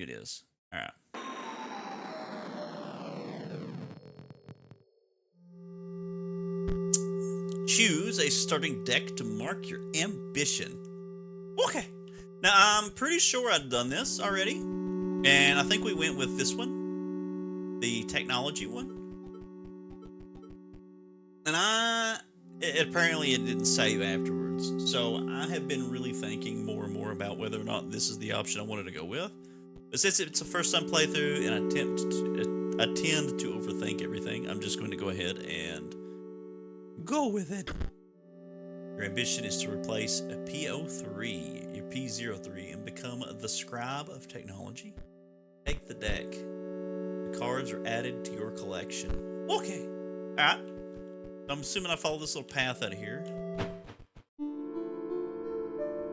It is. All right. Choose a starting deck to mark your ambition. Okay. Now, I'm pretty sure I've done this already. And I think we went with this one. The technology one. And apparently it didn't save afterwards. So I have been really thinking more and more about whether or not this is the option I wanted to go with. But since it's a first time playthrough and I tend to overthink everything, I'm just going to go ahead and go with it. Your ambition is to replace a PO3, your P03, and become the scribe of technology. Take the deck. The cards are added to your collection. Okay. Alright. I'm assuming I follow this little path out of here.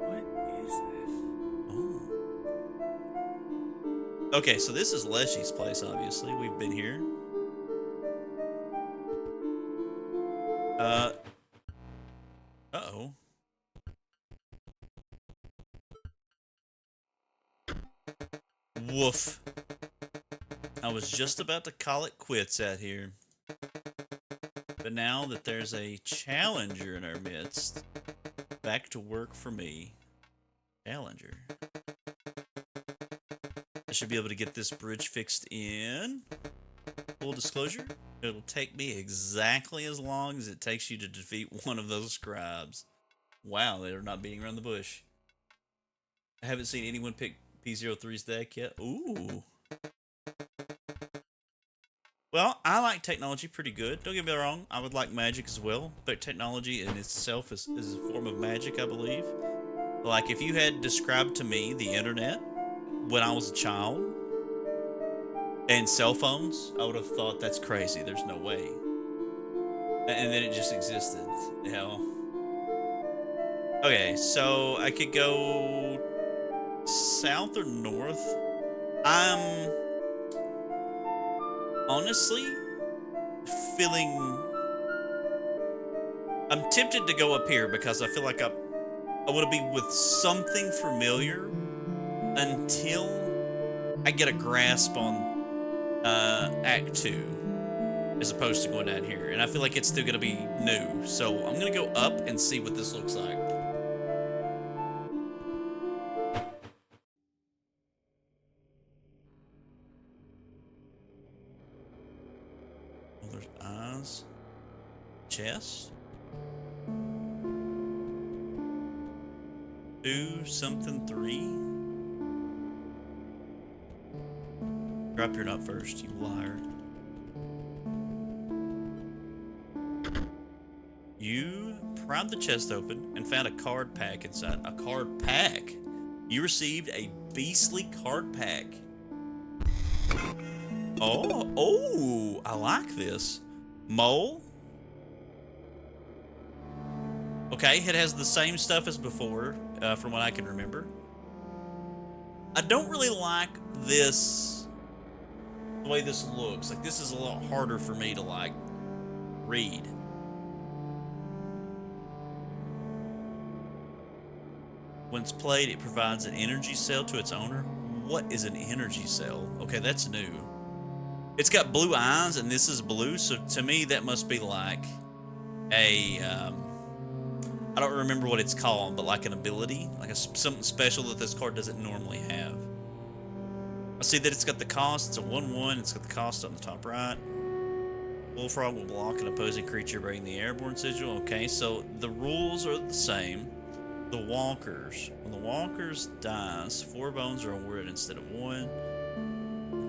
What is this? Oh. Okay, so this is Leshy's place, obviously. We've been here. Uh-oh. Woof. I was just about to call it quits out here. But now that there's a challenger in our midst, back to work for me. Challenger. I should be able to get this bridge fixed in. Full disclosure, it'll take me exactly as long as it takes you to defeat one of those scribes. Wow, they're not beating around the bush. I haven't seen anyone pick P03's deck yet. Ooh. Well, I like technology pretty good. Don't get me wrong, I would like magic as well. But technology in itself is a form of magic, I believe. Like, if you had described to me the internet when I was a child and cell phones, I would have thought that's crazy. There's no way. And then it just existed. Hell. Okay, so I could go south or north. I'm honestly feeling. I'm tempted to go up here because I feel like I want to be with something familiar until I get a grasp on Act 2 as opposed to going down here. And I feel like it's still going to be new. So I'm going to go up and see what this looks like. Oh, there's eyes. Chest. 2 something 3. Drop your nut first, you liar. You pried the chest open and found a card pack inside. A card pack? You received a beastly card pack. Oh, I like this. Mole? Okay, it has the same stuff as before, from what I can remember. I don't really like this, the way this looks. Like, this is a lot harder for me to, like, read. Once played, it provides an energy cell to its owner. What is an energy cell? Okay, that's new. It's got blue eyes, and this is blue, so to me, that must be like a, I don't remember what it's called, but like an ability, like something special that this card doesn't normally have. I see that it's got the cost. It's a 1/1. It's got the cost on the top right. Bullfrog will block an opposing creature bearing the airborne sigil. Okay, so the rules are the same. The walkers. When the walkers dies, 4 bones are awarded instead of 1.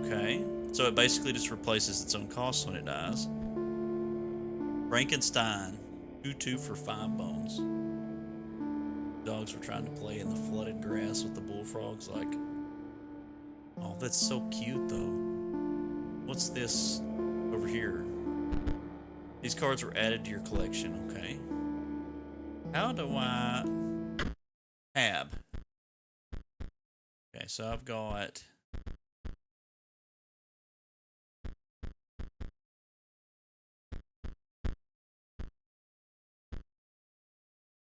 Okay, so it basically just replaces its own cost when it dies. Frankenstein. 2/2 for 5 bones. Dogs were trying to play in the flooded grass with the bullfrogs, like, oh, that's so cute though. What's this over here? These cards were added to your collection, okay. How do I tab? Okay, so I've got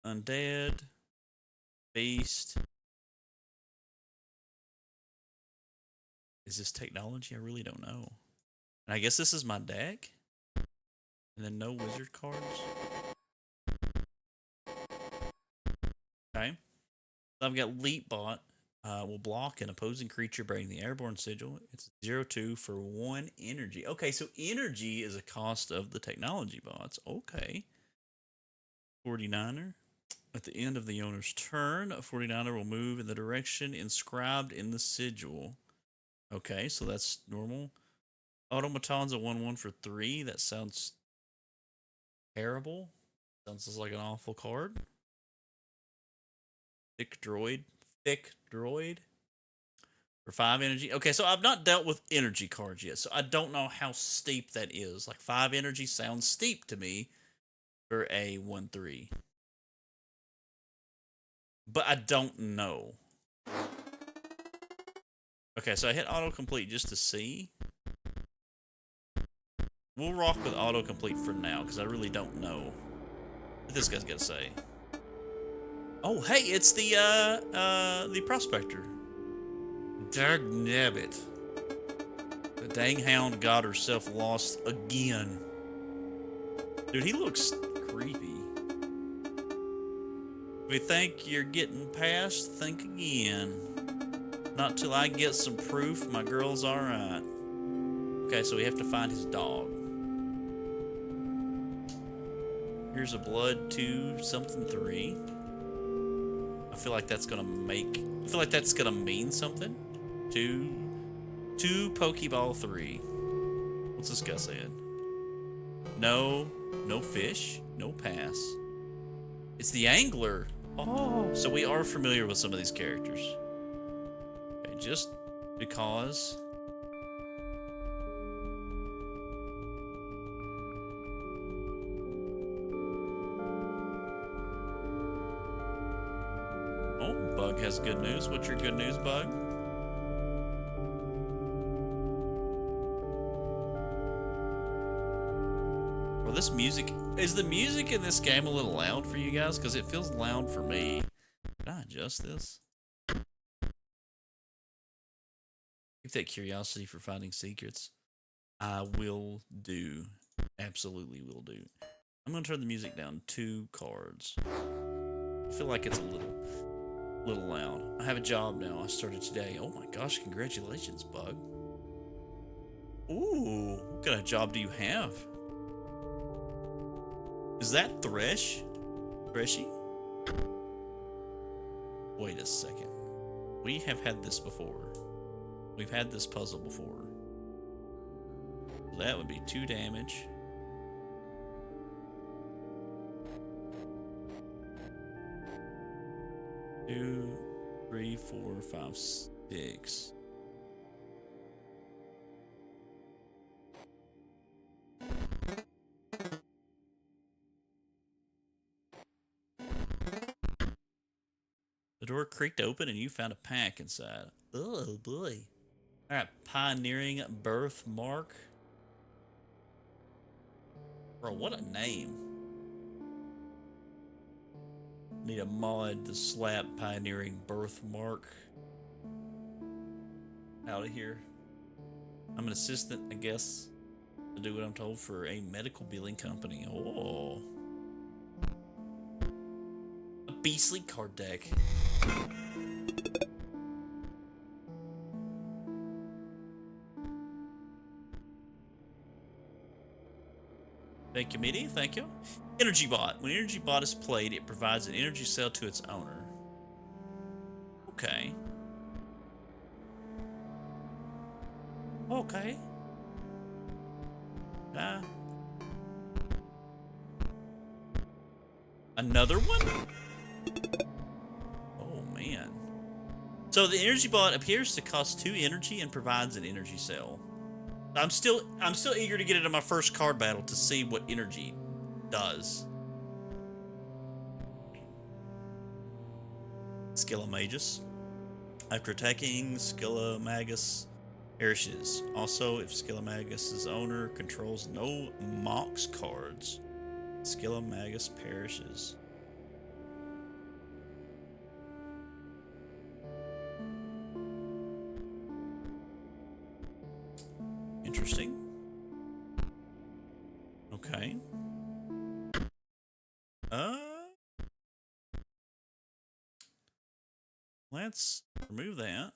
undead, beast, Is this technology? I really don't know. And I guess this is my deck. And then no wizard cards. Okay. So I've got Leap Bot. Will block an opposing creature bearing the airborne sigil. It's 0/2 for 1 energy. Okay, so energy is a cost of the technology bots. Okay. 49er. At the end of the owner's turn, a 49er will move in the direction inscribed in the sigil. Okay, so that's normal. Automaton's a 1/1 for 3. That sounds terrible. Sounds just like an awful card. Thick Droid. Thick Droid. For 5 energy. Okay, so I've not dealt with energy cards yet, so I don't know how steep that is. Like 5 energy sounds steep to me for a 1/3. But I don't know. Okay, so I hit autocomplete just to see. We'll rock with autocomplete for now, because I really don't know what this guy's gonna say. Oh, hey, it's the prospector. Dagnabbit. The dang hound got herself lost again. Dude, he looks creepy. If you think you're getting past, think again. Not till I get some proof my girl's alright. Okay, so we have to find his dog. Here's a blood 2 something 3. I feel like that's gonna mean something. Two Pokeball 3. What's this guy saying? No fish, no pass. It's the angler. Oh, so we are familiar with some of these characters. Okay, just because. Oh, Bug has good news. What's your good news, Bug? Well, this music... Is the music in this game a little loud for you guys? Because it feels loud for me. Can I adjust this? Keep that curiosity for finding secrets. I will do. Absolutely will do. I'm going to turn the music down 2 cards. I feel like it's a little loud. I have a job now. I started today. Oh my gosh, congratulations, Bug. Ooh, what kind of job do you have? Is that Thresh? Threshy? Wait a second. We have had this before. We've had this puzzle before. That would be 2 damage. Two, 3, 4, 5, 6. The door creaked open and you found a pack inside. Oh boy. Alright, Pioneering Birthmark. Bro, what a name. Need a mod to slap Pioneering Birthmark out of here. I'm an assistant, I guess, to do what I'm told for a medical billing company. Oh. A beastly card deck. Thank you, Midi. Thank you. Energy Bot. When Energy Bot is played, it provides an energy cell to its owner. Okay. Okay. Another one? Oh, man. So the Energy Bot appears to cost 2 energy and provides an energy cell. I'm still eager to get into my first card battle to see what energy does. Skillamagus. After attacking, Skillamagus perishes. Also, if Skillamagus' owner controls no Mox cards, Skillamagus perishes. interesting. Okay. Let's remove that.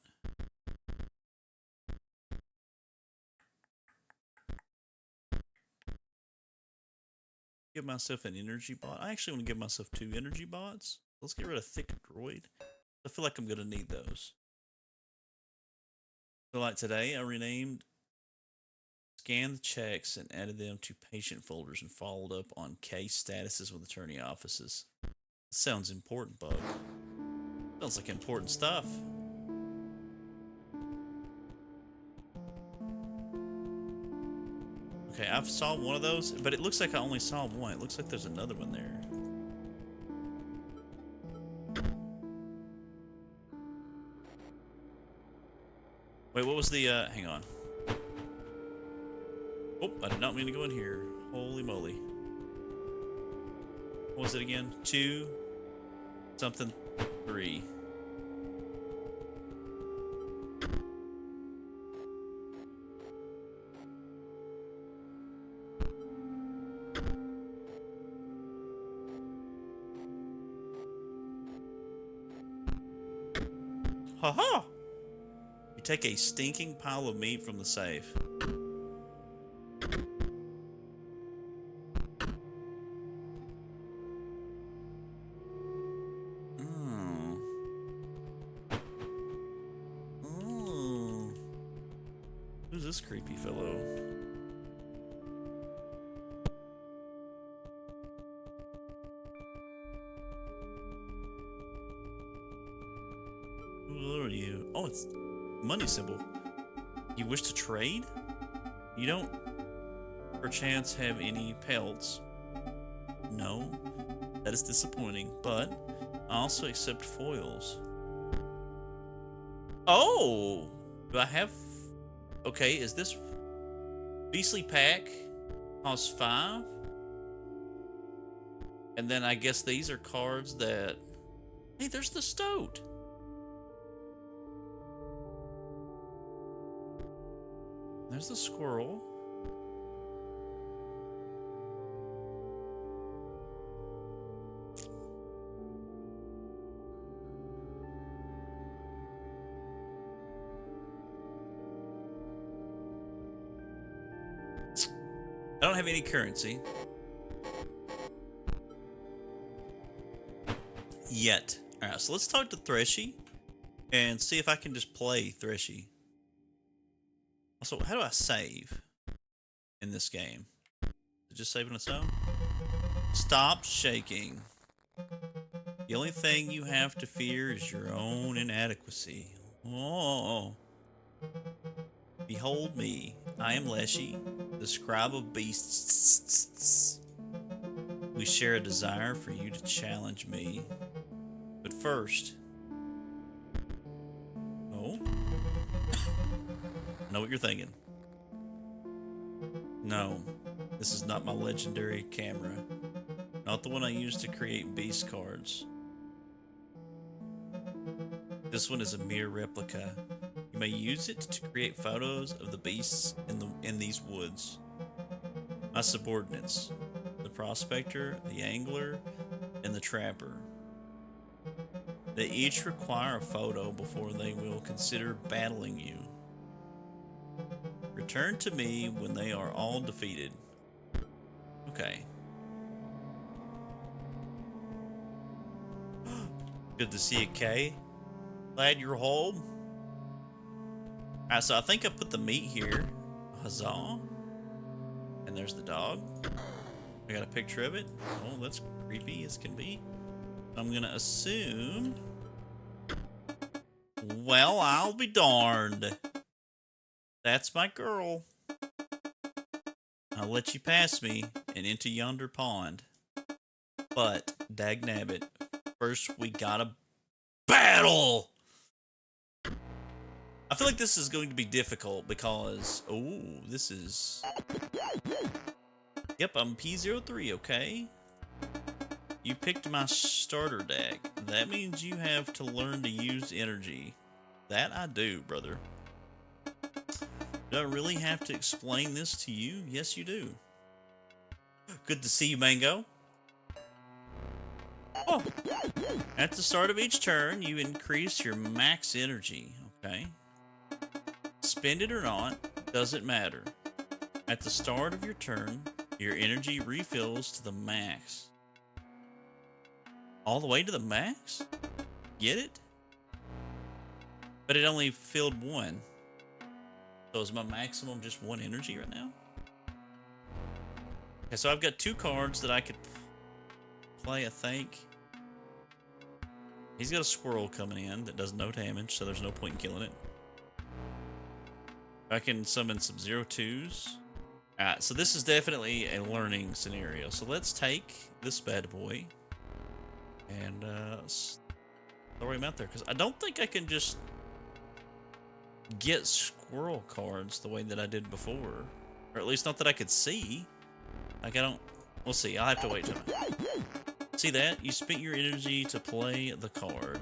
Give myself an energy bot. I actually want to give myself 2 energy bots. Let's get rid of thick droid. I feel like I'm gonna need those. So like today, I renamed, scanned the checks and added them to patient folders and followed up on case statuses with attorney offices. Sounds important, Bug. Sounds like important stuff. Okay, I've saw one of those, but it looks like I only saw one. It looks like there's another one there. Wait, what was the, hang on. Oh, I did not mean to go in here. Holy moly. What was it again? 2, something, 3. Ha-ha! You take a stinking pile of meat from the safe. Oh. Who's this creepy fellow? Who are you? Oh, it's money symbol. You wish to trade? You don't perchance have any pelts? No, that is disappointing, but I also accept foils. Oh, do I have? Okay, is this beastly pack costs 5? And then I guess these are cards that. Hey, there's the stoat. There's the squirrel. I don't have any currency. Yet. Alright, so let's talk to Threshy and see if I can just play Threshy. Also, how do I save in this game? Is it just save on its own? Stop shaking. The only thing you have to fear is your own inadequacy. Oh. Behold me. I am Leshy, the scribe of beasts. We share a desire for you to challenge me. But first... Oh? I know what you're thinking. No, this is not my legendary camera. Not the one I use to create beast cards. This one is a mere replica. You may use it to create photos of the beasts in these woods. My subordinates, the prospector, the angler, and the trapper. They each require a photo before they will consider battling you. Return to me when they are all defeated. Okay. Good to see you, Kay. Glad you're home. Alright, so I think I put the meat here. Huzzah. And there's the dog. I got a picture of it. Oh, that's creepy as can be. I'm gonna assume... Well, I'll be darned. That's my girl. I'll let you pass me and into yonder pond. But, dagnabbit, first we gotta battle! I feel like this is going to be difficult because... Oh, this is... Yep, I'm P03, okay? You picked my starter deck. That means you have to learn to use energy. That I do, brother. Do I really have to explain this to you? Yes, you do. Good to see you, Mango. Oh. At the start of each turn, you increase your max energy. Okay. Spend it or not, doesn't matter. At the start of your turn, your energy refills to the max. All the way to the max? Get it? But it only filled one. So is my maximum just one energy right now? Okay, so I've got 2 cards that I could play, I think. He's got a squirrel coming in that does no damage, so there's no point in killing it. I can summon some 0/2s. Alright, so this is definitely a learning scenario. So let's take this bad boy and throw him out there, because I don't think I can just get squirrel cards the way that I did before. Or at least not that I could see. Like, I don't... We'll see. I'll have to wait till... See that? You spent your energy to play the card,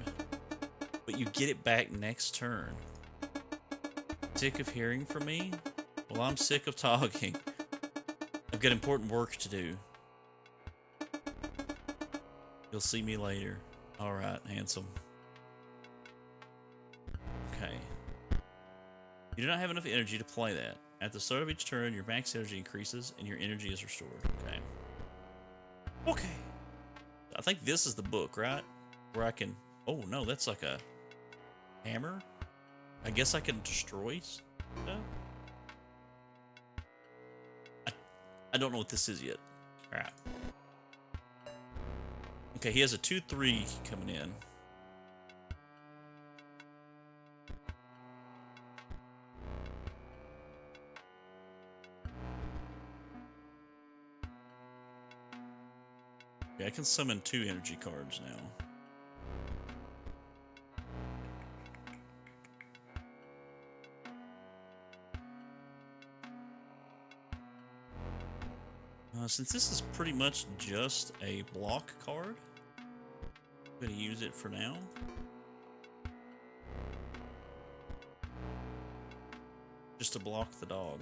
but you get it back next turn. Sick of hearing from me? Well, I'm sick of talking. I've got important work to do. You'll see me later. Alright, handsome. Okay. You do not have enough energy to play that. At the start of each turn, your max energy increases and your energy is restored. Okay. Okay. I think this is the book, right? Where I can... Oh, no, that's like a hammer? I guess I can destroy stuff? I don't know what this is yet. Alright. Okay, he has a 2/3 coming in. Okay, I can summon 2 energy cards now. Since this is pretty much just a block card, I'm going to use it for now. Just to block the dog.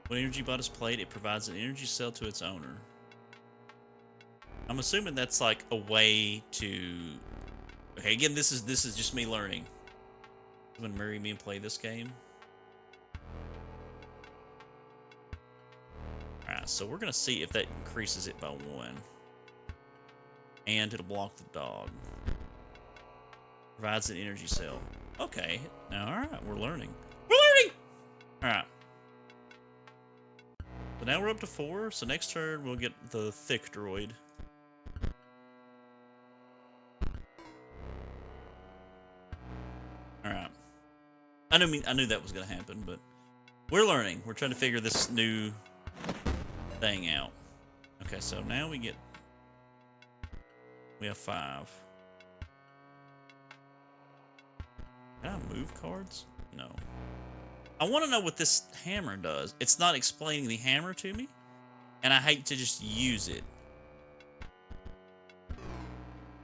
When energy bot is played, it provides an energy cell to its owner. I'm assuming that's like a way to... Okay, again, this is just me learning. Someone marry me and play this game. Alright, so we're gonna see if that increases it by 1. And it'll block the dog. Provides an energy cell. Okay, now alright, we're learning. We're learning! Alright. So now we're up to 4, so next turn we'll get the thick droid. Alright. I knew that was gonna happen, but we're learning. We're trying to figure this new thing out. Okay, so now we have 5. Can I move cards? No. I want to know what this hammer does. It's not explaining the hammer to me, and I hate to just use it.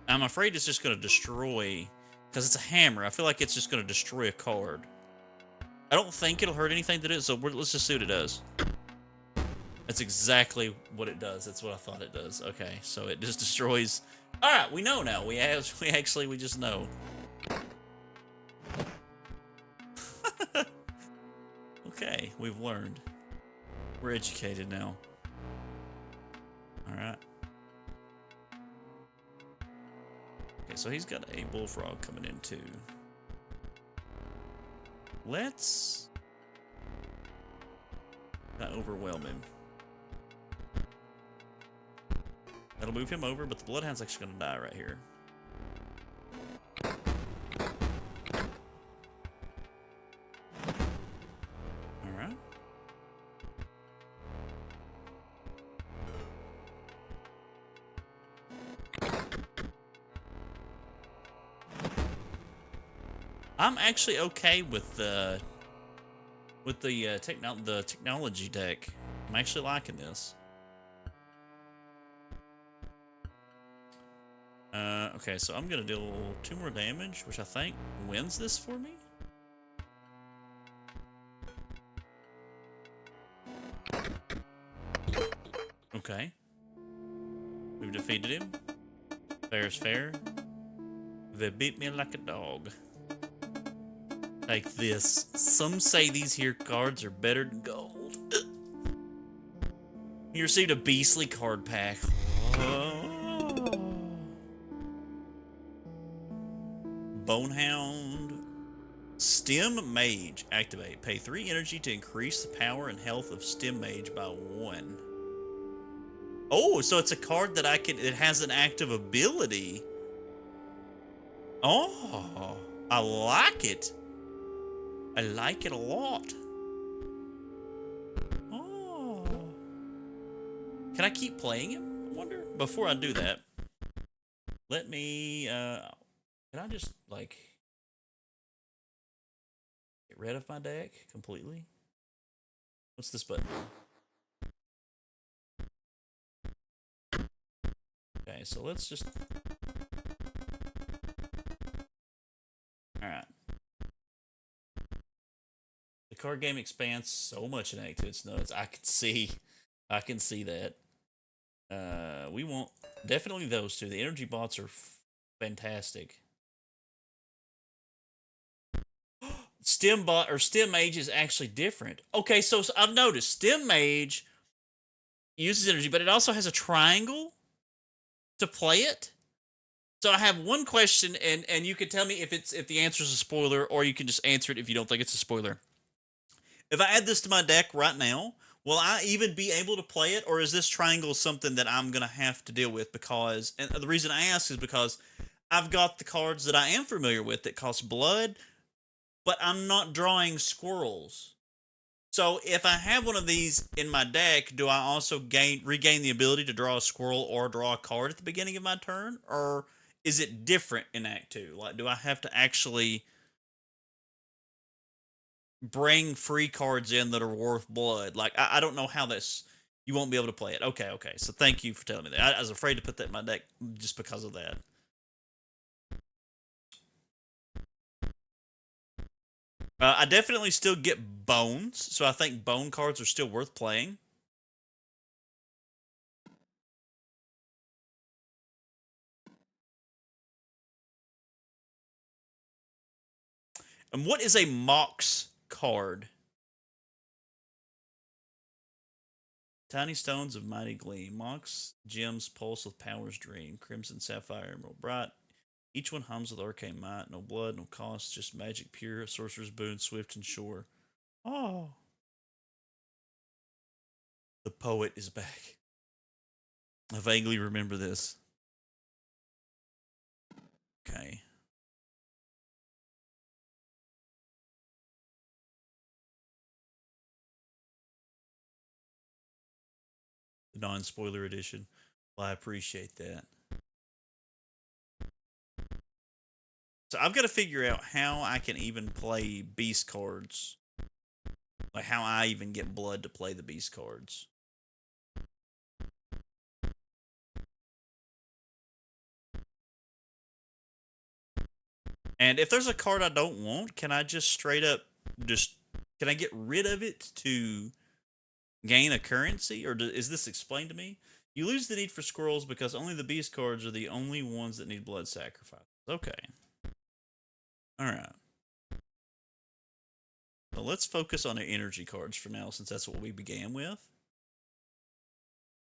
I'm afraid it's just going to destroy, because it's a hammer. I feel like it's just going to destroy a card. I don't think it'll hurt anything to do it, so let's just see what it does. That's exactly what it does. That's what I thought it does. Okay, so it just destroys... Alright, we know now. We just know. Okay, we've learned. We're educated now. Alright. Okay, so he's got a bullfrog coming in too. Let's not overwhelm him. That'll move him over, but the Bloodhound's actually going to die right here. Alright. I'm actually okay with the technology deck. I'm actually liking this. Okay, so I'm gonna deal 2 more damage, which I think wins this for me. Okay. We've defeated him. Fair is fair. They beat me like a dog. Take this. Some say these here cards are better than gold. You received a beastly card pack. Bonehound. Stem Mage. Activate. Pay 3 energy to increase the power and health of Stem Mage by 1. Oh, so it's a card that it has an active ability. Oh, I like it. I like it a lot. Oh. Can I keep playing him? I wonder. Before I do that, let me, can I just, like, get rid of my deck completely? What's this button? Okay, so let's just... Alright. The card game expands so much in Act 2, it's nuts. I can see that. We want definitely those two. The energy bots are fantastic. Stem bot or Stem Mage is actually different. Okay, so I've noticed Stem Mage uses energy, but it also has a triangle to play it. So I have one question, and you can tell me if the answer is a spoiler, or you can just answer it if you don't think it's a spoiler. If I add this to my deck right now, will I even be able to play it, or is this triangle something that I'm gonna have to deal with? Because, and the reason I ask is because I've got the cards that I am familiar with that cost blood, but I'm not drawing squirrels. So if I have one of these in my deck, do I also regain the ability to draw a squirrel or draw a card at the beginning of my turn? Or is it different in Act 2? Like, do I have to actually bring free cards in that are worth blood? Like, I don't know how this... You won't be able to play it. Okay, okay. So thank you for telling me that. I was afraid to put that in my deck just because of that. I definitely still get bones, so I think bone cards are still worth playing. And what is a Mox card? Tiny Stones of Mighty Gleam. Mox gems pulse with Power's Dream. Crimson Sapphire Emerald Bright. Each one hums with arcane might. No blood, no cost, just magic pure. Sorcerer's Boon, swift and sure. Oh. The poet is back. I vaguely remember this. Okay. The non-spoiler edition. Well, I appreciate that. So I've got to figure out how I can even play beast cards. Like how I even get blood to play the beast cards. And if there's a card I don't want, can I just straight up can I get rid of it to gain a currency? Or is this explained to me? You lose the need for scrolls because only the beast cards are the only ones that need blood sacrifice. Okay. Alright. So let's focus on the energy cards for now, since that's what we began with.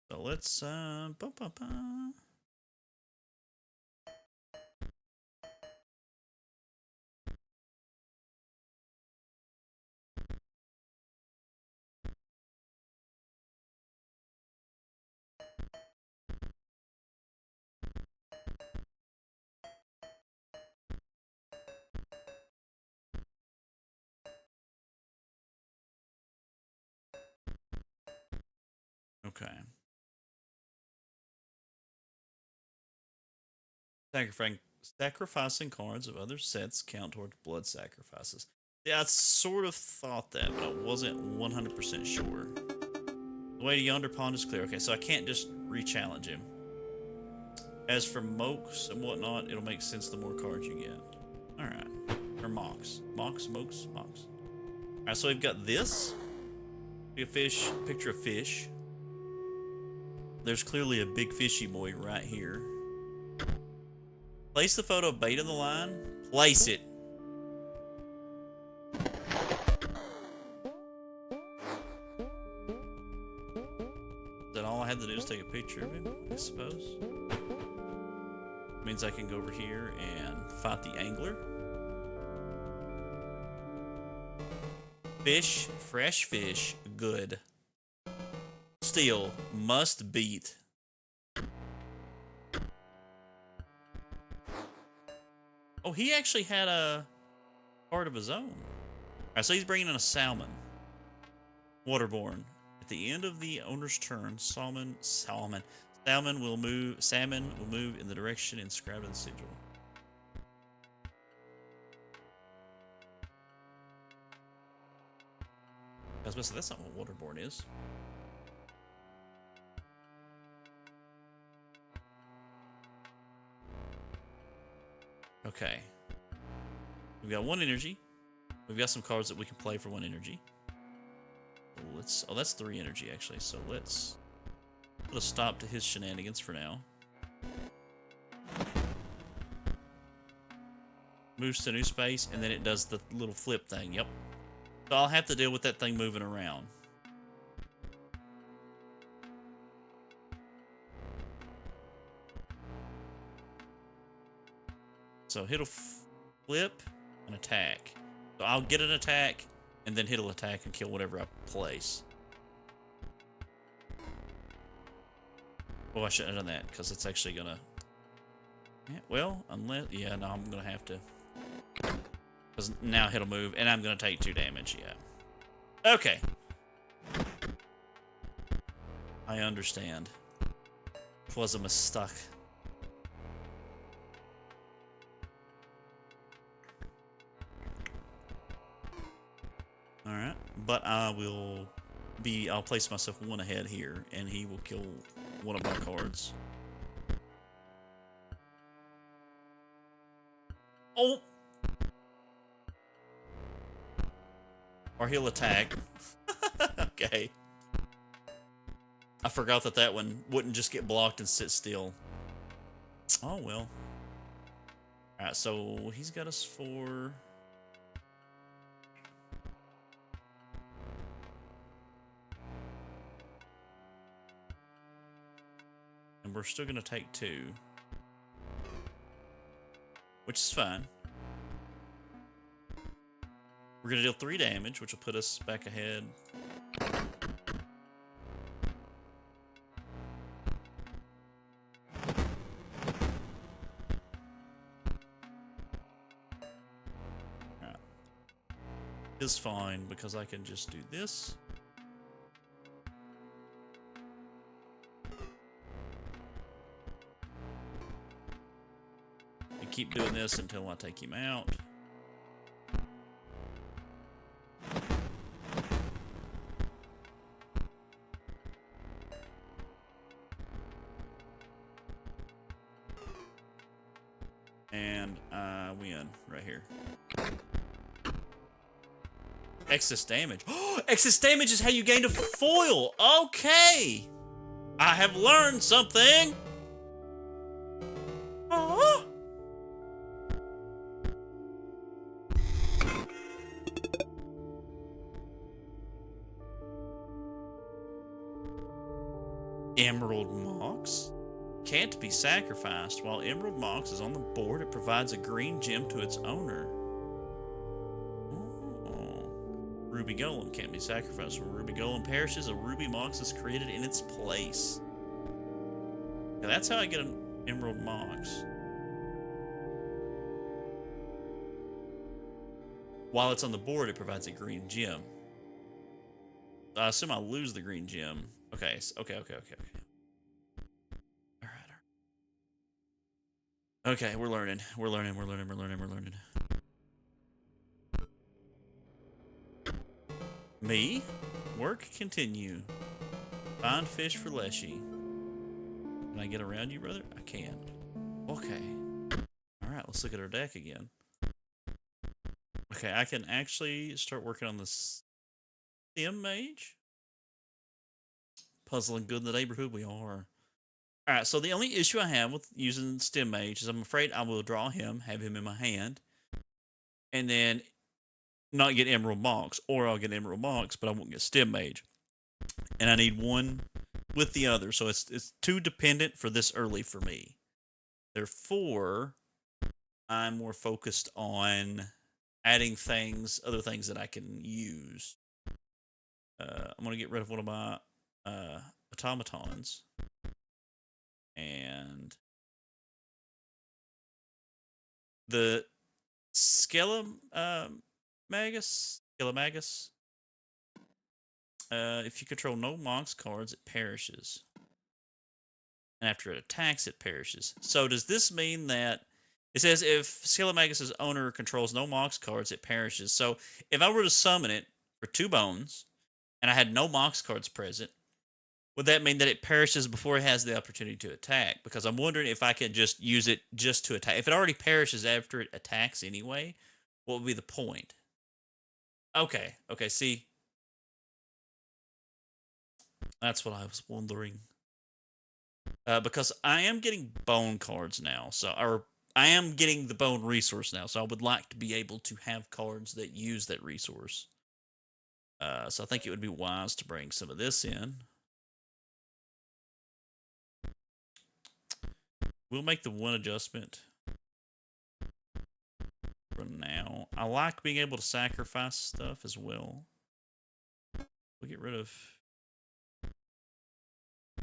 So let's okay. Sacrificing cards of other sets count towards blood sacrifices. Yeah, I sort of thought that, but I wasn't 100% sure. The way to yonder pond is clear. Okay, so I can't just re-challenge him. As for mokes and whatnot, it'll make sense the more cards you get. Alright. Or mocks. Mocks, mokes, mocks. Alright, so we've got this. A fish, picture of fish. There's clearly a big fishy boy right here. Place the photo of bait in the line. Place it. Then all I had to do is take a picture of him, I suppose. Means I can go over here and fight the angler. Fish, fresh fish, good. Steel, must beat. Oh, he actually had a part of his own. Alright, so he's bringing in a salmon. Waterborne. At the end of the owner's turn, salmon will move in the direction inscribed in the sigil. I was about to say, that's not what waterborne is. Okay. We've got 1 energy. We've got some cards that we can play for 1 energy. Oh, that's 3 energy actually. So let's put a stop to his shenanigans for now. Moves to new space, and then it does the little flip thing. Yep. So I'll have to deal with that thing moving around. So it'll flip and attack. So I'll get an attack, and then it'll attack and kill whatever I place. Oh, I shouldn't have done that, because it's actually gonna... Yeah, well, unless... Yeah, no, I'm gonna have to... Because now it'll move, and I'm gonna take 2 damage, yeah. Okay. I understand. It was a mistake. Alright, but I'll place myself 1 ahead here, and he will kill 1 of my cards. Oh! Or he'll attack. Okay. I forgot that that one wouldn't just get blocked and sit still. Oh, well. Alright, so he's got us 4... And we're still going to take 2. Which is fine. We're going to deal 3 damage, which will put us back ahead. Alright. Is fine, because I can just do this. And keep doing this until I take him out. And I win right here. Excess damage. Excess damage is how you gain a foil. Okay. I have learned something. Oh. Emerald Mox can't be sacrificed. While Emerald Mox is on the board, it provides a green gem to its owner. Oh. Ruby Golem can't be sacrificed. When Ruby Golem perishes, a Ruby Mox is created in its place. Now that's how I get an Emerald Mox. While it's on the board, it provides a green gem. I assume I'll lose the green gem. Okay, okay. Okay, we're learning. We're learning. Me? Work continue. Find fish for Leshy. Can I get around you, brother? I can't. Okay. All right, let's look at our deck again. Okay, I can actually start working on this Stim Mage. Puzzling good in the neighborhood we are. Alright, so the only issue I have with using Stim Mage is I'm afraid I will draw him, have him in my hand, and then not get Emerald Mox, or I'll get Emerald Mox, but I won't get Stim Mage. And I need one with the other, so it's too dependent for this early for me. Therefore, I'm more focused on adding things, other things that I can use. I'm going to get rid of one of my automatons. And the Skelemagus, if you control no Mox cards, it perishes. And after it attacks, it perishes. So does this mean that it says if Skelemagus' owner controls no Mox cards, it perishes? So if I were to summon it for 2 bones, and I had no Mox cards present, would that mean that it perishes before it has the opportunity to attack? Because I'm wondering if I could just use it just to attack. If it already perishes after it attacks anyway, what would be the point? Okay, see, that's what I was wondering. Because I am getting bone cards now, or I am getting the bone resource now, so I would like to be able to have cards that use that resource. So I think it would be wise to bring some of this in. We'll make the one adjustment for now. I like being able to sacrifice stuff as well. We'll get rid of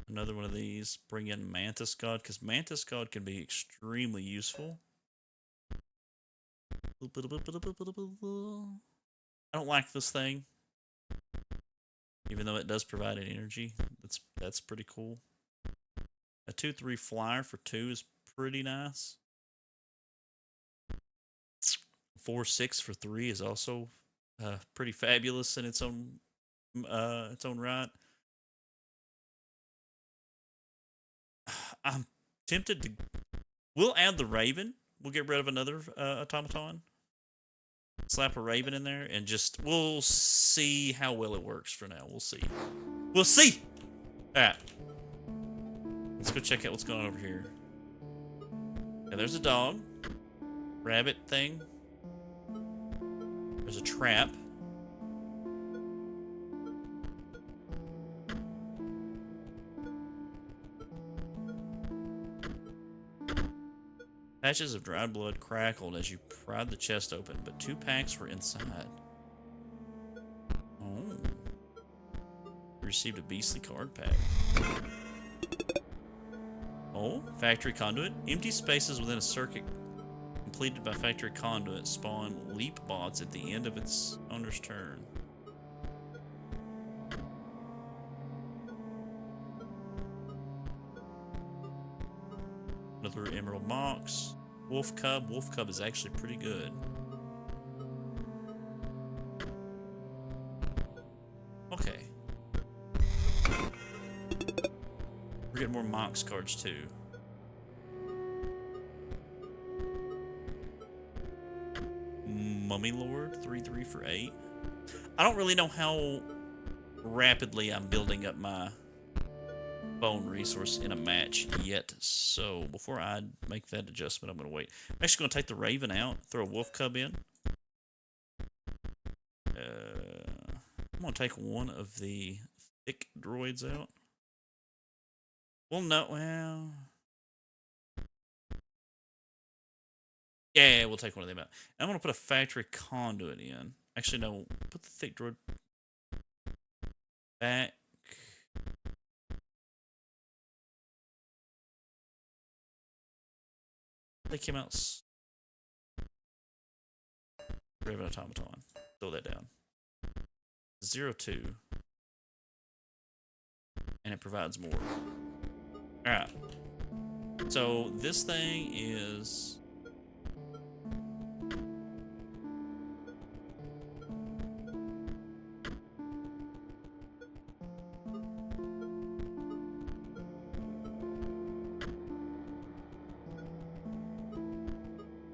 another one of these. Bring in Mantis God, because Mantis God can be extremely useful. I don't like this thing, even though it does provide an energy. That's pretty cool. A 2/3 flyer for 2 is pretty nice. 4/6 for 3 is also pretty fabulous in its own right. I'm tempted to. We'll add the Raven. We'll get rid of another automaton. Slap a Raven in there, and we'll see how well it works for now. We'll see. We'll see. All right. Let's go check out what's going on over here. Yeah, there's a dog. Rabbit thing. There's a trap. Patches of dried blood crackled as you pried the chest open, but 2 packs were inside. Oh. You received a beastly card pack. Oh, factory conduit. Empty spaces within a circuit completed by factory conduit spawn leap bots at the end of its owner's turn. Another Emerald Mox. Wolf Cub. Wolf Cub is actually pretty good. Okay. We're getting more Mox cards too. Mummy Lord. 3/3 for 8. I don't really know how rapidly I'm building up my bone resource in a match yet, so before I make that adjustment, I'm going to wait. I'm actually going to take the Raven out, throw a Wolf Cub in. I'm going to take one of the thick droids out. Well, no, well... Yeah, we'll take one of them out. I'm going to put a factory conduit in. Actually, no, put the thick droid back. They came out. Raven automaton. Throw that down. 0/2. And it provides more. Alright. So this thing is...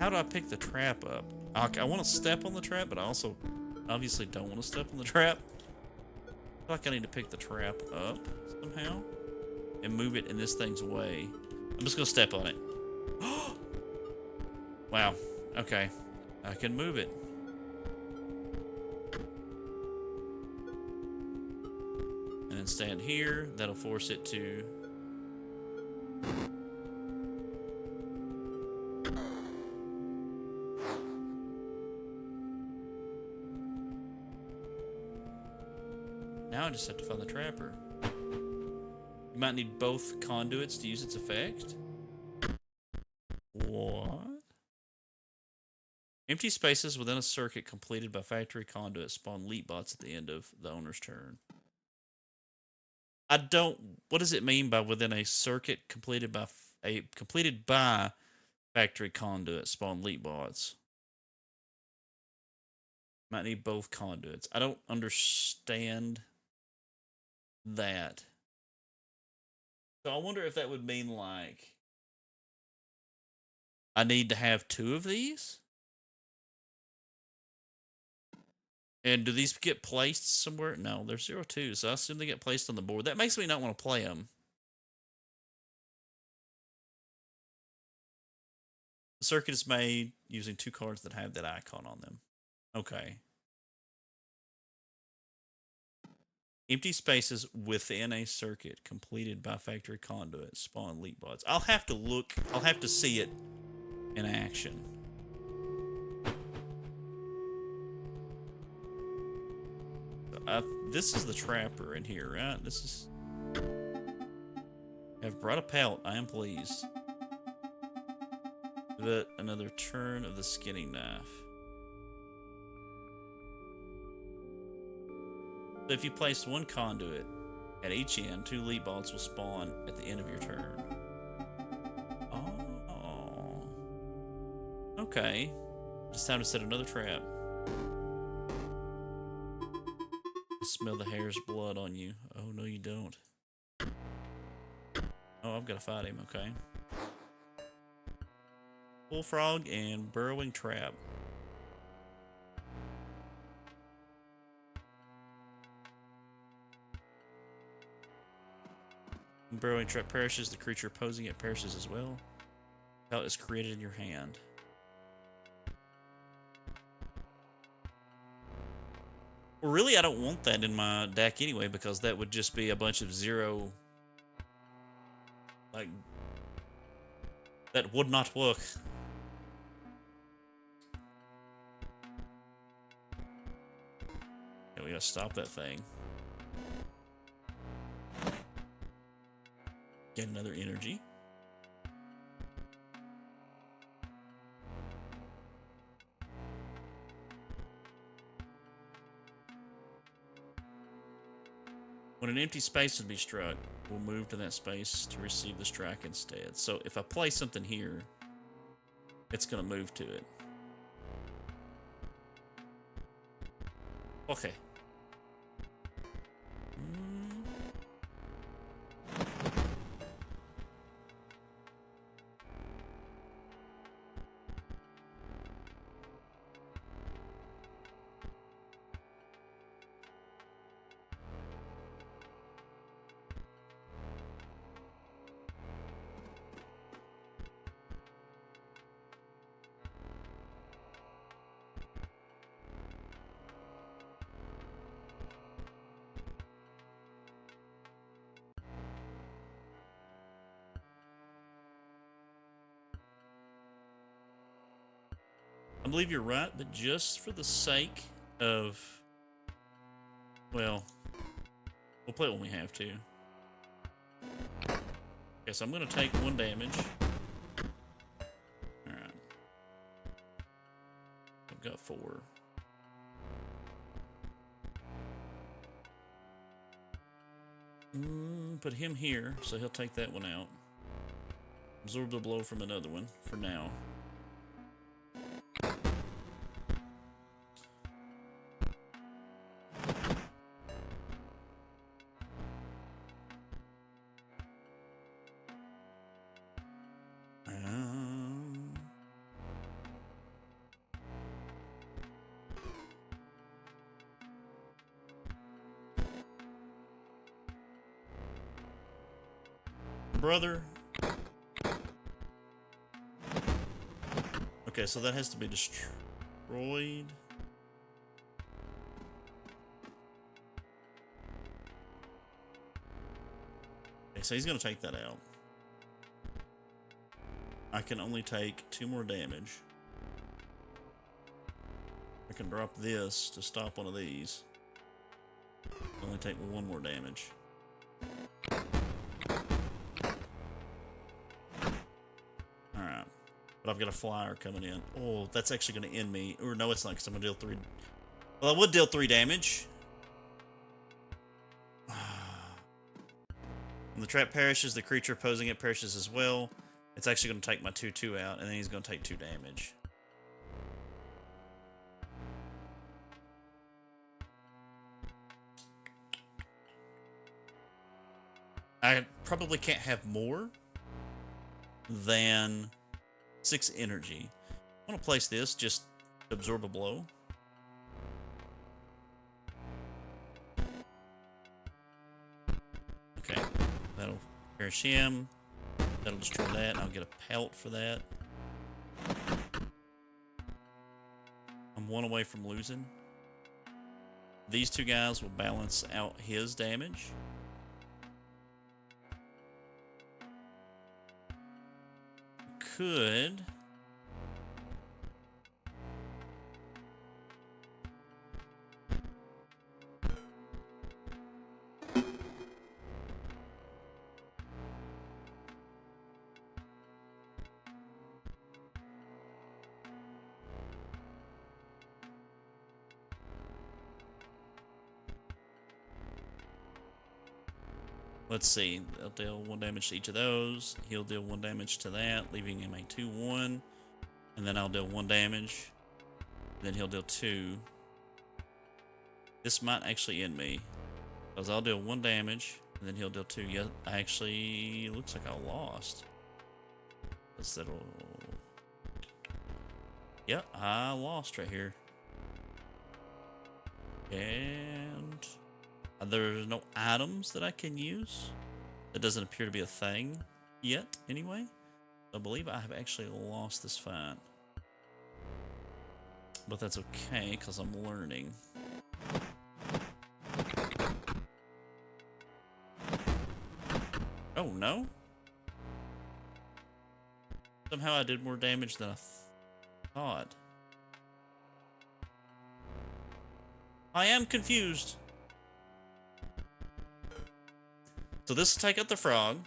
How do I pick the trap up? I want to step on the trap, but I also obviously don't want to step on the trap. I feel like I need to pick the trap up somehow and move it in this thing's way. I'm just gonna step on it. Wow. Okay. I can move it. And then stand here. That'll force it to... Now I just have to find the trapper. You might need both conduits to use its effect. What? Empty spaces within a circuit completed by factory conduit spawn leap bots at the end of the owner's turn. I don't... What does it mean by within a circuit completed by factory conduit spawn leap bots? Might need both conduits. I don't understand that. So I wonder if that would mean like I need to have 2 of these? And do these get placed somewhere? No, they're 0-2, so I assume they get placed on the board. That makes me not want to play them. The circuit is made using 2 cards that have that icon on them. Okay. Empty spaces within a circuit completed by factory conduit spawn leap bots. I'll have to look. I'll have to see it in action. This is the trapper in here, right? This is... Have brought a pelt. I am pleased. But another turn of the skinning knife. So if you place 1 conduit at each end, 2 leap bots will spawn at the end of your turn. Oh. Okay. It's time to set another trap. I smell the hare's blood on you. Oh, no you don't. Oh, I've got to fight him, okay. Bullfrog and burrowing trap. When burrowing trap perishes, the creature opposing it perishes as well. Pelt is created in your hand. Well, really, I don't want that in my deck anyway, because that would just be a bunch of 0... Like... That would not work. Yeah, we gotta stop that thing. Get another energy. When an empty space would be struck, we'll move to that space to receive the strike instead. So if I play something here, it's going to move to it. Okay. I believe you're right, but just for the sake of... Well, we'll play it when we have to. Okay, so I'm going to take 1 damage. Alright. I've got 4. Put him here, so he'll take that one out. Absorb the blow from another one, for now. brother. Okay, so that has to be destroyed. Okay, so he's gonna take that out. I can only take 2 more damage. I can drop this to stop one of these. Only take 1 more damage. Alright. But I've got a flyer coming in. Oh, that's actually going to end me. Or no, it's not, because I'm going to deal 3. Well, I would deal 3 damage. When the trap perishes, the creature opposing it perishes as well. It's actually going to take my 2/2 out, and then he's going to take 2 damage. I probably can't have more than 6 energy. I want to place this just to absorb a blow. Okay, that'll perish him. That'll destroy that, and I'll get a pelt for that. I'm 1 away from losing. These 2 guys will balance out his damage. Could... Let's see. They'll deal 1 damage to each of those. He'll deal 1 damage to that, leaving him a 2/1. And then I'll deal 1 damage. Then he'll deal 2. This might actually end me, because I'll deal 1 damage, and then he'll deal 2. Yeah, actually, looks like I lost. That'll... Yep, I lost right here. And... there's no items that I can use. That doesn't appear to be a thing yet, anyway. I believe I have actually lost this fight. But that's okay, because I'm learning. Oh, no? Somehow I did more damage than I thought. I am confused. So this will take out the frog,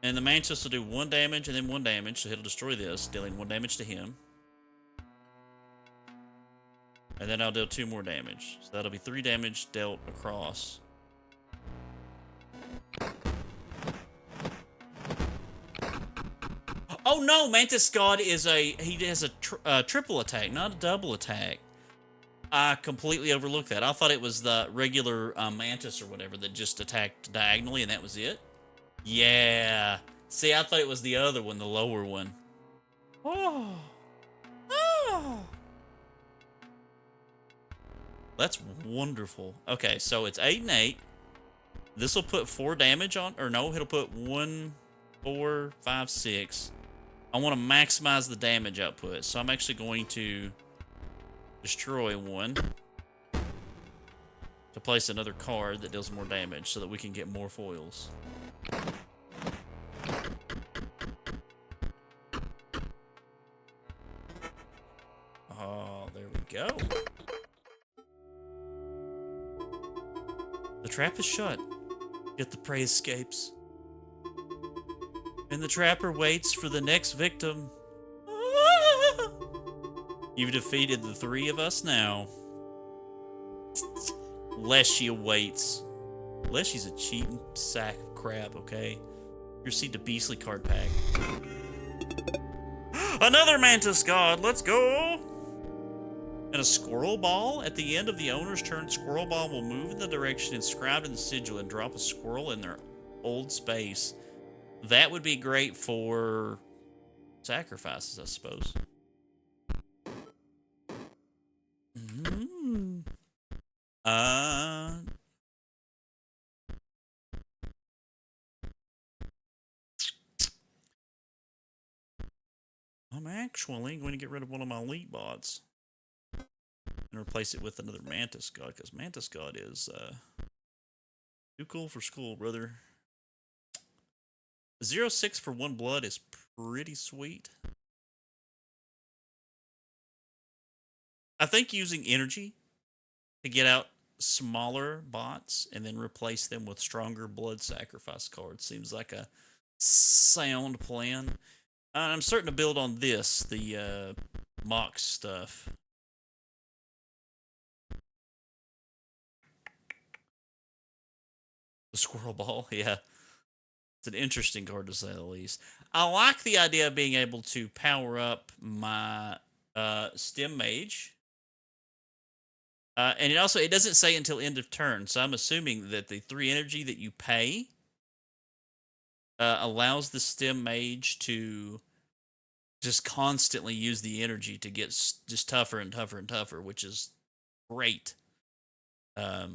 and the mantis will do 1 damage and then 1 damage, so it'll destroy this, dealing 1 damage to him. And then I'll deal 2 more damage. So that'll be 3 damage dealt across. Oh no, Mantis God is he has a triple attack, not a double attack. I completely overlooked that. I thought it was the regular Mantis or whatever that just attacked diagonally and that was it. Yeah. See, I thought it was the other one, the lower one. Oh. Oh. That's wonderful. Okay, so it's 8 and 8. This will put 4 damage on, or no, it'll put 1, 4, 5, 6. I want to maximize the damage output, so I'm actually going to destroy 1 to place another card that deals more damage so that we can get more foils. Oh, there we go. The trap is shut, yet the prey escapes. And the trapper waits for the next victim. You've defeated the 3 of us now. Leshy awaits. Leshy's a cheating sack of crap, okay? You received a beastly card pack. Another Mantis God, let's go! And a squirrel ball. At the end of the owner's turn, squirrel ball will move in the direction inscribed in the sigil and drop a squirrel in their old space. That would be great for sacrifices, I suppose. Mm-hmm. I'm actually going to get rid of one of my elite bots and replace it with another Mantis God, because Mantis God is too cool for school, brother. 0-6 for 1 blood is pretty sweet. I think using energy to get out smaller bots and then replace them with stronger blood sacrifice cards seems like a sound plan. I'm starting to build on this, the mock stuff. The squirrel ball, yeah. It's an interesting card to say the least. I like the idea of being able to power up my stem mage. And it doesn't say until end of turn, so I'm assuming that the 3 energy that you pay allows the stem mage to just constantly use the energy to get just tougher and tougher and tougher, which is great. I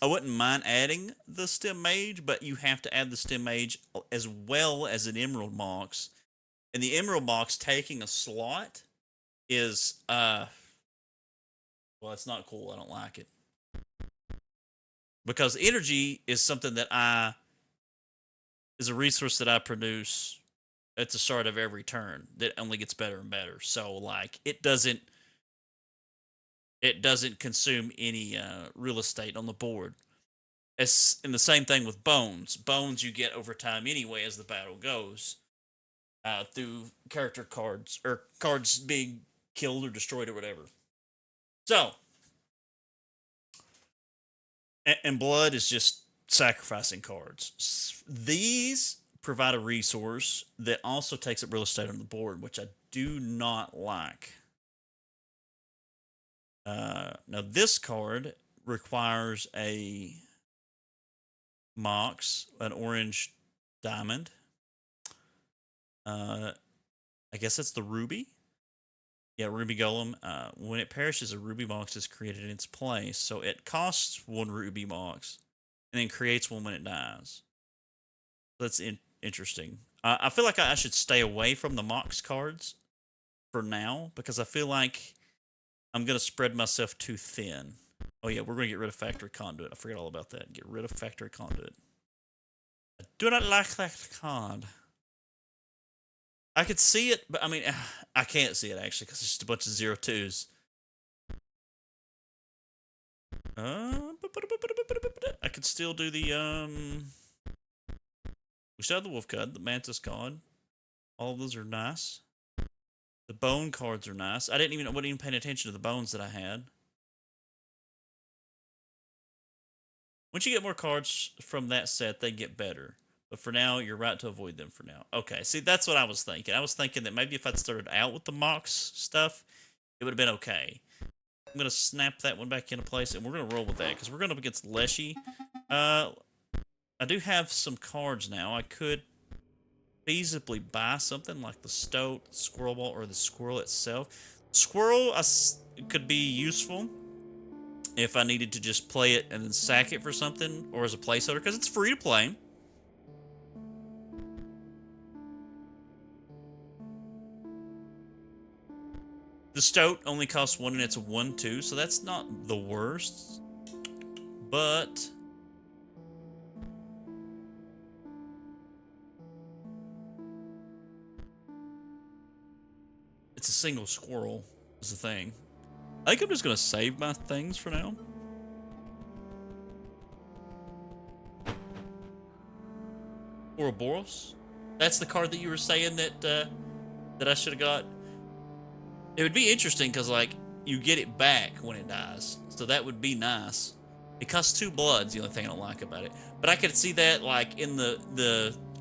wouldn't mind adding the stem mage, but you have to add the stem mage as well as an emerald mox. And the emerald mox taking a slot is well, it's not cool. I don't like it. Because energy is something that is a resource that I produce at the start of every turn that only gets better and better. So like it doesn't consume any real estate on the board. As in the same thing with bones. Bones you get over time anyway as the battle goes. Through character cards or cards being killed or destroyed or whatever. So, and blood is just sacrificing cards. These provide a resource that also takes up real estate on the board, which I do not like. Now, this card requires a Mox, an orange diamond. I guess that's the ruby. Yeah, ruby golem. When it perishes, a ruby mox is created in its place. So it costs 1 ruby mox and then creates 1 when it dies. That's interesting. I feel like I should stay away from the mox cards for now because I feel like I'm going to spread myself too thin. Oh yeah, we're going to get rid of factory conduit. I forgot all about that. Get rid of factory conduit. I do not like that card. I could see it, but I mean, I can't see it actually because it's just a bunch of 0-2s. I could still do the we still have the wolf card, the mantis card. All of those are nice. The bone cards are nice. I wasn't even paying attention to the bones that I had. Once you get more cards from that set, they get better. But for now, you're right to avoid them for now. Okay, see, that's what I was thinking. I was thinking that maybe if I'd started out with the Mox stuff, it would have been okay. I'm going to snap that one back into place, and we're going to roll with that, because we're going up against Leshy. I do have some cards now. I could feasibly buy something like the Stoat, the Squirrel Ball, or the Squirrel itself. Squirrel could be useful if I needed to just play it and then sack it for something, or as a placeholder, because it's free to play. The Stoat only costs 1 and it's a 1-2, so that's not the worst. But it's a single squirrel is the thing. I think I'm just going to save my things for now. Ouroboros. That's the card that you were saying that I should have got. It would be interesting because, like, you get it back when it dies. So that would be nice. It costs 2 bloods, the only thing I don't like about it. But I could see that, like, in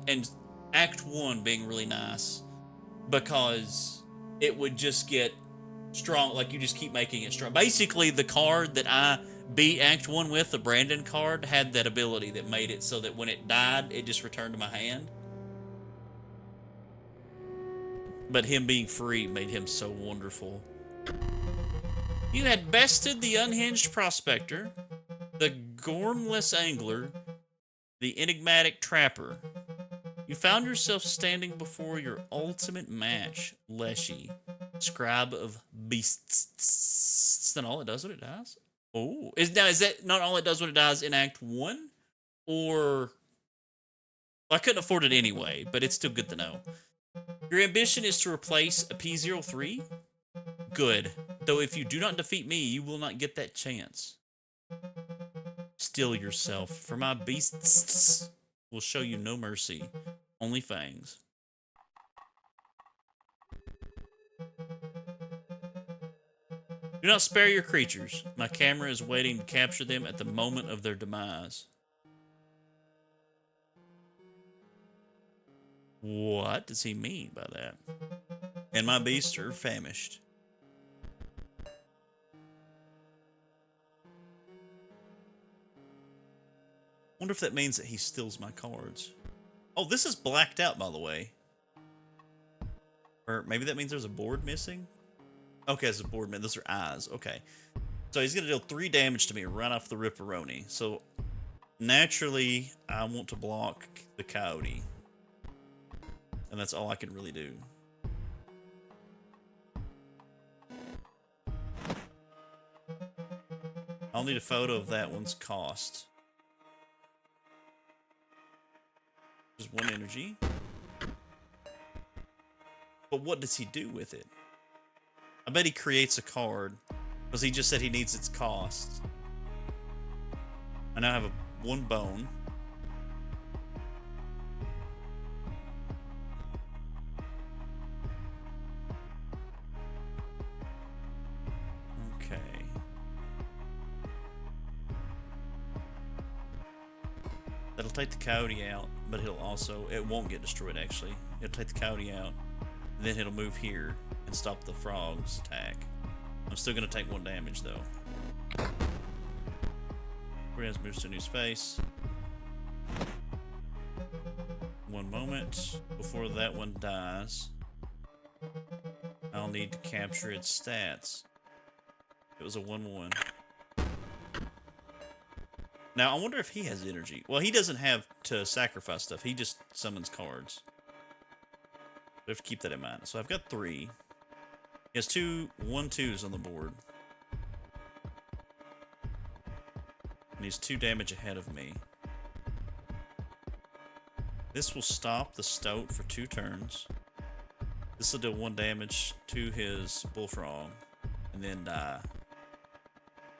and Act 1 being really nice. Because it would just get strong. Like, you just keep making it strong. Basically, the card that I beat Act 1 with, the Brandon card, had that ability that made it so that when it died, it just returned to my hand. But him being free made him so wonderful. You had bested the Unhinged Prospector, the Gormless Angler, the Enigmatic Trapper, You found yourself standing before your ultimate match, Leshy, Scribe of Beasts. Then all it does when it dies? Oh, is that not all it does when it dies in Act 1? Or I couldn't afford it anyway, but it's still good to know. Your ambition is to replace a P03? Good. Though if you do not defeat me, you will not get that chance. Steel yourself, for my beasts will show you no mercy, only fangs. Do not spare your creatures. My camera is waiting to capture them at the moment of their demise. What does he mean by that? And my beasts are famished. Wonder if that means that he steals my cards. Oh, this is blacked out, by the way. Or maybe that means there's a board missing? Okay, it's a board missing. Those are eyes. Okay. So he's going to deal 3 damage to me right off the ripperoni. So naturally, I want to block the coyote. And that's all I can really do. I'll need a photo of that one's cost. Just 1 energy. But what does he do with it? I bet he creates a card. Because he just said he needs its cost. I now have 1 bone. Okay. That'll take the coyote out, but it won't get destroyed actually. It'll take the coyote out, and then it'll move here and stop the frog's attack. I'm still going to take 1 damage though. Whereas moves to a new space. 1 moment before that one dies. I'll need to capture its stats. It was a 1/1. Now I wonder if he has energy. Well, he doesn't have to sacrifice stuff. He just summons cards. We have to keep that in mind. So I've got 3. He has 2 1/2s on the board. And he's 2 damage ahead of me. This will stop the Stoat for 2 turns. This will do 1 damage to his Bullfrog. And then die.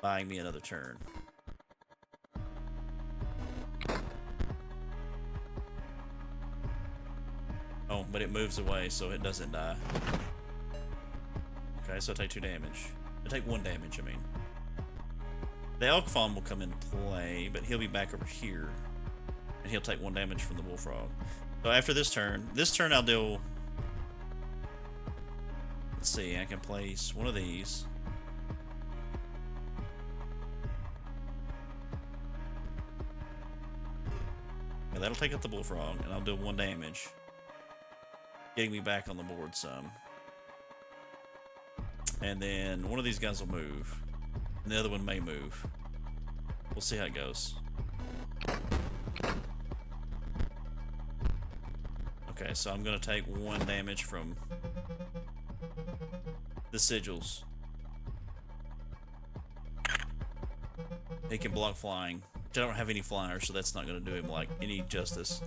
Buying me another turn. Oh, but it moves away, so it doesn't die. Okay, so I take 2 damage. I take 1 damage, I mean. The Elk Fawn will come into play, but he'll be back over here. And he'll take 1 damage from the Bullfrog. So after this turn I'll deal... Let's see, I can place 1 of these. Yeah, that'll take out the Bullfrog, and I'll do 1 damage. Getting me back on the board some. And then 1 of these guys will move. And the other one may move. We'll see how it goes. Okay, so I'm going to take 1 damage from the sigils. He can block flying. I don't have any flyers, so that's not going to do him like any justice.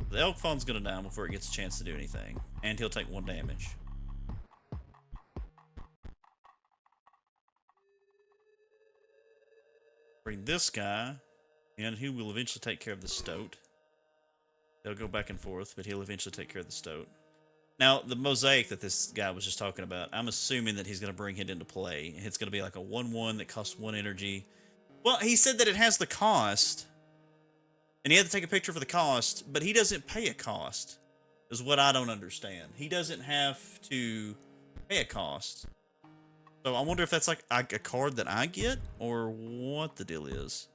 The Elk Fawn's gonna die before it gets a chance to do anything, and he'll take 1 damage. Bring this guy, and he will eventually take care of the Stoat. They'll go back and forth, but he'll eventually take care of the Stoat. Now, the mosaic that this guy was just talking about, I'm assuming that he's gonna bring it into play. It's gonna be like a 1/1 that costs 1 energy. Well, he said that it has the cost. And he had to take a picture for the cost, but he doesn't pay a cost, is what I don't understand. He doesn't have to pay a cost. So I wonder if that's like a card that I get, or what the deal is.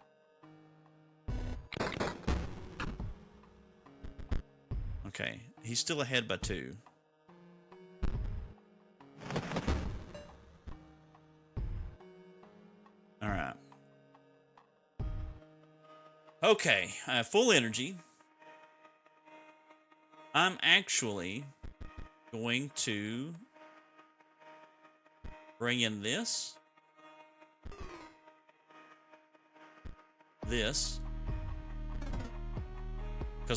Okay, he's still ahead by 2. Alright. Okay, I have full energy. I'm actually going to bring in this. Because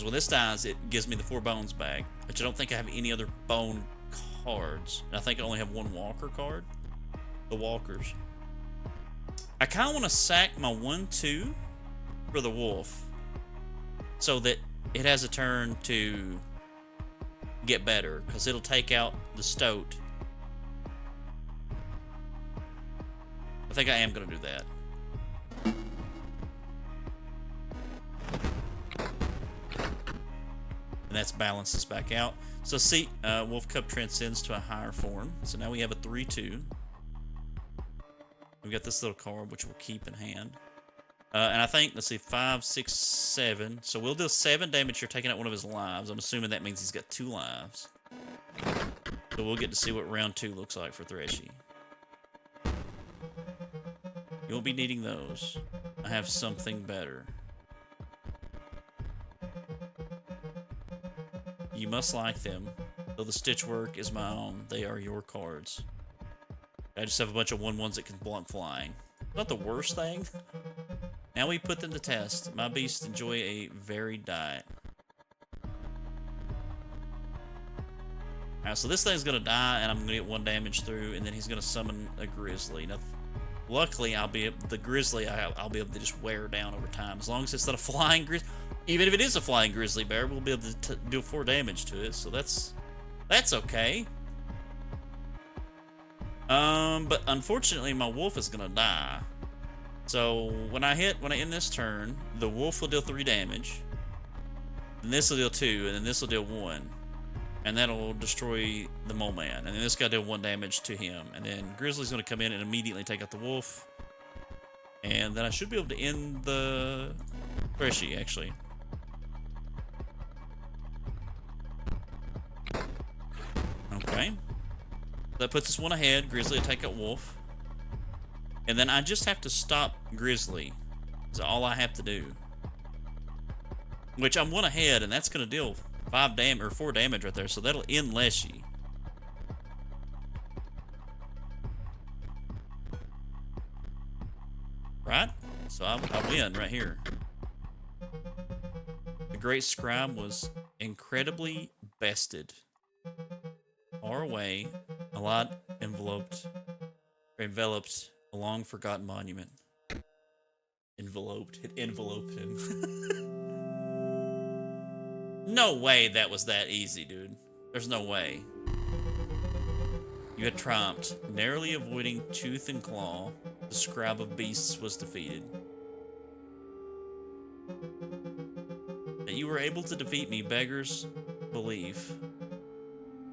when this dies, it gives me the 4 bones back. But I don't think I have any other bone cards. And I think I only have 1 walker card. The walkers. I kind of want to sack my 1-2 for the wolf. So that it has a turn to get better. Because it'll take out the stoat. I think I am going to do that. And that's balances back out. So see, Wolf Cub transcends to a higher form. So now we have a 3-2. We've got this little card, which we'll keep in hand. And I think, let's see, 5, 6, 7. So we'll deal 7 damage here, taking out one of his lives. I'm assuming that means he's got 2 lives. So we'll get to see what round 2 looks like for Threshy. You'll be needing those. I have something better. You must like them. Though the stitch work is my own, they are your cards. I just have a bunch of 1/1s that can block flying. Not the worst thing. Now we put them to test. My beasts enjoy a varied diet. Alright, so this thing's gonna die, and I'm gonna get 1 damage through, and then he's gonna summon a grizzly. Now, luckily, I'll be able to just wear down over time. As long as it's not a flying grizzly. Even if it is a flying grizzly bear, we'll be able to do 4 damage to it, so that's okay. But unfortunately, my wolf is gonna die. So when I end this turn, the wolf will deal 3 damage. Then this will deal 2, and then this will deal 1, and that'll destroy the mole man. And then this guy deal 1 damage to him, and then Grizzly's gonna come in and immediately take out the wolf. And then I should be able to end the Threshy, actually. Okay. That puts us 1 ahead. Grizzly will take out wolf. And then I just have to stop Grizzly. That's all I have to do. Which I'm 1 ahead, and that's going to deal 4 damage right there. So that'll end Leshy. Right? So I win right here. The Great Scribe was incredibly bested. Far away, a lot enveloped a long forgotten monument. It enveloped him. No way that was that easy, dude. There's no way. You had triumphed, narrowly avoiding tooth and claw. The Scribe of Beasts was defeated. That you were able to defeat me beggars belief.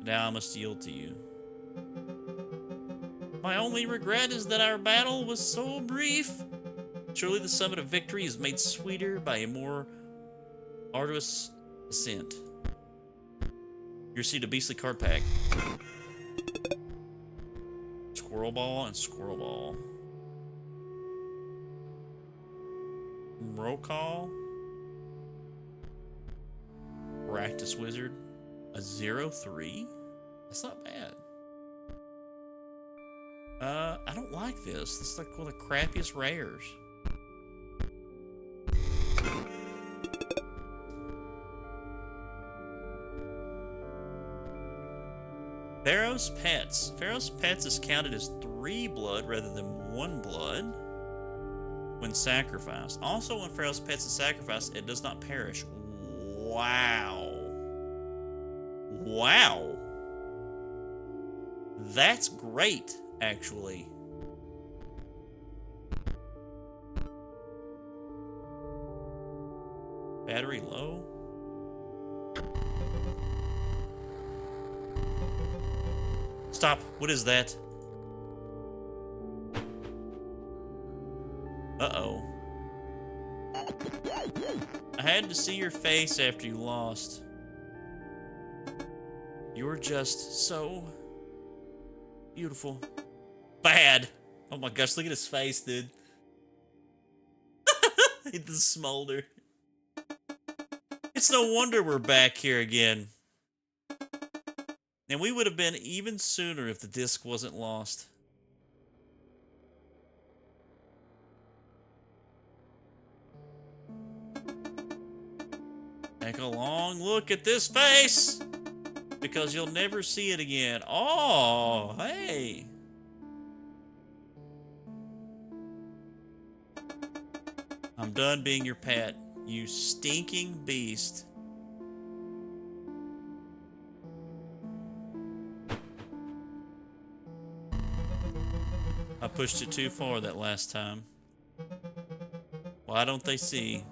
Now I must yield to you. My only regret is that our battle was so brief. Surely the summit of victory is made sweeter by a more arduous ascent. You received a beastly card pack. Squirrel Ball and Squirrel Ball. Roll Call. Practice Wizard. A 0-3? That's not bad. I don't like this. This is like one of the crappiest rares. Pharaoh's Pets. Pharaoh's Pets is counted as 3 blood rather than 1 blood when sacrificed. Also, when Pharaoh's Pets is sacrificed, it does not perish. Wow. Wow. That's great, actually. Battery low. Stop. What is that? Uh-oh. I had to see your face after you lost. You were just so beautiful. Bad. Oh my gosh, look at his face, dude. The smolder. It's no wonder we're back here again. And we would have been even sooner if the disc wasn't lost. Take a long look at this face, because you'll never see it again. Oh, hey. I'm done being your pet, you stinking beast. I pushed it too far that last time. Why don't they see?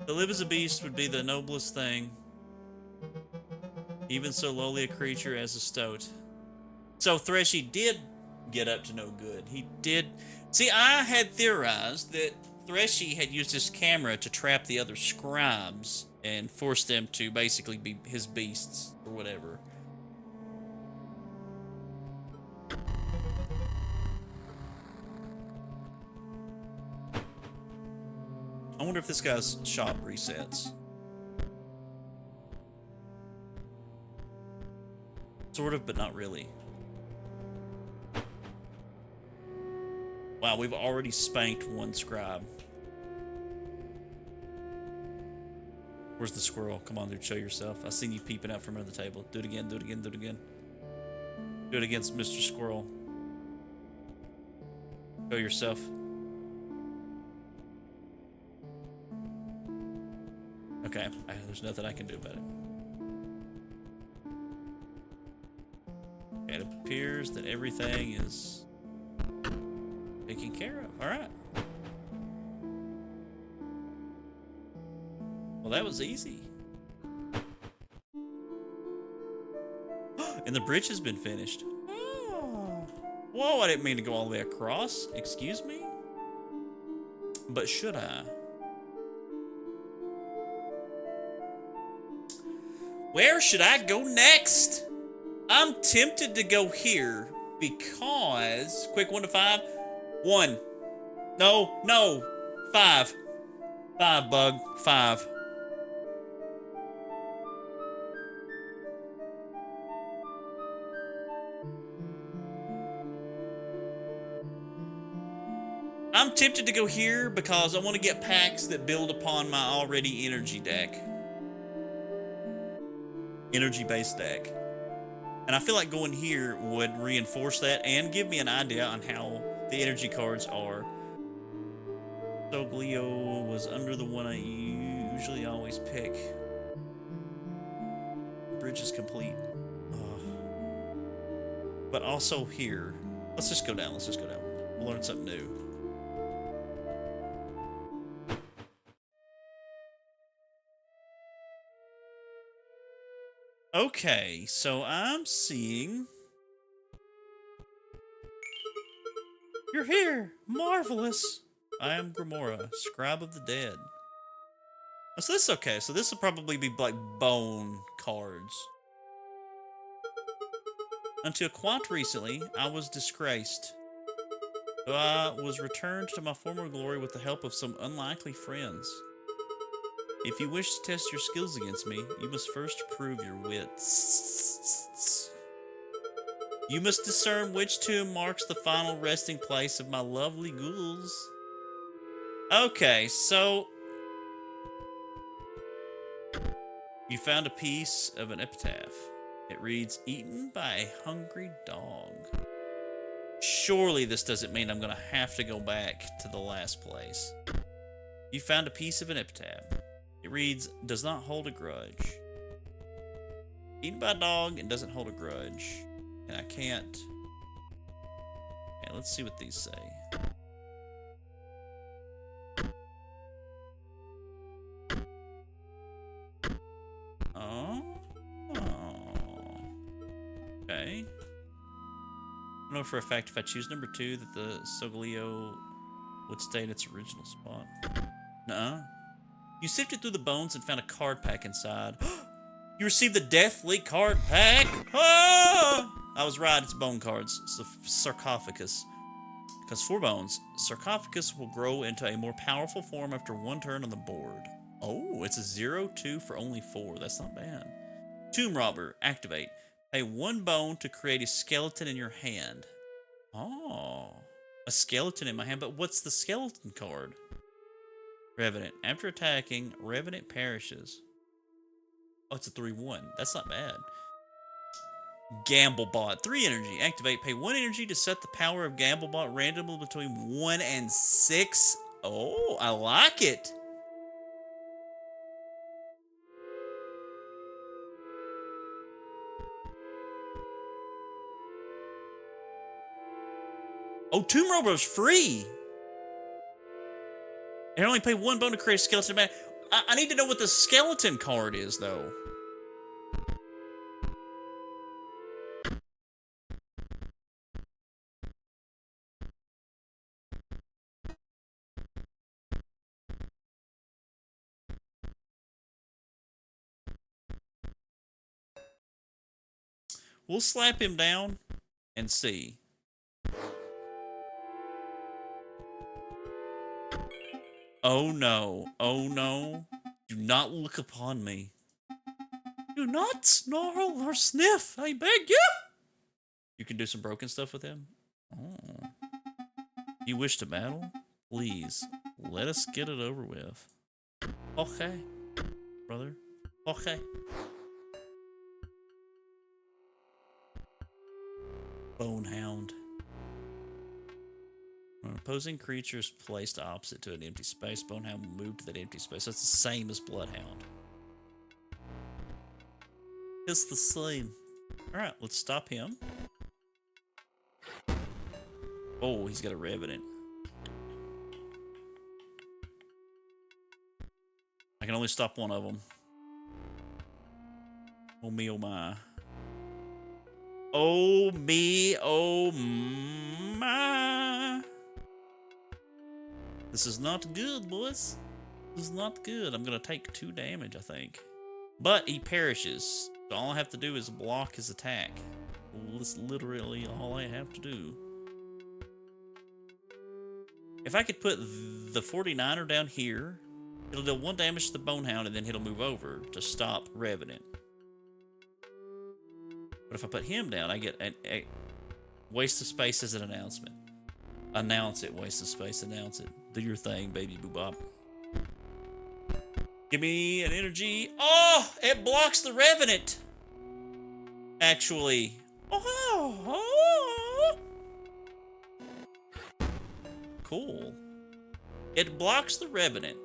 To live as a beast would be the noblest thing. Even so lowly a creature as a stoat. So Threshy did get up to no good. He did. See, I had theorized that Threshy had used his camera to trap the other scribes and force them to basically be his beasts or whatever. I wonder if this guy's shop resets. Sort of, but not really. Wow, we've already spanked one scribe. Where's the squirrel? Come on, dude, show yourself. I seen you peeping out from under the table. Do it again, do it again, do it again. Do it against Mr. Squirrel. Show yourself. Okay, there's nothing I can do about it. Okay, it appears that everything is taken care of. Alright. Well, that was easy. And the bridge has been finished. Oh. Whoa, I didn't mean to go all the way across. Excuse me? But should I? Where should I go next? I'm tempted to go here because... Quick, 1 to 5. 1. No. 5. 5, bug. 5. I'm tempted to go here because I want to get packs that build upon my already energy deck. Energy-based deck. And I feel like going here would reinforce that and give me an idea on how the energy cards are. So Gleo was under the one I usually always pick. Bridge is complete. But also here. Let's just go down. We'll learn something new. Okay, so I'm seeing... You're here! Marvelous! I am Grimora, Scribe of the Dead. Oh, so this is okay. So this will probably be like bone cards. Until quite recently, I was disgraced. Though I was returned to my former glory with the help of some unlikely friends. If you wish to test your skills against me, you must first prove your wits. You must discern which tomb marks the final resting place of my lovely ghouls. Okay, so... You found a piece of an epitaph. It reads, eaten by a hungry dog. Surely this doesn't mean I'm going to have to go back to the last place. You found a piece of an epitaph. It reads, does not hold a grudge. Eaten by a dog and doesn't hold a grudge. And I can't... Okay, let's see what these say. Oh. Okay. I know for a fact if I choose number 2 that the Soglio would stay in its original spot. Nuh-uh. You sifted through the bones and found a card pack inside. You received the Deathly card pack! Ah! I was right, it's bone cards. It's a sarcophagus. Because 4 bones, sarcophagus will grow into a more powerful form after 1 turn on the board. Oh, it's a 0-2 for only 4. That's not bad. Tomb Robber, activate. Pay 1 bone to create a skeleton in your hand. Oh, a skeleton in my hand, but what's the skeleton card? Revenant. After attacking, Revenant perishes. Oh, it's a 3-1. That's not bad. Gamblebot. 3 energy. Activate. Pay 1 energy to set the power of Gamblebot randomly between 1 and 6. Oh, I like it. Oh, Tomb Robber's free. And only pay 1 bone to create a skeleton. I need to know what the skeleton card is, though. We'll slap him down and see. Oh no. Oh no. Do not look upon me. Do not snarl or sniff, I beg you. You can do some broken stuff with him? Oh. You wish to battle? Please, let us get it over with. Okay, brother. Okay. Bonehound. When an opposing creature is placed opposite to an empty space, Bonehound will move to that empty space. That's the same as Bloodhound. It's the same. Alright, let's stop him. Oh, he's got a Revenant. I can only stop one of them. Oh me, oh my. Oh me, oh my. This is not good, boys. This is not good. I'm gonna take 2 damage, I think. But he perishes. So all I have to do is block his attack. That's literally all I have to do. If I could put the 49er down here, it'll deal 1 damage to the Bonehound, and then he'll move over to stop Revenant. But if I put him down, I get a waste of space as an announcement. Announce it, waste of space, announce it. Do your thing, baby boobop. Give me an energy. Oh, it blocks the Revenant. Actually. Oh. Cool. It blocks the Revenant.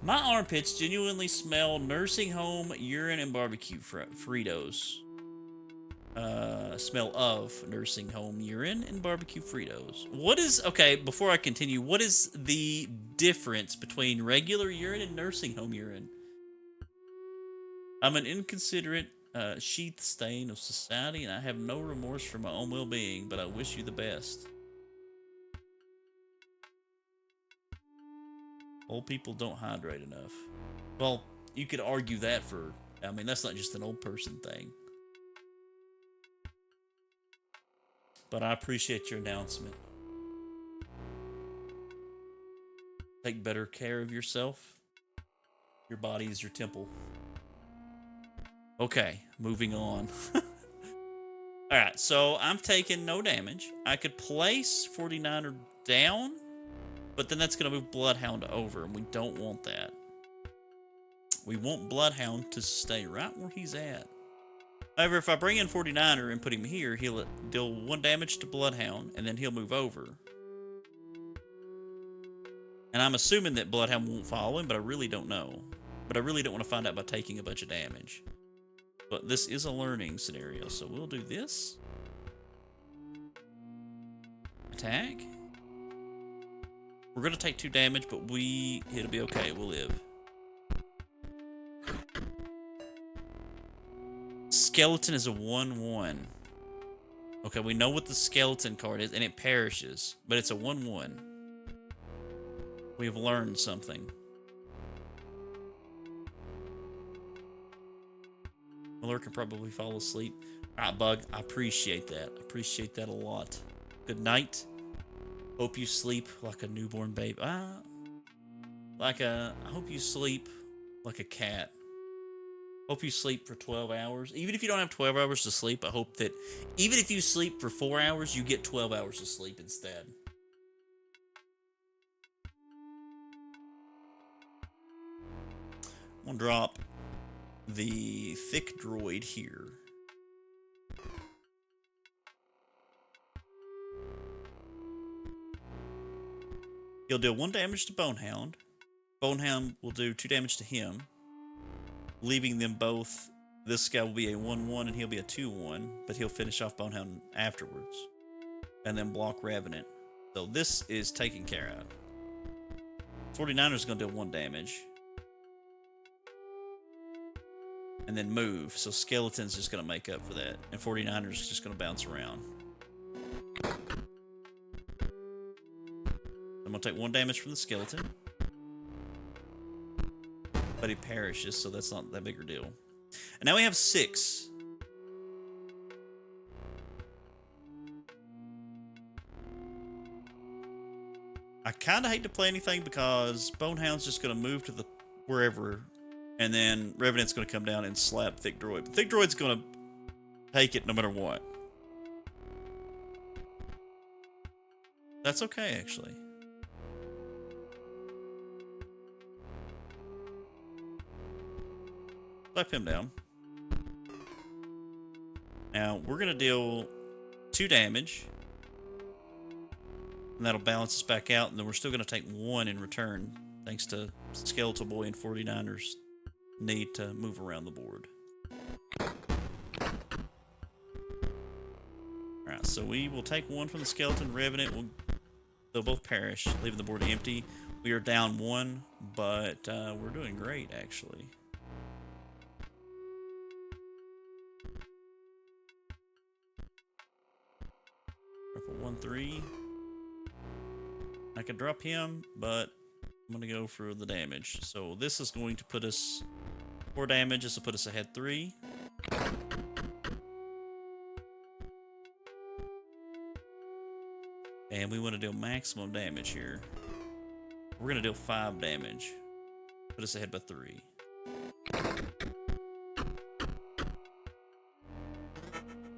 My armpits genuinely smell nursing home, urine, and barbecue Fritos. Smell of nursing home, urine, and barbecue Fritos. What is... Okay, before I continue, what is the difference between regular urine and nursing home urine? I'm an inconsiderate sheath stain of society, and I have no remorse for my own well-being, but I wish you the best. Old people don't hydrate enough. Well, you could argue that for... I mean, that's not just an old person thing. But I appreciate your announcement. Take better care of yourself. Your body is your temple. Okay, moving on. Alright, so I'm taking no damage. I could place 49er down, but then that's going to move Bloodhound over, and we don't want that. We want Bloodhound to stay right where he's at. However, if I bring in 49er and put him here, he'll deal 1 damage to Bloodhound, and then he'll move over. And I'm assuming that Bloodhound won't follow him, but I really don't know. But I really don't want to find out by taking a bunch of damage. But this is a learning scenario, so we'll do this. Attack. We're going to take 2 damage, but it'll be okay. We'll live. Skeleton is a 1-1. Okay, we know what the skeleton card is, and it perishes, but it's a 1-1. We've learned something. Miller can probably fall asleep. Alright, Bug, I appreciate that. I appreciate that a lot. Good night. Hope you sleep like a newborn baby. Like I hope you sleep like a cat. Hope you sleep for 12 hours. Even if you don't have 12 hours to sleep, I hope that even if you sleep for 4 hours, you get 12 hours of sleep instead. I'm gonna drop the thick droid here. He'll deal 1 damage to Bonehound. Bonehound will do 2 damage to him, leaving them both. This guy will be a 1-1 and he'll be a 2-1, but he'll finish off Bonehound afterwards. And then block Revenant. So this is taken care of. 49er is going to deal 1 damage. And then move. So Skeleton's just going to make up for that. And 49er is just going to bounce around. I'm going to take 1 damage from the Skeleton. But he perishes, so that's not that big a deal. And now we have 6. I kind of hate to play anything because Bonehound's just going to move to the wherever, and then Revenant's going to come down and slap Thick Droid. But Thick Droid's going to take it no matter what. That's okay, actually. Slap him down. Now, we're going to deal 2 damage. And that'll balance us back out, and then we're still going to take 1 in return, thanks to Skeletal Boy and 49ers need to move around the board. Alright, so we will take 1 from the Skeleton. Revenant, they'll both perish, leaving the board empty. We are down 1, but we're doing great, actually. Purple 1-3. I could drop him, but I'm going to go for the damage. So this is going to put us 4 damage. This will put us ahead 3. And we want to deal maximum damage here. We're going to deal 5 damage. Put us ahead by 3.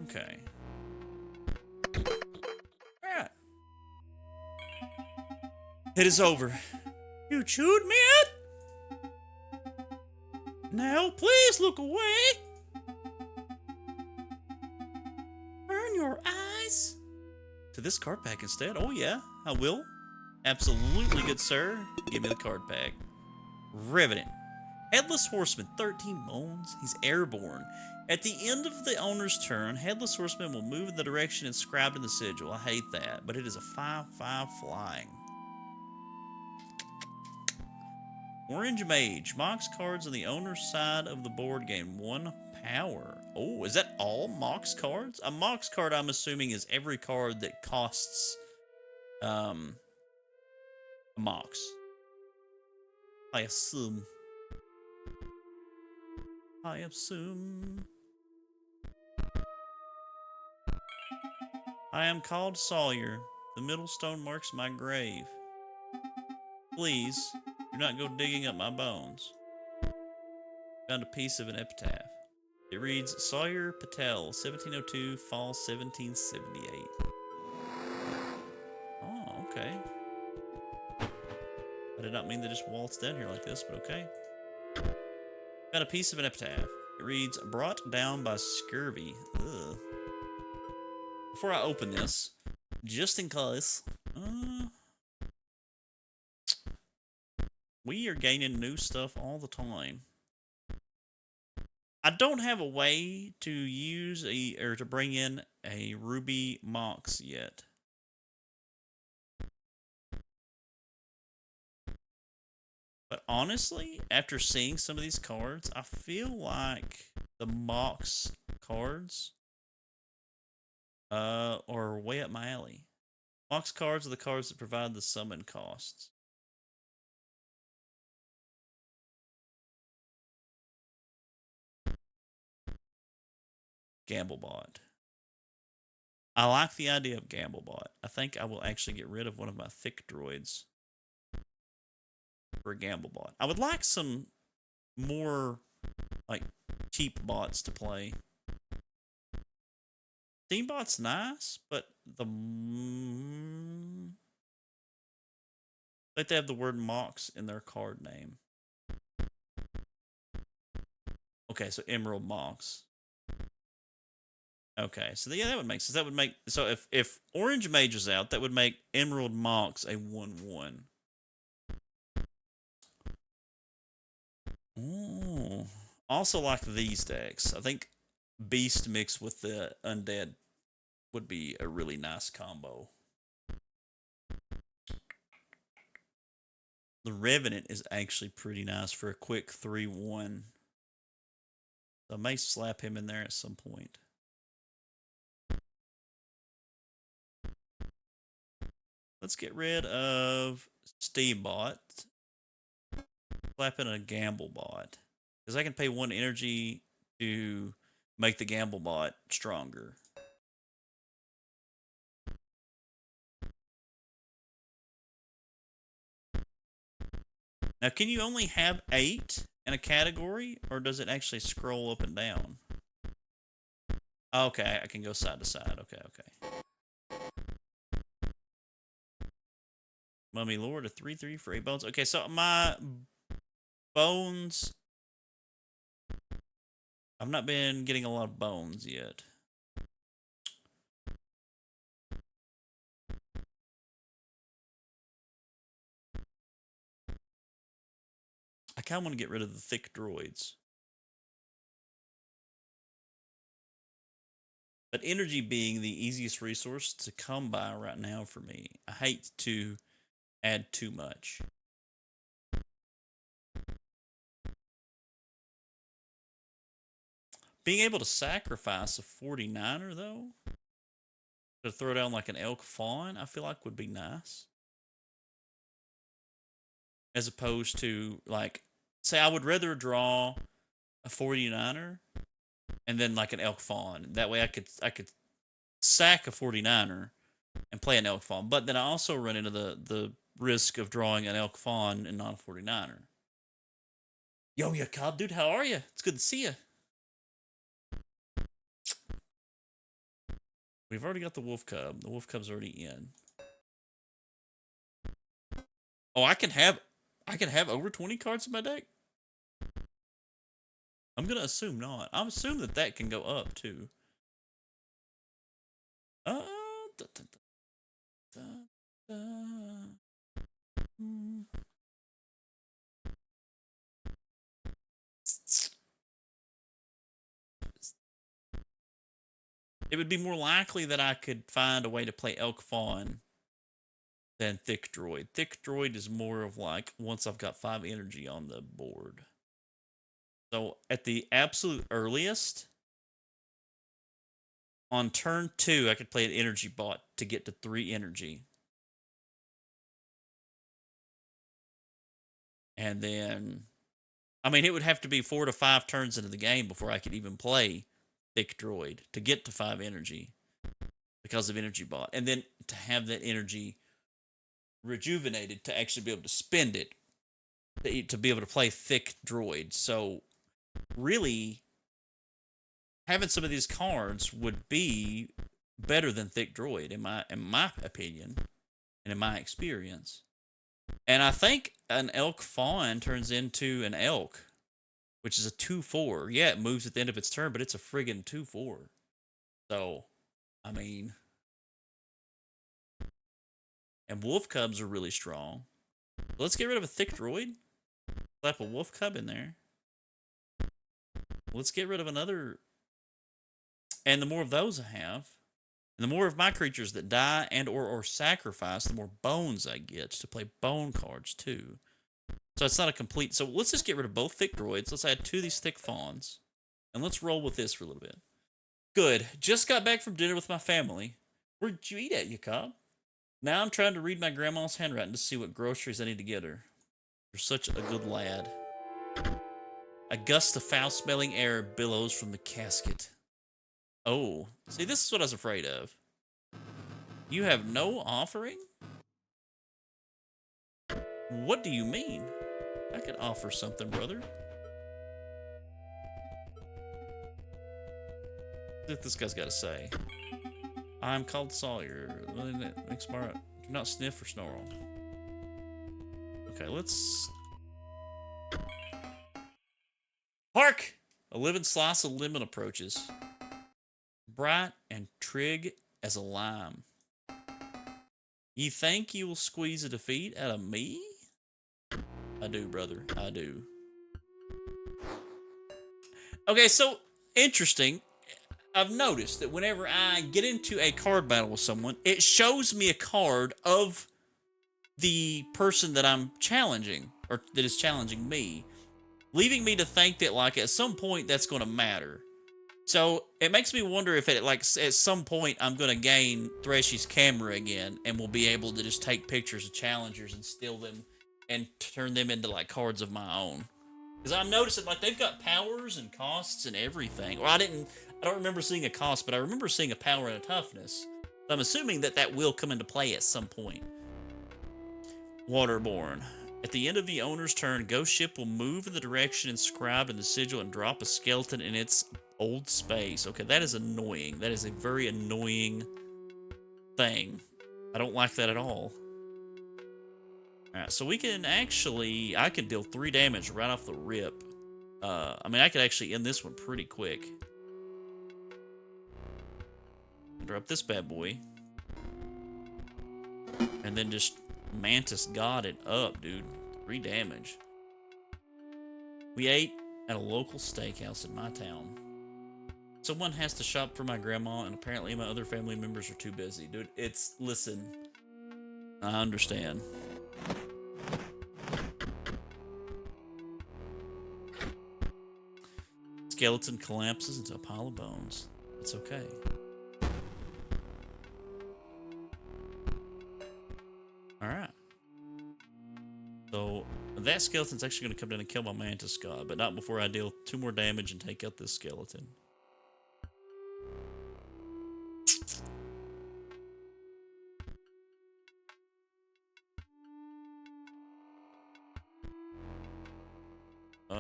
Okay. Alright. It is over. You chewed me out? Now please look away. Burn your eyes. To this card pack instead. Oh yeah, I will. Absolutely, good sir. Give me the card pack. Revenant. Headless Horseman, 13 bones. He's airborne. At the end of the owner's turn, Headless Horseman will move in the direction inscribed in the sigil. I hate that, but it is a 5/5 flying. Orange Mage. Mox cards on the owner's side of the board gain 1 power. Oh, is that all Mox cards? A Mox card, I'm assuming, is every card that costs a Mox. I assume. I assume. I am called Sawyer. The middle stone marks my grave. Please, do not go digging up my bones. Found a piece of an epitaph. It reads, Sawyer Patel, 1702, fall 1778. Oh, okay. I did not mean to just waltz down here like this, but okay. Found a piece of an epitaph. It reads, brought down by scurvy. Ugh. Before I open this, just in case, we are gaining new stuff all the time. I don't have a way to use or to bring in a Ruby Mox yet. But honestly, after seeing some of these cards, I feel like the Mox cards are way up my alley. Mox cards are the cards that provide the summon costs. Gamblebot. I like the idea of Gamblebot. I think I will actually get rid of one of my thick droids. for a gamble bot. I would like some more like cheap bots to play. Steambot's nice, but like they have the word Mox in their card name. Okay, so Emerald Mox. Okay, so yeah, that would make sense. That would make so if Orange Mage is out, that would make Emerald Mox a 1/1. Ooh. Also like these decks. I think Beast mixed with the Undead would be a really nice combo. The Revenant is actually pretty nice for a quick 3/1. So I may slap him in there at some point. Let's get rid of Steambot. Slap in a Gamble Bot. Because I can pay 1 energy to make the Gamble Bot stronger. Now, can you only have 8 in a category, or does it actually scroll up and down? Okay, I can go side to side. Okay, okay. Mummy Lord, a 3/3 for 8 bones. Okay, so my bones... I've not been getting a lot of bones yet. I kind of want to get rid of the thick droids. But energy being the easiest resource to come by right now for me, I hate to add too much. Being able to sacrifice a 49er, though, to throw down like an elk fawn, I feel like would be nice. As opposed to, like, say I would rather draw a 49er and then like an elk fawn. That way I could sack a 49er and play an elk fawn. But then I also run into the risk of drawing an elk fawn and not a 49er. Yo, ya Cobb, dude, how are you? It's good to see you. We've already got the Wolf Cub. The Wolf Cub's already in. Oh, I can have over 20 cards in my deck? I'm going to assume not. I'm assuming that that can go up, too. Da, da, da, da. It would be more likely that I could find a way to play Elk Fawn than Thick Droid. Thick Droid is more of like once I've got 5 energy on the board. So at the absolute earliest, on turn 2, I could play an energy bot to get to 3 energy. And then, I mean, it would have to be 4 to 5 turns into the game before I could even play Thick Droid to get to 5 energy because of energy bot. And then to have that energy rejuvenated to actually be able to spend it to be able to play Thick Droid. So really, having some of these cards would be better than Thick Droid in my opinion and in my experience. And I think an Elk Fawn turns into an Elk, which is a 2/4. Yeah, it moves at the end of its turn, but it's a friggin' 2/4. So, I mean, and Wolf Cubs are really strong. Let's get rid of a Thick Droid. Slap a Wolf Cub in there. Let's get rid of another. And the more of those I have, and the more of my creatures that die and or sacrifice, the more bones I get to play bone cards too. So it's not a complete. So let's just get rid of both Thick Droids. Let's add 2 of these Thick Fawns. And let's roll with this for a little bit. Good. Just got back from dinner with my family. Where'd you eat at, you cob? Now I'm trying to read my grandma's handwriting to see what groceries I need to get her. You're such a good lad. A gust of foul-smelling air billows from the casket. Oh, see, this is what I was afraid of. You have no offering? What do you mean? That offers something, brother. See what this guy's got to say. I'm called Sawyer. Do not sniff or snarl. Okay, let's... Hark! A living slice of lemon approaches. Bright and trig as a lime. You think you will squeeze a defeat out of me? I do, brother. I do. Okay, so interesting. I've noticed that whenever I get into a card battle with someone, it shows me a card of the person that I'm challenging, or that is challenging me, leaving me to think that, like, at some point that's going to matter. So it makes me wonder if at some point I'm going to gain Threshy's camera again and will be able to just take pictures of challengers and steal them and turn them into like cards of my own. Because I'm noticing like they've got powers and costs and everything. Or I don't remember seeing a cost, but I remember seeing a power and a toughness. So I'm assuming that will come into play at some point. Waterborne. At the end of the owner's turn, Ghost Ship will move in the direction inscribed in the sigil and drop a skeleton in its old space. Okay, that is annoying. That is a very annoying thing. I don't like that at all. Alright, so we can actually... I can deal 3 damage right off the rip. I mean, I could actually end this one pretty quick. Drop this bad boy. And then just Mantis got it up, dude. 3 damage. We ate at a local steakhouse in my town. Someone has to shop for my grandma, and apparently my other family members are too busy. Dude, listen. I understand. Skeleton collapses into a pile of bones. It's okay. Alright. So, that skeleton's actually going to come down and kill my Mantis God, but not before I deal 2 more damage and take out this skeleton.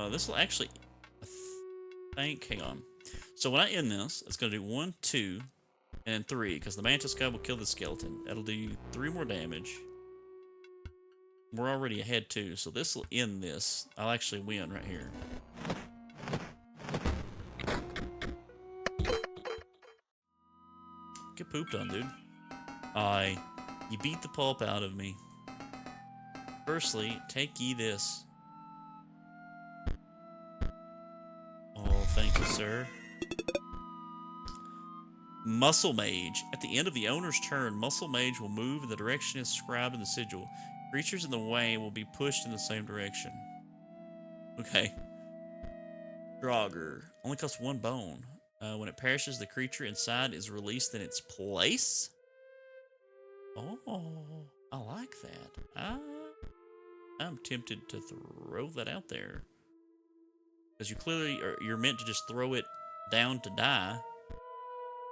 This will actually, hang on. So when I end this, it's going to do 1, 2, and then 3, because the Mantis God will kill the skeleton. That'll do 3 more damage. We're already ahead too, so this will end this. I'll actually win right here. Get pooped on, dude. You beat the pulp out of me. Firstly, take ye this. Oh, thank you, sir. Muscle Mage. At the end of the owner's turn, Muscle Mage will move in the direction inscribed in the sigil. Creatures in the way will be pushed in the same direction. Okay. Draugr. Only costs 1 bone. When it perishes, the creature inside is released in its place. Oh, I like that. I'm tempted to throw that out there. Because you're meant to just throw it down to die.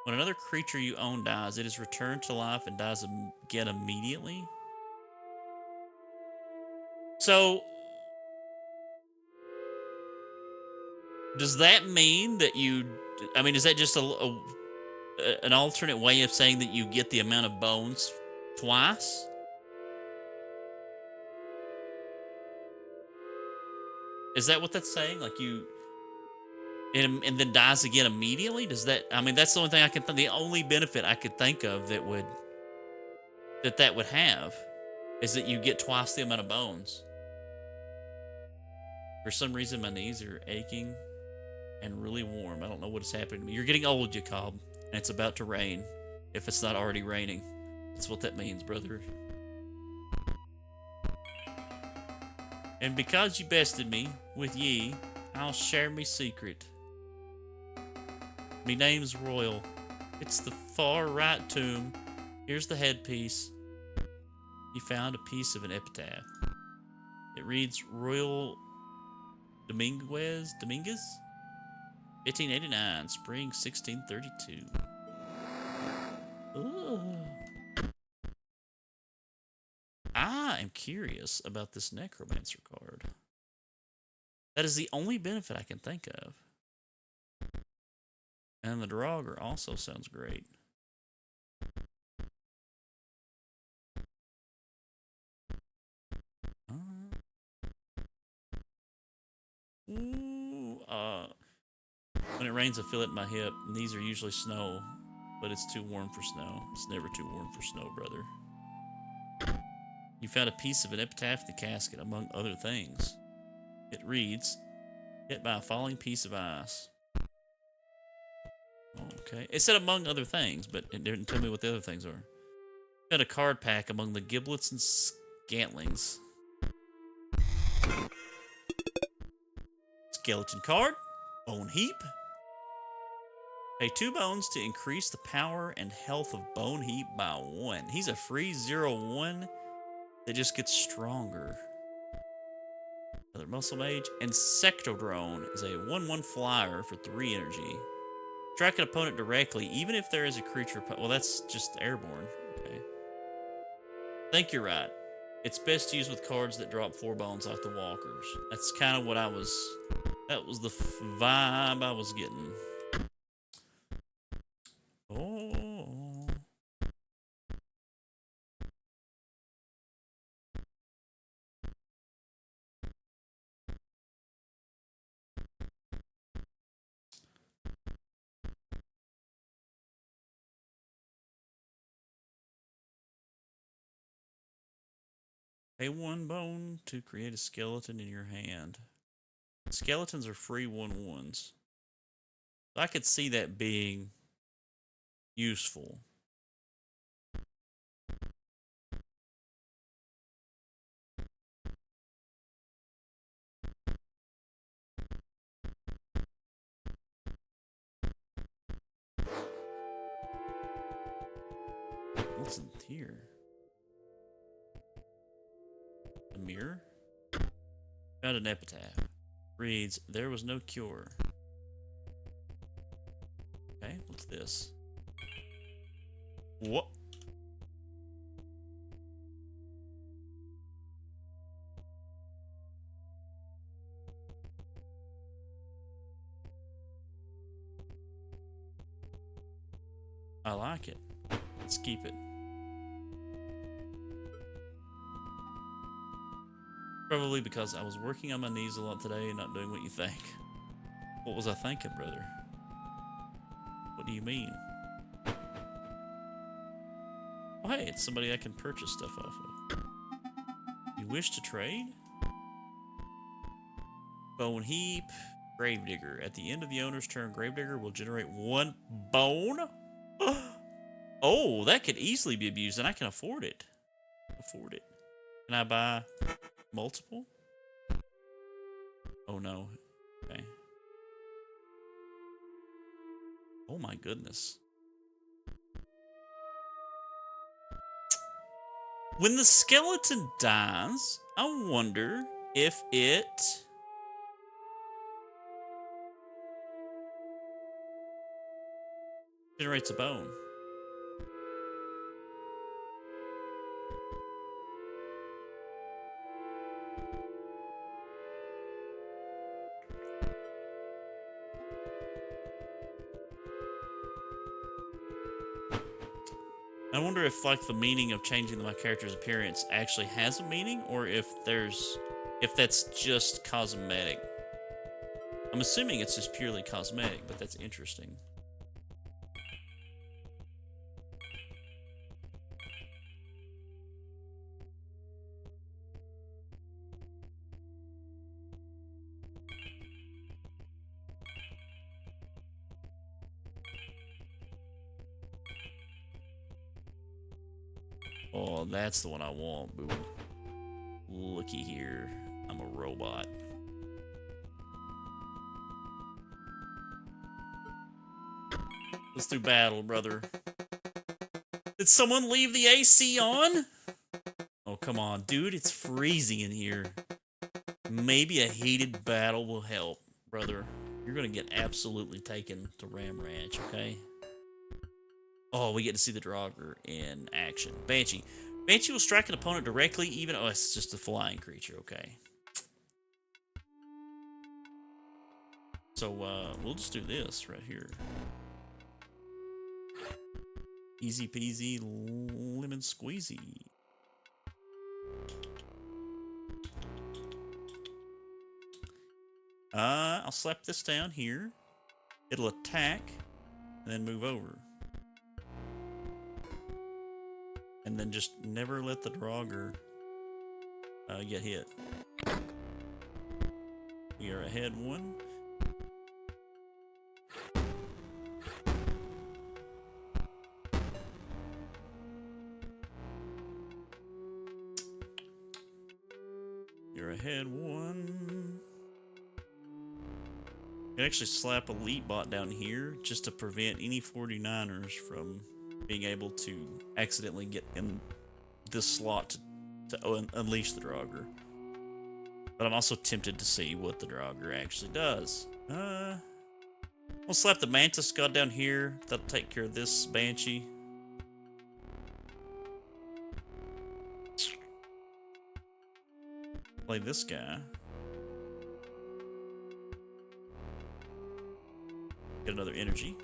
When another creature you own dies, it is returned to life and dies again immediately. So, does that mean that I mean, is that just an alternate way of saying that you get the amount of bones twice? Is that what that's saying? Like and then dies again immediately? Does that, I mean, that's the only thing I can think, the only benefit I could think of that would have is that you get twice the amount of bones. For some reason, my knees are aching and really warm. I don't know what is happening to me. You're getting old, Jacob, and it's about to rain. If it's not already raining. That's what that means, brother. And because you bested me with ye, I'll share me secret. Me name's Royal. It's the far right tomb. Here's the headpiece. He found a piece of an epitaph. It reads Royal Dominguez? 1589, spring 1632. Ooh. I am curious about this Necromancer card. That is the only benefit I can think of. And the Draugr also sounds great. Ooh, when it rains, I feel it in my hip. And these are usually snow, but it's too warm for snow. It's never too warm for snow, brother. You found a piece of an epitaph in the casket, among other things. It reads, hit by a falling piece of ice. Okay. It said among other things, but it didn't tell me what the other things are. Got a card pack among the giblets and scantlings. Skeleton card. Bone heap. Pay 2 bones to increase the power and health of Bone Heap by 1. He's a free 0/1 that just gets stronger. Another Muscle Mage. And Sectodrone is a 1/1 flyer for 3 energy. Strike an opponent directly, even if there is a creature. Well, that's just airborne. Okay. I think you're right. It's best to use with cards that drop 4 bones like the walkers. That's kind of what I was. That was the vibe I was getting. Oh. Pay 1 bone to create a skeleton in your hand. Skeletons are free 1/1s. I could see that being useful. What's in here? A mirror? Found an epitaph. Reads, there was no cure. Okay, what's this? What? I like it. Let's keep it. Probably because I was working on my knees a lot today and not doing what you think. What was I thinking, brother? What do you mean? Oh, hey, it's somebody I can purchase stuff off of. You wish to trade? Bone Heap, Gravedigger. At the end of the owner's turn, Gravedigger will generate 1 bone? Oh, that could easily be abused, and I can afford it. Can I buy multiple? Oh, no. Okay. Oh, my goodness. When the skeleton dies, I wonder if it generates a bone. I wonder if, like, the meaning of changing my character's appearance actually has a meaning, or if that's just cosmetic. I'm assuming it's just purely cosmetic, but that's interesting. Oh, that's the one I want, boo. Looky here. I'm a robot. Let's do battle, brother. Did someone leave the AC on? Oh, come on, dude. It's freezing in here. Maybe a heated battle will help, brother. You're going to get absolutely taken to Ram Ranch, okay? Oh, we get to see the Draugr in action. Banshee. Banshee will strike an opponent directly, even... Oh, it's just a flying creature, okay. So we'll just do this right here. Easy peasy lemon squeezy. I'll slap this down here. It'll attack and then move over. And then just never let the Draugr get hit. We are ahead one. You're ahead one. You can actually slap Elite Bot down here just to prevent any 49ers from being able to accidentally get in this slot to unleash the Draugr. But I'm also tempted to see what the Draugr actually does. We'll slap the Mantis God down here. That'll take care of this Banshee. Play this guy. Get another energy.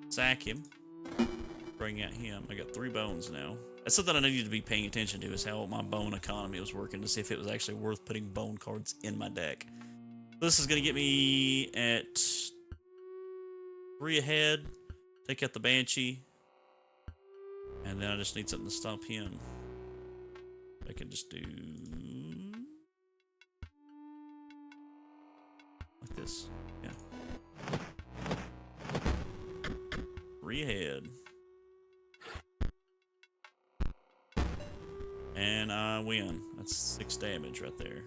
Sack him. Bring out him. I got 3 bones now. That's something I needed to be paying attention to, is how my bone economy was working, to see if it was actually worth putting bone cards in my deck. This is going to get me at 3 ahead. Take out the Banshee. And then I just need something to stop him. I can just do like this. Yeah. 3 ahead. And I win. That's 6 damage right there.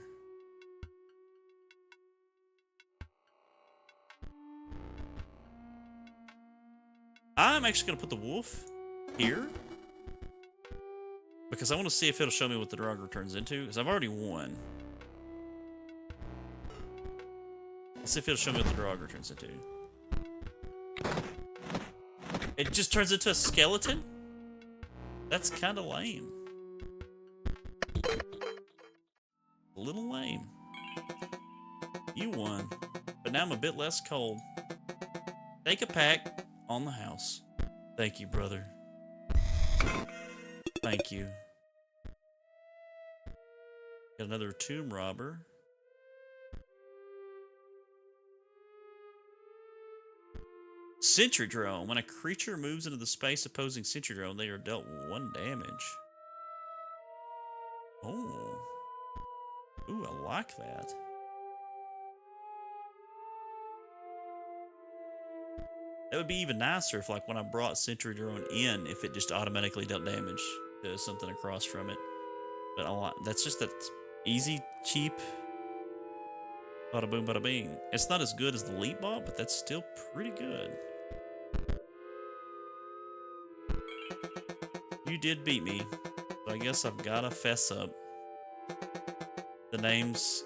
I'm actually going to put the wolf here, because I want to see if it'll show me what the Draugr turns into, because I've already won. Let's see if it'll show me what the Draugr turns into. It just turns into a skeleton? That's kind of lame. A little lame. You won, but now I'm a bit less cold. Take a pack on the house. Thank you, brother. Thank you. Got another tomb robber. Sentry drone. When a creature moves into the space opposing sentry drone, they are dealt 1 damage. Oh. Ooh, I like that. That would be even nicer if, like, when I brought Sentry Drone in, if it just automatically dealt damage to something across from it. But that's just that easy, cheap, bada boom, bada bing. It's not as good as the Leap Bot, but that's still pretty good. You did beat me, so I guess I've gotta fess up. The name's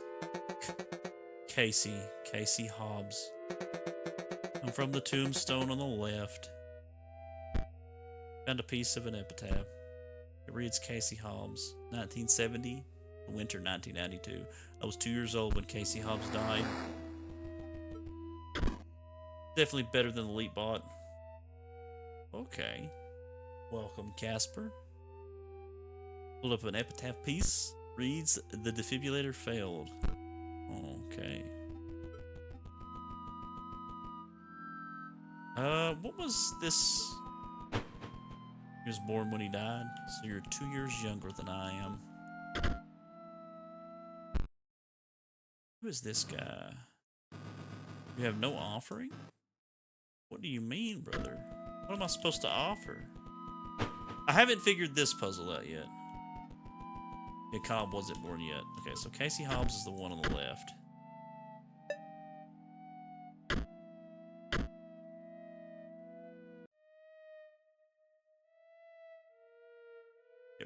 Casey Hobbs. I'm from the tombstone on the left. Found a piece of an epitaph. It reads Casey Hobbs, 1970, winter 1992. I was 2 years old when Casey Hobbs died. Definitely better than the Leap Bot. Okay. Welcome, Casper. Pulled up an epitaph piece. Reads, the defibrillator failed. Okay. What was this? He was born when he died, so you're 2 years younger than I am. Who is this guy? You have no offering? What do you mean, brother? What am I supposed to offer? I haven't figured this puzzle out yet. Yeah, Cobb wasn't born yet. Okay, so Casey Hobbs is the one on the left.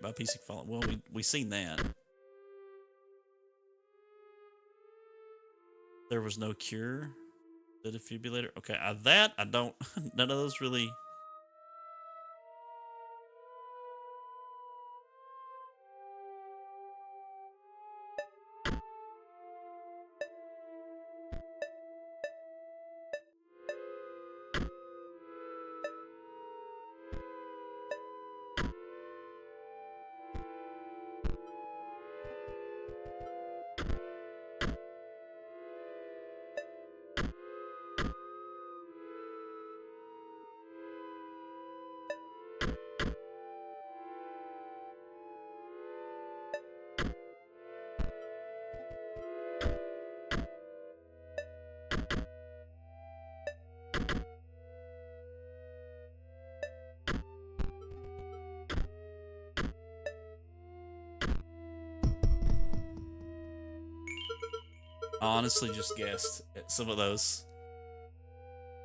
By piecing fallen. Well, we seen that. There was no cure. The defibrillator. Okay, that I don't. None of those really. I honestly just guessed at some of those.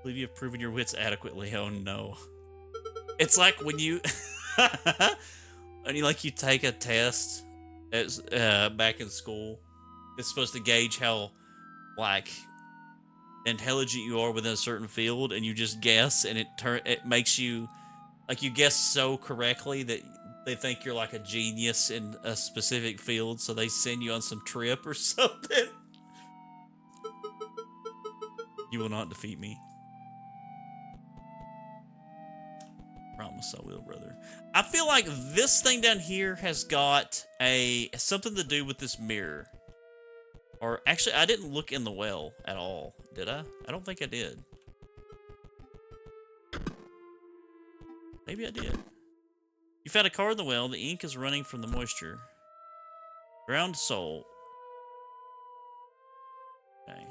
Believe you have proven your wits adequately. Oh no. It's like when you when you take a test as back in school. It's supposed to gauge how like intelligent you are within a certain field, and you just guess, and it makes you like you guess so correctly that they think you're like a genius in a specific field, so they send you on some trip or something. You will not defeat me. Promise I will, brother. I feel like this thing down here has got something to do with this mirror. Or actually, I didn't look in the well at all, did I? I don't think I did. Maybe I did. You found a card in the well. The ink is running from the moisture. Ground soul. Okay.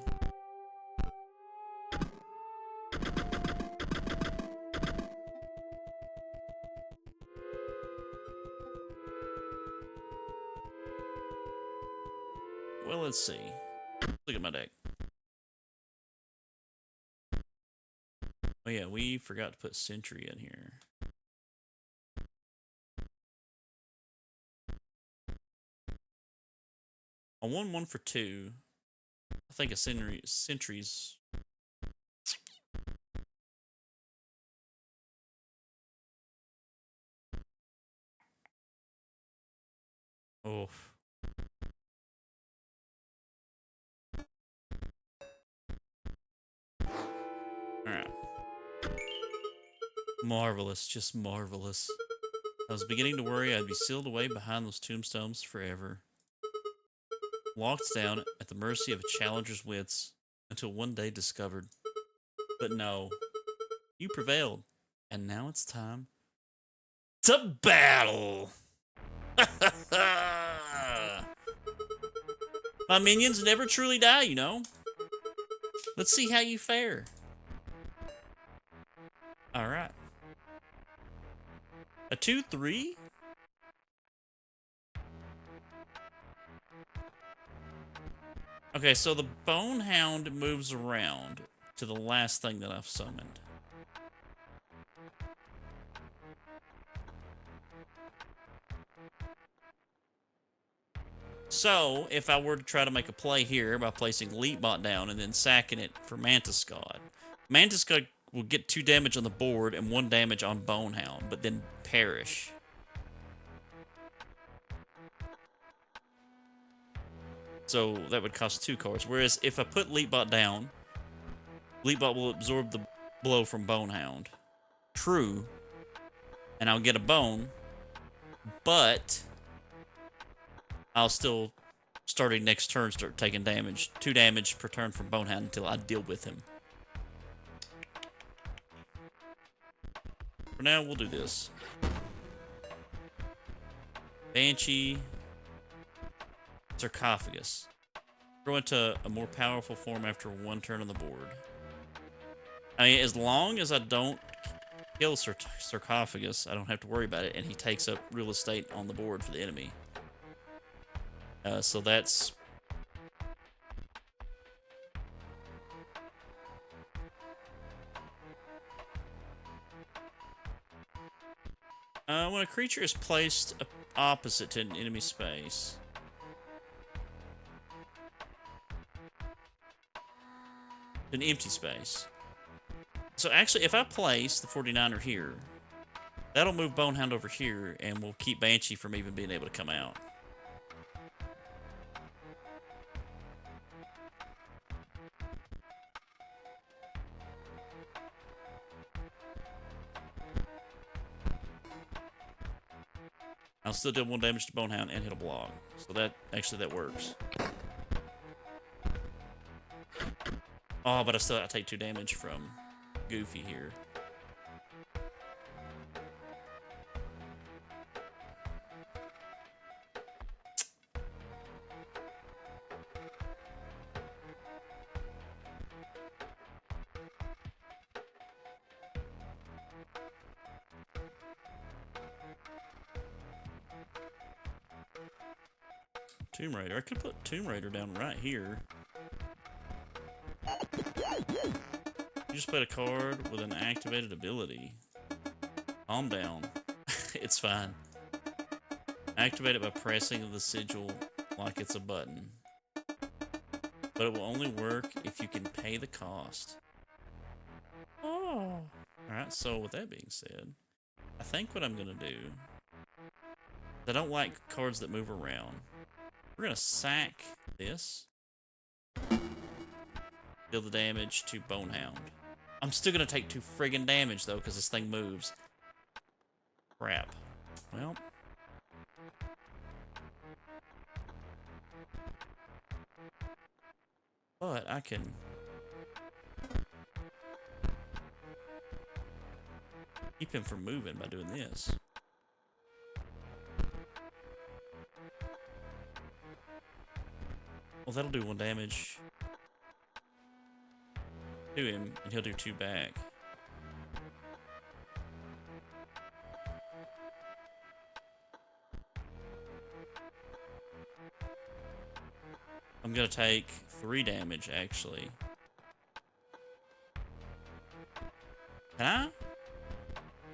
Well, let's see. Look at my deck. Oh yeah, we forgot to put Sentry in here. I won 1 for 2. I think a Sentry's. Oh. Alright. Marvelous, just marvelous. I was beginning to worry I'd be sealed away behind those tombstones forever. Locked down at the mercy of a challenger's wits until one day discovered. But no, you prevailed, and now it's time to battle! My minions never truly die, you know? Let's see how you fare. Alright. A 2-3? Okay, so the Bonehound moves around to the last thing that I've summoned. So, if I were to try to make a play here by placing Leapbot down and then sacking it for Mantis God, Mantis God will get 2 damage on the board and 1 damage on Bonehound, but then perish. So that would cost 2 cards. Whereas if I put Leapbot down, Leapbot will absorb the blow from Bonehound. True. And I'll get a bone, but I'll still, starting next turn, start taking damage. 2 damage per turn from Bonehound until I deal with him. For now, we'll do this. Banshee. Sarcophagus. Grow into a more powerful form after 1 turn on the board. I mean, as long as I don't kill Sarcophagus, I don't have to worry about it, and he takes up real estate on the board for the enemy. So that's... when a creature is placed opposite to an enemy space... an empty space. So actually, if I place the 49er here, that'll move Bonehound over here, and will keep Banshee from even being able to come out. I'll still deal 1 damage to Bonehound and hit a block. So that works. Oh, but I take 2 damage from Goofy here. Tomb Raider. I could put Tomb Raider down right here. You just played a card with an activated ability. Calm down. It's fine. Activate it by pressing the sigil like it's a button. But it will only work if you can pay the cost. Oh. Alright, so with that being said, I think what I'm going to do... I don't like cards that move around. We're going to sack this. Deal the damage to Bonehound. I'm still going to take 2 friggin' damage, though, because this thing moves. Crap. Well... But I can... keep him from moving by doing this. Well, that'll do 1 damage to him, and he'll do 2 back. I'm gonna take 3 damage, actually. Can I?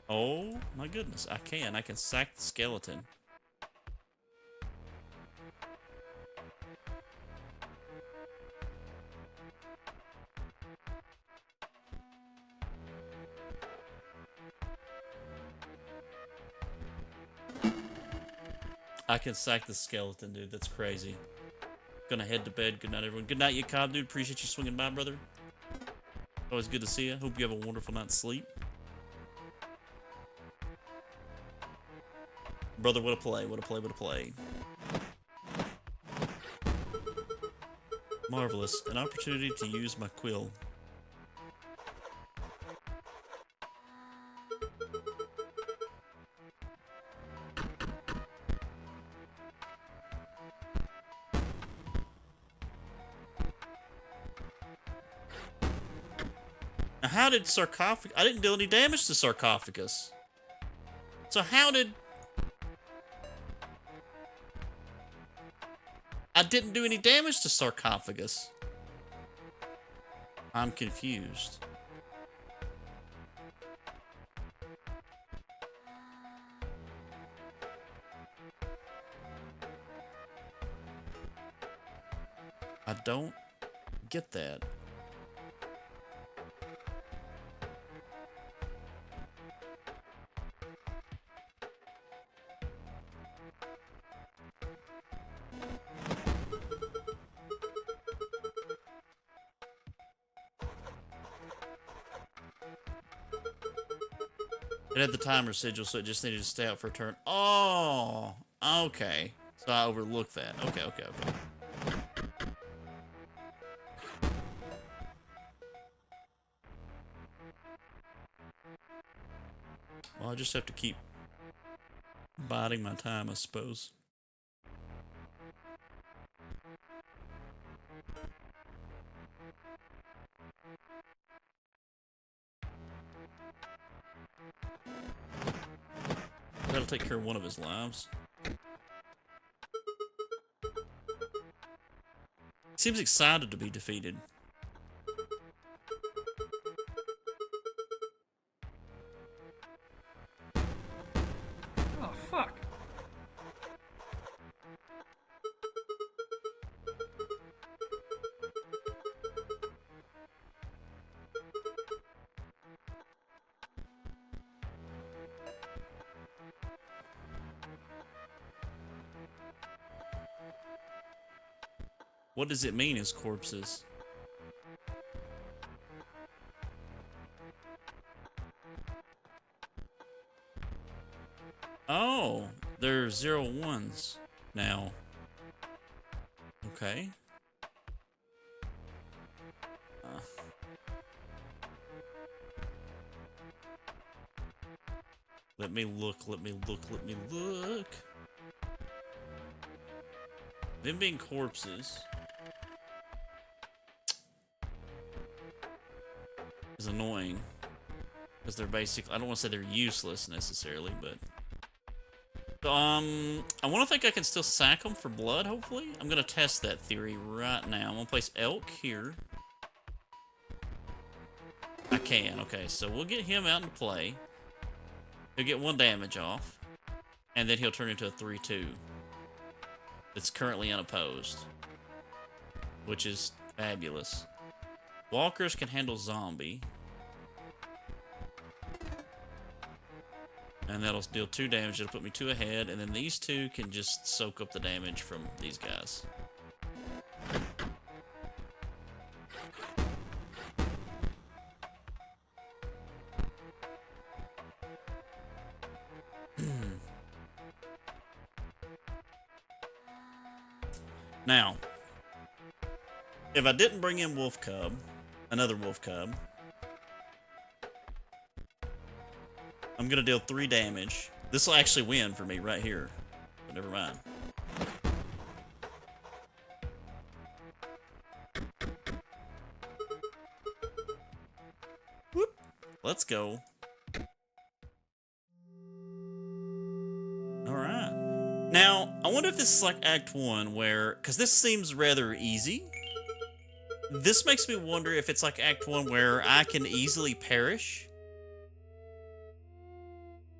Oh my goodness, I can. I can sack the skeleton. I can sack the skeleton, dude. That's crazy. Gonna head to bed. Good night, everyone. Good night, you cob, dude. Appreciate you swinging by, brother. Always good to see you. Hope you have a wonderful night's sleep. Brother, what a play. What a play. What a play. Marvelous. An opportunity to use my quill. Now, how did Sarcophagus... I didn't deal any damage to Sarcophagus. So how did... I didn't do any damage to Sarcophagus. I'm confused. I don't get that. It had the timer sigil, so it just needed to stay out for a turn. Oh, okay. So I overlooked that. Okay. Well, I just have to keep biding my time, I suppose. That'll take care of one of his lives. Seems excited to be defeated. Oh, fuck. What does it mean as corpses? Oh, they're 0-1s now. Okay. Let me look. Them being corpses is annoying. Because they're basically, I don't want to say they're useless necessarily, but... I want to think I can still sack them for blood, hopefully. I'm going to test that theory right now. I'm going to place Elk here. can. Okay, so we'll get him out into play. He'll get 1 damage off. And then he'll turn into a 3-2. That's currently unopposed. Which is fabulous. Walkers can handle zombie. And that'll deal 2 damage. It'll put me 2 ahead. And then these 2 can just soak up the damage from these guys. Now, if I didn't bring in Wolf Cub, another Wolf Cub, I'm gonna deal 3 damage. This will actually win for me right here, but never mind. Whoop! Let's go. Alright. Now, I wonder if this is like Act 1 where, because this seems rather easy. This makes me wonder if it's like Act 1 where I can easily perish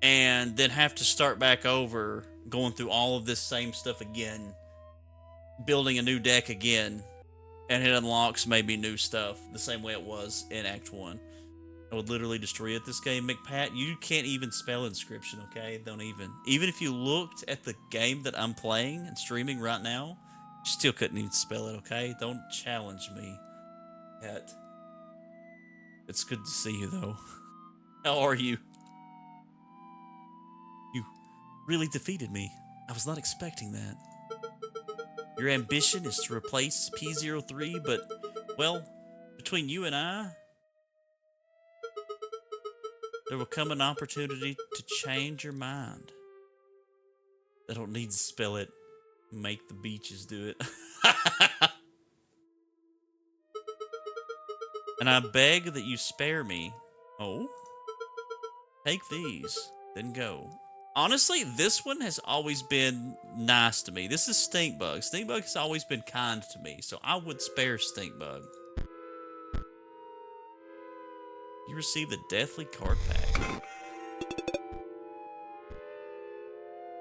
and then have to start back over, going through all of this same stuff again, building a new deck again, and it unlocks maybe new stuff the same way it was in Act 1. I would literally destroy it this game. McPat, you can't even spell Inscryption, okay? Don't even. Even if you looked at the game that I'm playing and streaming right now, you still couldn't even spell it, okay? Don't challenge me, Pat. It's good to see you, though. How are you? You really defeated me. I was not expecting that. Your ambition is to replace P03, but, well, between you and I, there will come an opportunity to change your mind. I don't need to spell it. Make the beaches do it. And I beg that you spare me. Oh? Take these, then go. Honestly, this one has always been nice to me. This is Stinkbug. Stinkbug has always been kind to me, so I would spare Stinkbug. You receive the Deathly card pack.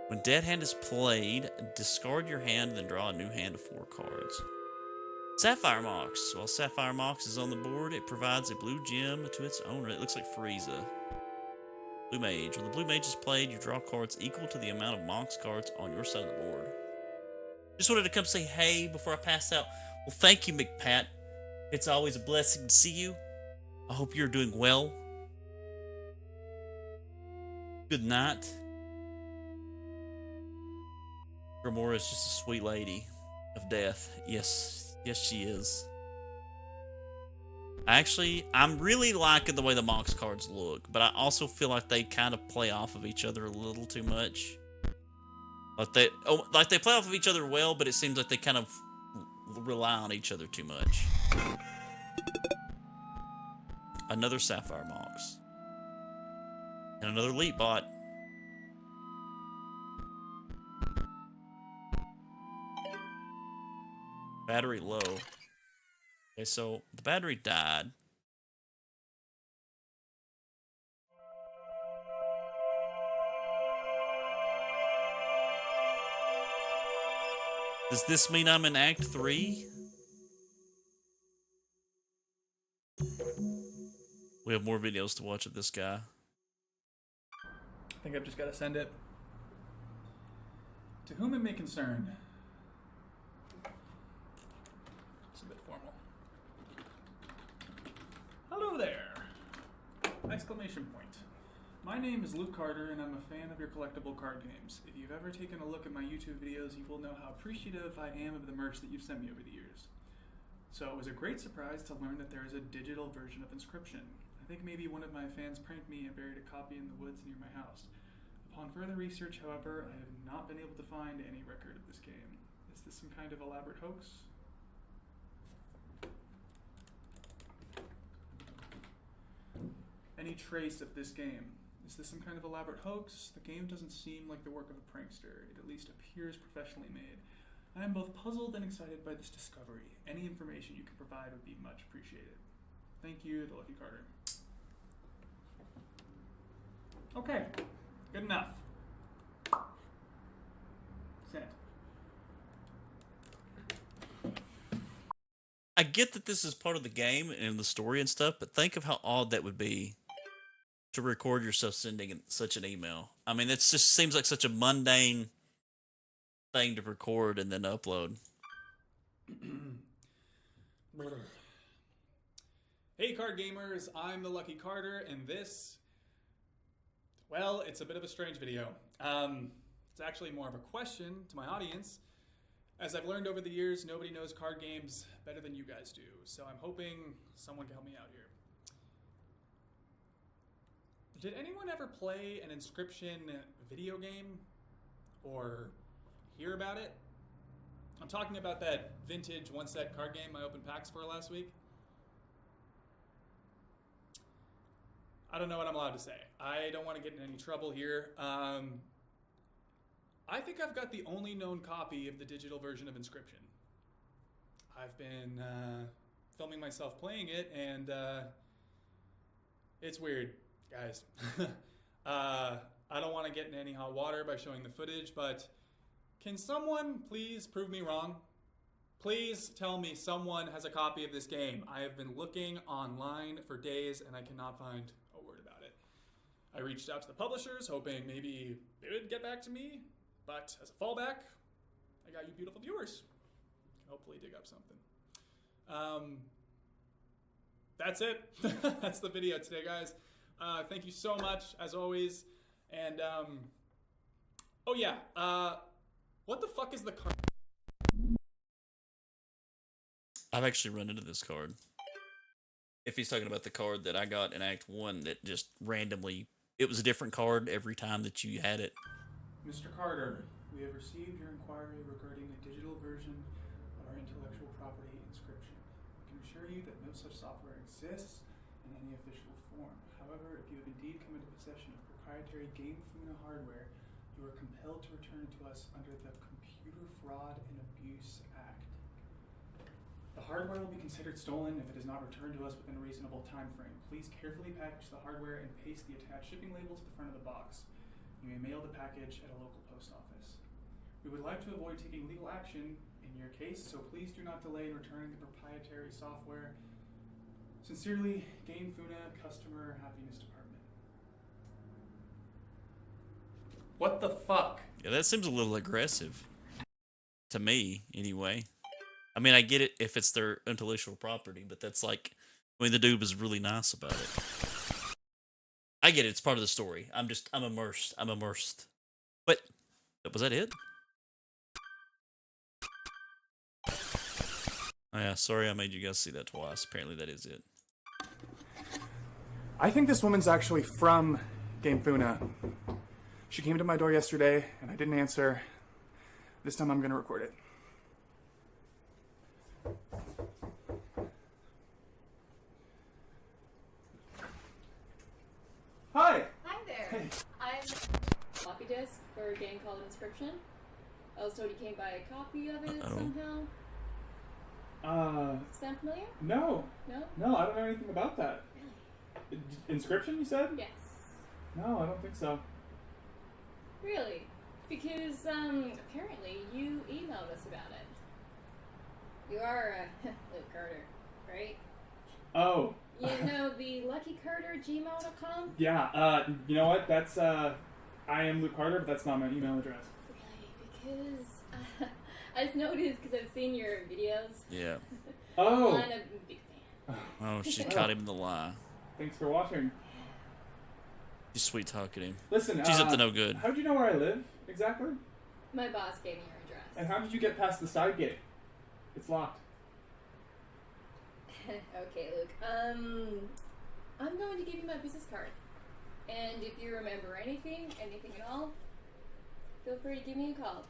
When Dead Hand is played, discard your hand, then draw a new hand of 4 cards. Sapphire Mox. While Sapphire Mox is on the board, it provides a blue gem to its owner. It looks like Frieza. Blue Mage. When the Blue Mage is played, you draw cards equal to the amount of Mox cards on your side of the board. Just wanted to come say hey before I pass out. Well, thank you, McPat. It's always a blessing to see you. I hope you're doing well. Good night. Gamora is just a sweet lady of death. Yes, yes she is. Actually, I'm really liking the way the Mox cards look, but I also feel like they kind of play off of each other a little too much. Like they play off of each other well, but it seems like they kind of rely on each other too much. Another Sapphire Mox. And another Leap Bot. Battery low. Okay, so the battery died. Does this mean I'm in Act 3? We have more videos to watch of this guy. I think I've just got to send it. To whom it may concern. It's a bit formal. Hello there! Exclamation point. My name is Luke Carter, and I'm a fan of your collectible card games. If you've ever taken a look at my YouTube videos, you will know how appreciative I am of the merch that you've sent me over the years. So it was a great surprise to learn that there is a digital version of Inscryption. I think maybe one of my fans pranked me and buried a copy in the woods near my house. Upon further research, however, I have not been able to find any record of this game. Is this some kind of elaborate hoax? Any trace of this game? Is this some kind of elaborate hoax? The game doesn't seem like the work of a prankster. It at least appears professionally made. I am both puzzled and excited by this discovery. Any information you can provide would be much appreciated. Thank you, the Lucky Carter. Okay, good enough. Sent. I get that this is part of the game and the story and stuff, but think of how odd that would be to record yourself sending such an email. I mean, it just seems like such a mundane thing to record and then upload. Hey card gamers, I'm the Lucky Carter, and this, well, it's a bit of a strange video. It's actually more of a question to my audience. As I've learned over the years, nobody knows card games better than you guys do, so I'm hoping someone can help me out here. Did anyone ever play an Inscryption video game or hear about it? I'm talking about that vintage one-set card game I opened packs for last week. I don't know what I'm allowed to say. I don't want to get in any trouble here. I think I've got the only known copy of the digital version of Inscryption. I've been filming myself playing it, and it's weird, guys. I don't want to get in any hot water by showing the footage, but can someone please prove me wrong? Please tell me someone has a copy of this game. I have been looking online for days, and I cannot find a word about it. I reached out to the publishers, hoping maybe they would get back to me. But as a fallback, I got you beautiful viewers. Can hopefully dig up something. That's it. That's the video today, guys. Thank you so much, as always. And, oh yeah, what the fuck is the card? I've actually run into this card. If he's talking about the card that I got in Act 1 that just randomly, it was a different card every time that you had it. Mr. Carter, we have received your inquiry regarding the digital version of our intellectual property Inscryption. I can assure you that no such software exists in any official form. However, if you have indeed come into possession of proprietary Game Funa hardware, you are compelled to return it to us under the Computer Fraud and Abuse Act. The hardware will be considered stolen if it is not returned to us within a reasonable time frame. Please carefully package the hardware and paste the attached shipping label to the front of the box. You may mail the package at a local post office. We would like to avoid taking legal action in your case, so please do not delay in returning the proprietary software. Sincerely, Game Funa, Customer Happiness Department. What the fuck? Yeah, that seems a little aggressive. To me, anyway. I mean, I get it if it's their intellectual property, but that's like, I mean, the dude was really nice about it. I get it. It's part of the story. I'm immersed. I'm immersed. But was that it? Oh yeah, sorry I made you guys see that twice. Apparently that is it. I think this woman's actually from Game Funa. She came to my door yesterday, and I didn't answer. This time I'm gonna record it. Hi! Hi there. Hey. I'm floppy disk for a game called Inscryption. I was told you came by a copy of it somehow. Sound familiar? No. No? No, I don't know anything about that. Really? Inscryption, you said? Yes. No, I don't think so. Really? Because, apparently you emailed us about it. You are, Luke Carter, right? Oh. You know the luckycarter@gmail.com? Yeah, you know what? That's, I am Luke Carter, but that's not my email address. Really? Because, I just noticed because I've seen your videos. Yeah. Oh. I'm a big fan. Oh, she caught him in the lie. Thanks for watching. She's sweet talking him. Listen, She's up to no good. How'd you know where I live, exactly? My boss gave me your address. And how did you get past the side gate? It's locked. Okay, Luke. I'm going to give you my business card. And if you remember anything at all, feel free to give me a call.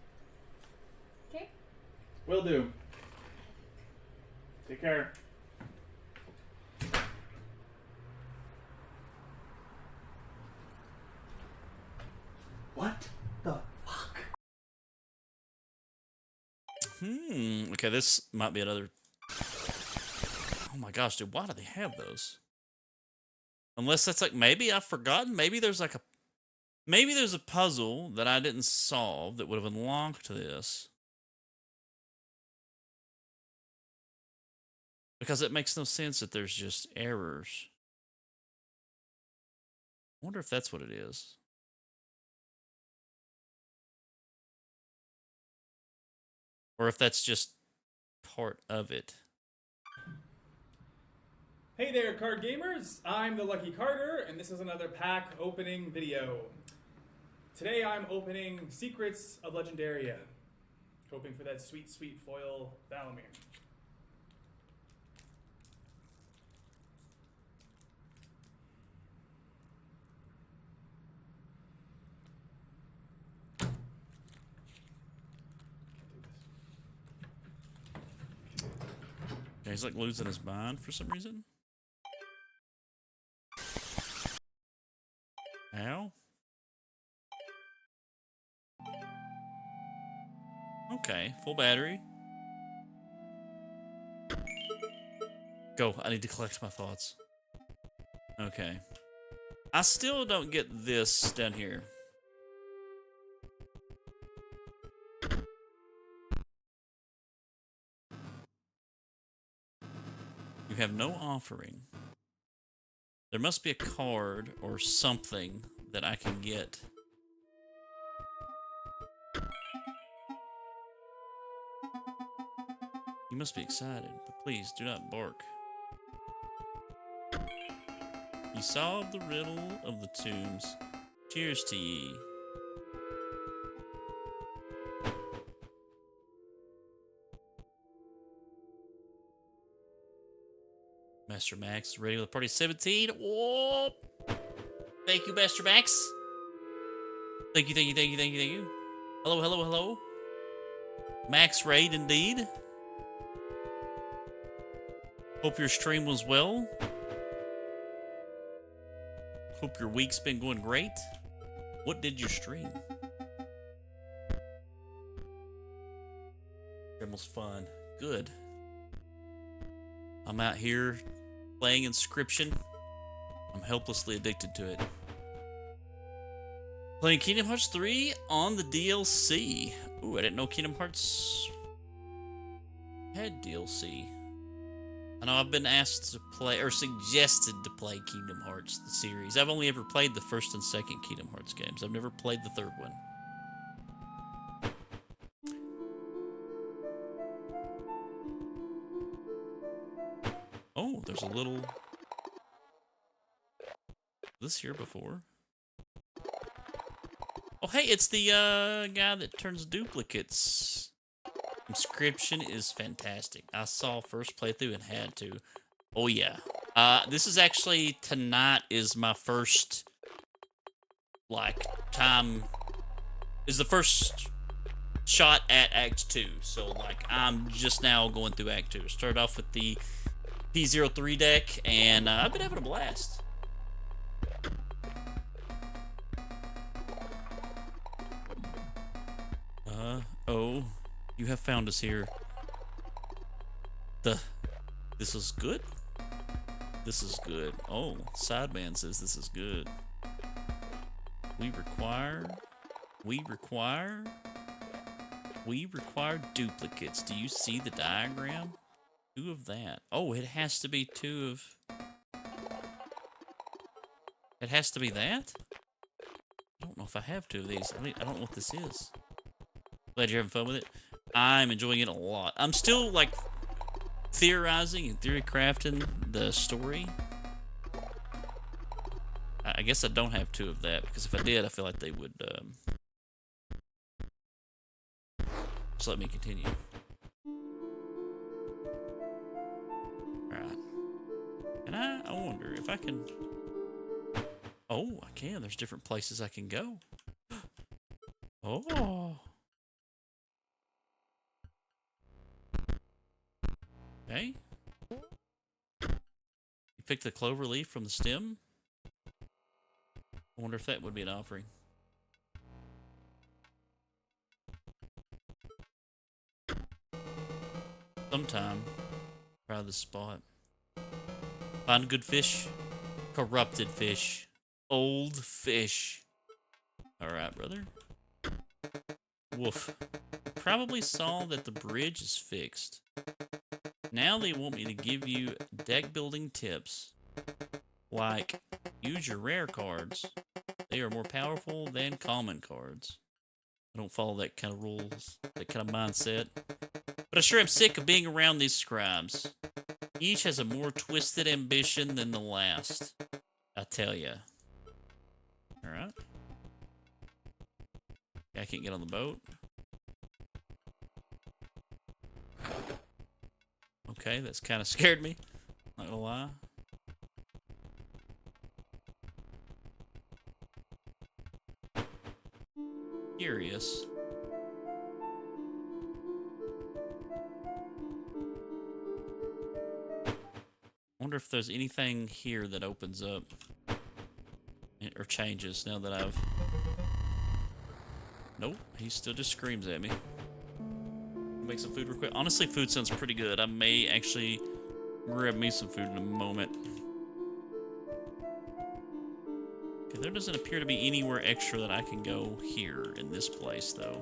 Okay? Will do. Take care. What the fuck? Okay, this might be another... Oh my gosh, dude, why do they have those? Unless that's like, maybe I've forgotten. Maybe there's like a Maybe there's a puzzle that I didn't solve that would have unlocked this. Because it makes no sense that there's just errors. I wonder if that's what it is. Or if that's just part of it. Hey there, card gamers! I'm the Lucky Carter, and this is another pack opening video. Today I'm opening Secrets of Legendaria, hoping for that sweet, sweet foil Valamir. Yeah, he's like losing his mind for some reason. Ow. Okay, full battery. Go, I need to collect my thoughts. Okay. I still don't get this down here. You have no offering. There must be a card or something that I can get. You must be excited, but please do not bark. You solved the riddle of the tombs. Cheers to ye. Master Max, ready with party 17. Whoa! Thank you, Master Max. Thank you, thank you, thank you, thank you, thank you. Hello, hello, hello. Max Raid, indeed. Hope your stream was well. Hope your week's been going great. What did you stream? Stream was fun. Good. I'm out here playing Inscryption. I'm helplessly addicted to it. Playing Kingdom Hearts 3 on the DLC. Ooh, I didn't know Kingdom Hearts had DLC. I know I've been asked to play, or suggested to play Kingdom Hearts, the series. I've only ever played the first and second Kingdom Hearts games. I've never played the third one. Oh, there's a little... this here before? Oh, hey, it's the guy that turns duplicates. Inscryption is fantastic. I saw first playthrough and had to. Oh, yeah. This is actually, tonight is my first, like, time... is the first shot at Act 2. So, like, I'm just now going through Act 2. Started off with the P03 deck, and I've been having a blast. Oh, you have found us here. This is good? This is good. Oh, Sideman says this is good. We require duplicates. Do you see the diagram? 2 of that. Oh, it has to be 2 of... it has to be that? I don't know if I have 2 of these. I don't know what this is. Glad you're having fun with it. I'm enjoying it a lot. I'm still, like, theorizing and theory crafting the story. I guess I don't have 2 of that, because if I did, I feel like they would, just let me continue. Alright. And I wonder if I can... oh, I can. There's different places I can go. Oh. Okay. You pick the clover leaf from the stem. I wonder if that would be an offering. Sometime. Try this spot. Find good fish. Corrupted fish. Old fish. Alright, brother. Woof. Probably saw that the bridge is fixed. Now they want me to give you deck building tips. Like, use your rare cards. They are more powerful than common cards. I don't follow that kind of rules, that kind of mindset. But I sure am sick of being around these scribes. Each has a more twisted ambition than the last. I tell ya. Alright. I can't get on the boat. Okay, that's kind of scared me. Not gonna lie. Curious. Wonder if there's anything here that opens up or changes now that I've... Nope, he still just screams at me. Make some food real quick. Honestly, food sounds pretty good. I may actually grab me some food in a moment. Okay, there doesn't appear to be anywhere extra that I can go here in this place, though.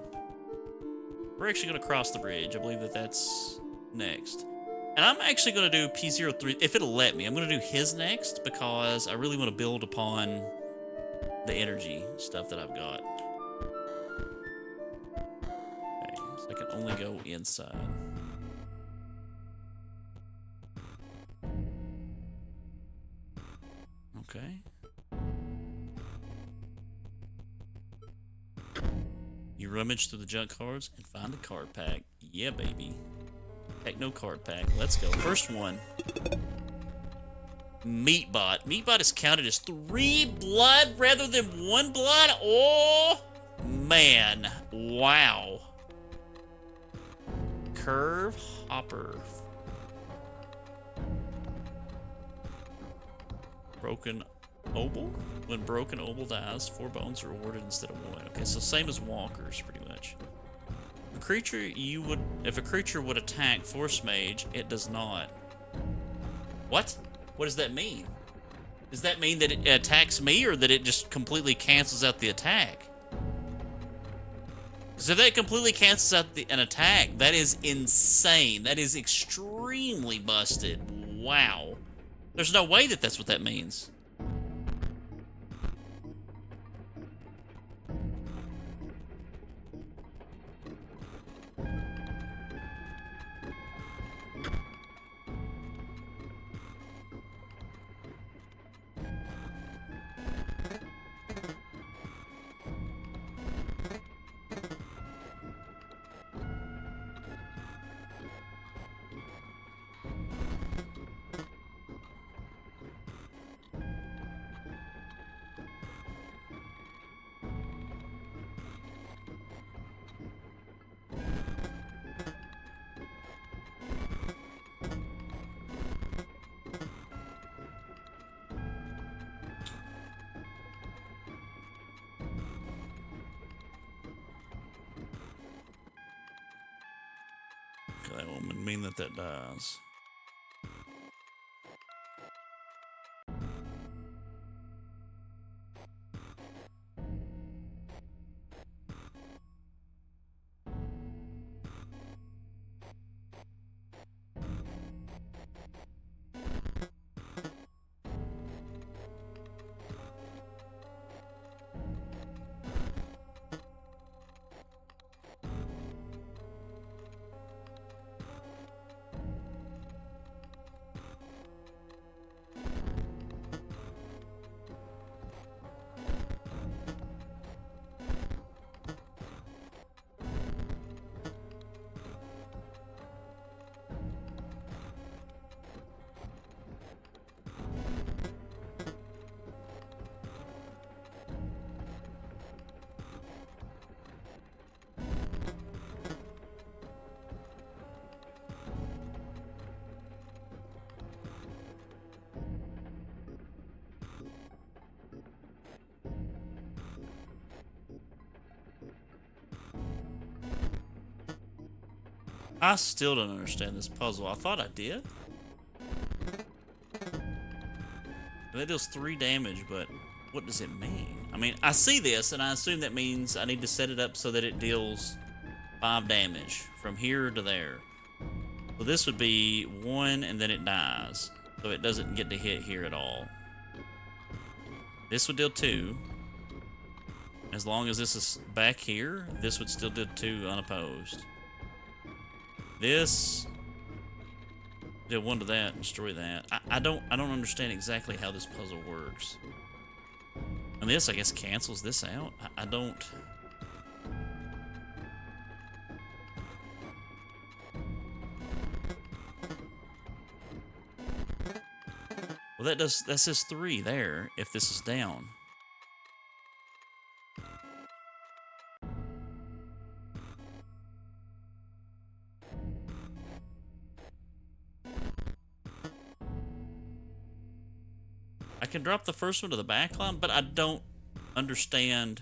We're actually going to cross the bridge. I believe that that's next. And I'm actually going to do P03, if it'll let me. I'm going to do his next because I really want to build upon the energy stuff that I've got. Okay, so I can only go inside. Okay. You rummage through the junk cards and find a card pack. Yeah, baby. Techno card pack. Let's go. First one. Meatbot. Meatbot is counted as 3 blood rather than 1 blood. Oh, man. Wow. Curve Hopper. Broken Obel. When broken Obel dies, 4 bones are awarded instead of 1. Okay, so same as Walkers, pretty much. A creature if a creature would attack Force Mage, it does not. What? What does that mean? Does that mean that it attacks me, or that it just completely cancels out the attack? Because if that completely cancels out an attack, that is insane. That is extremely busted. Wow. There's no way that that's what that means. That would mean that dies. I still don't understand this puzzle. I thought I did. That deals 3 damage, but what does it mean? I mean, I see this, and I assume that means I need to set it up so that it deals 5 damage from here to there. So this would be 1, and then it dies. So it doesn't get to hit here at all. This would deal 2. As long as this is back here, this would still do 2 unopposed. This deal 1 to that and destroy that. I don't understand exactly how this puzzle works. And this, I guess, cancels this out. I don't. Well, that says 3 there if this is down. I can drop the first one to the back line, but I don't understand.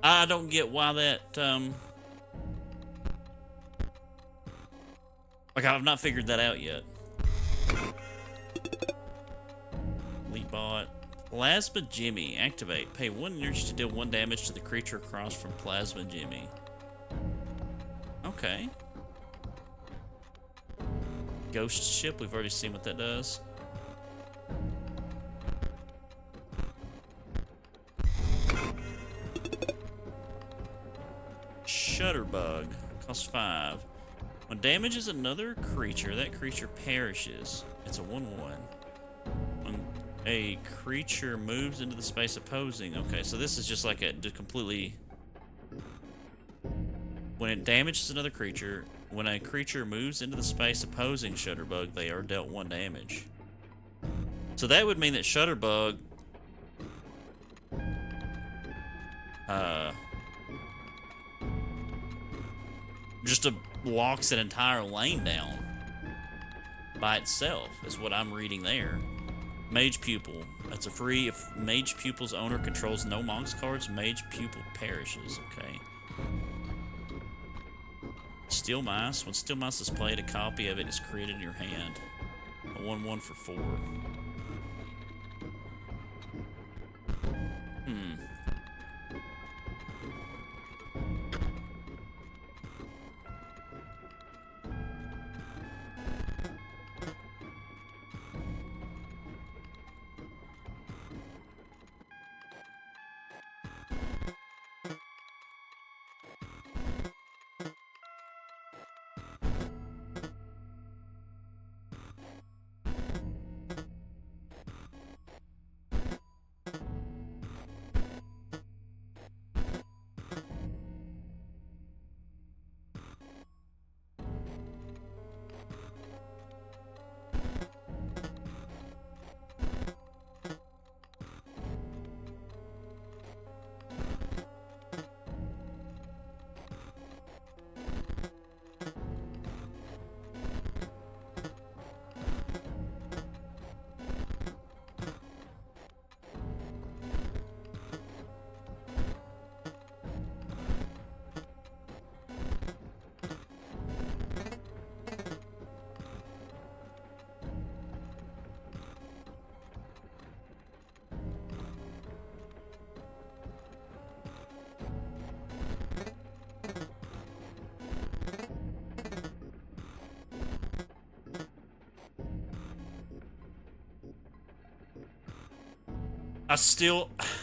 I don't get why that, like, I've not figured that out yet. Lead bot. Plasma Jimmy. Activate. Pay 1 energy to deal 1 damage to the creature across from Plasma Jimmy. Okay. Ghost ship. We've already seen what that does. Shutterbug. Costs 5. When damages another creature, that creature perishes. It's a 1/1. When a creature moves into the space opposing. Okay, so this is just like a completely. When it damages another creature, when a creature moves into the space opposing Shutterbug, they are dealt 1 damage. So that would mean that Shutterbug just locks an entire lane down by itself, is what I'm reading there. Mage Pupil. That's a free. If Mage Pupil's owner controls no Monks cards, Mage Pupil perishes. Okay. Steel Mice. When Steel Mice is played, a copy of it is created in your hand. A 1/1 for 4.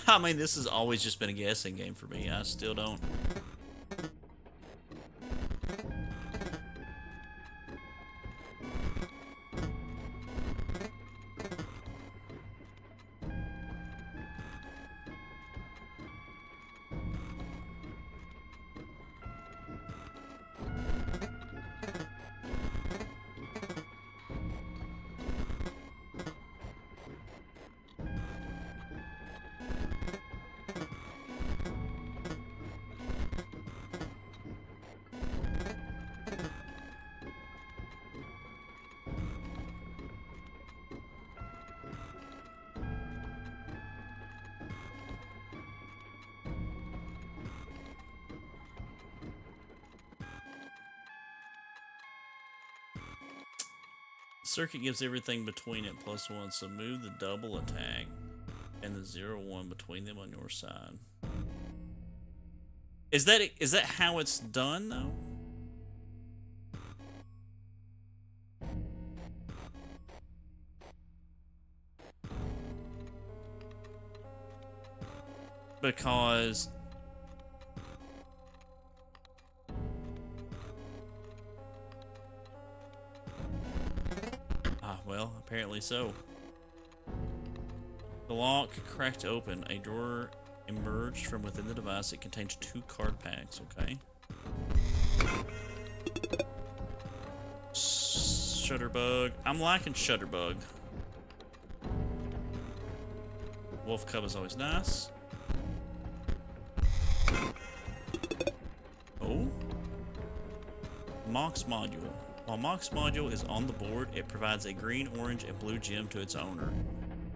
I mean, this has always just been a guessing game for me. I still don't. Circuit gives everything between it +1, so move the double attack and the 0-1 between them on your side. Is that how it's done though? Because well, apparently so. The lock cracked open. A drawer emerged from within the device. It contains 2 card packs, okay? Shutterbug. I'm liking Shutterbug. Wolf Cub is always nice. Oh. Mox Module. While Mox Module is on the board, it provides a green, orange, and blue gem to its owner.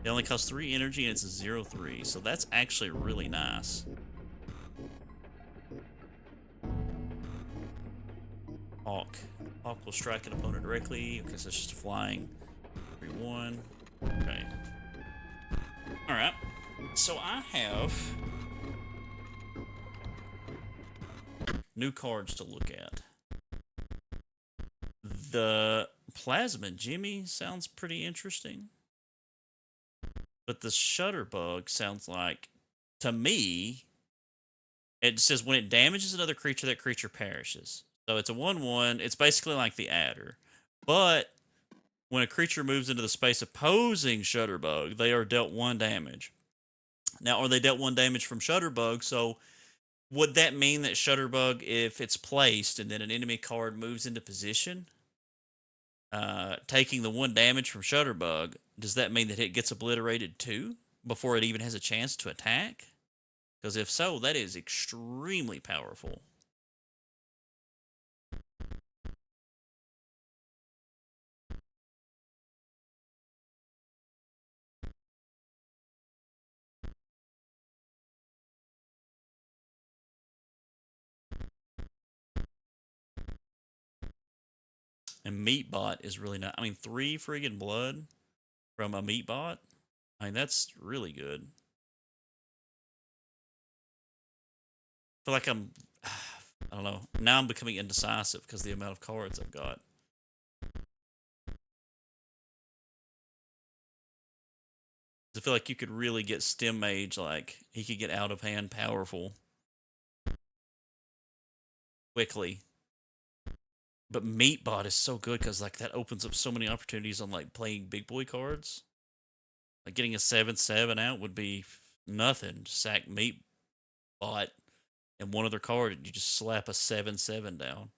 It only costs 3 energy and it's a 0-3, so that's actually really nice. Hawk. Hawk will strike an opponent directly. Okay, so it's just a flying 3-1. Okay. Alright. So I have new cards to look at. The Plasma Jimmy sounds pretty interesting. But the Shutterbug sounds like, to me, it says when it damages another creature, that creature perishes. So it's a 1-1. It's basically like the Adder. But when a creature moves into the space opposing Shutterbug, they are dealt 1 damage. Now, are they dealt 1 damage from Shutterbug? So would that mean that Shutterbug, if it's placed and then an enemy card moves into position, taking the 1 damage from Shutterbug, does that mean that it gets obliterated too before it even has a chance to attack? Because if so, that is extremely powerful. And Meatbot is really not. I mean, 3 friggin' blood from a Meatbot? I mean, that's really good. I feel like I don't know. Now I'm becoming indecisive because of the amount of cards I've got. I feel like you could really get Stem Mage, like, he could get out of hand powerful quickly. But Meatbot is so good because, like, that opens up so many opportunities on, like, playing big boy cards. Like, getting a 7/7 out would be nothing. Just sack Meatbot and one other card, and you just slap a 7/7 down.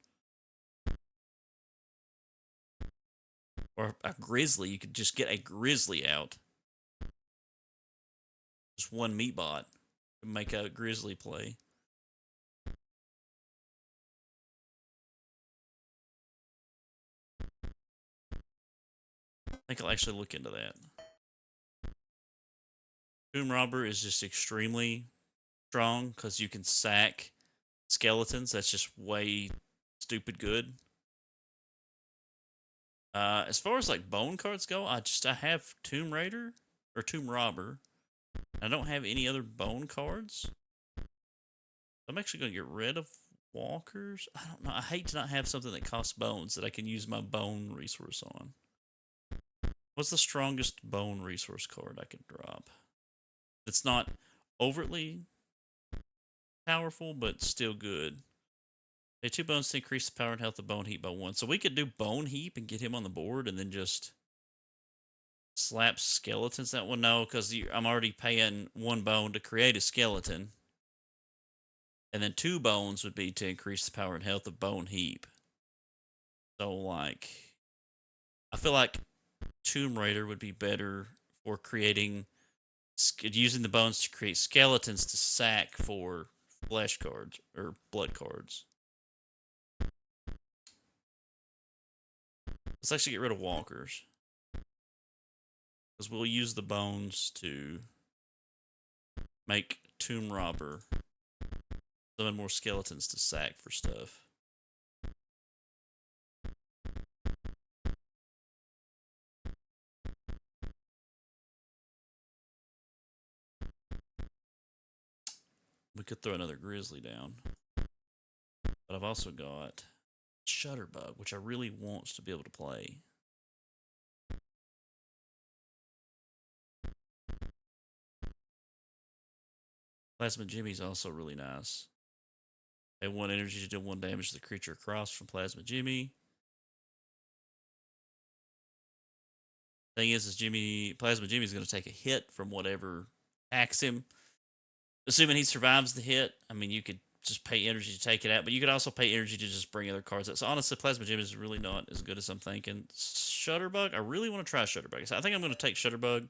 Or a Grizzly, you could just get a Grizzly out. Just 1 Meatbot to make a Grizzly play. I think I'll actually look into that. Tomb Robber is just extremely strong because you can sack skeletons. That's just way stupid good. As far as like bone cards go, I have Tomb Raider or Tomb Robber. I don't have any other bone cards. I'm actually going to get rid of walkers. I don't know. I hate to not have something that costs bones that I can use my bone resource on. What's the strongest bone resource card I could drop? It's not overtly powerful, but still good. Pay 2 bones to increase the power and health of Bone Heap by 1. So we could do Bone Heap and get him on the board and then just slap skeletons that one. No, because I'm already paying 1 bone to create a skeleton. And then 2 bones would be to increase the power and health of Bone Heap. So, like, I feel like Tomb Raider would be better for using the bones to create skeletons to sack for flesh cards or blood cards. Let's actually get rid of walkers. Because we'll use the bones to make Tomb Robber. Summon more skeletons to sack for stuff. could throw another grizzly down. But I've also got Shutterbug, which I really want to be able to play. Plasma Jimmy's also really nice. Pay 1 energy to deal 1 damage to the creature across from Plasma Jimmy. Thing is Plasma Jimmy's going to take a hit from whatever attacks him. Assuming he survives the hit, I mean, you could just pay energy to take it out, but you could also pay energy to just bring other cards out. So honestly, Plasma Jimmy is really not as good as I'm thinking. Shutterbug, I really want to try Shutterbug. So I think I'm going to take Shutterbug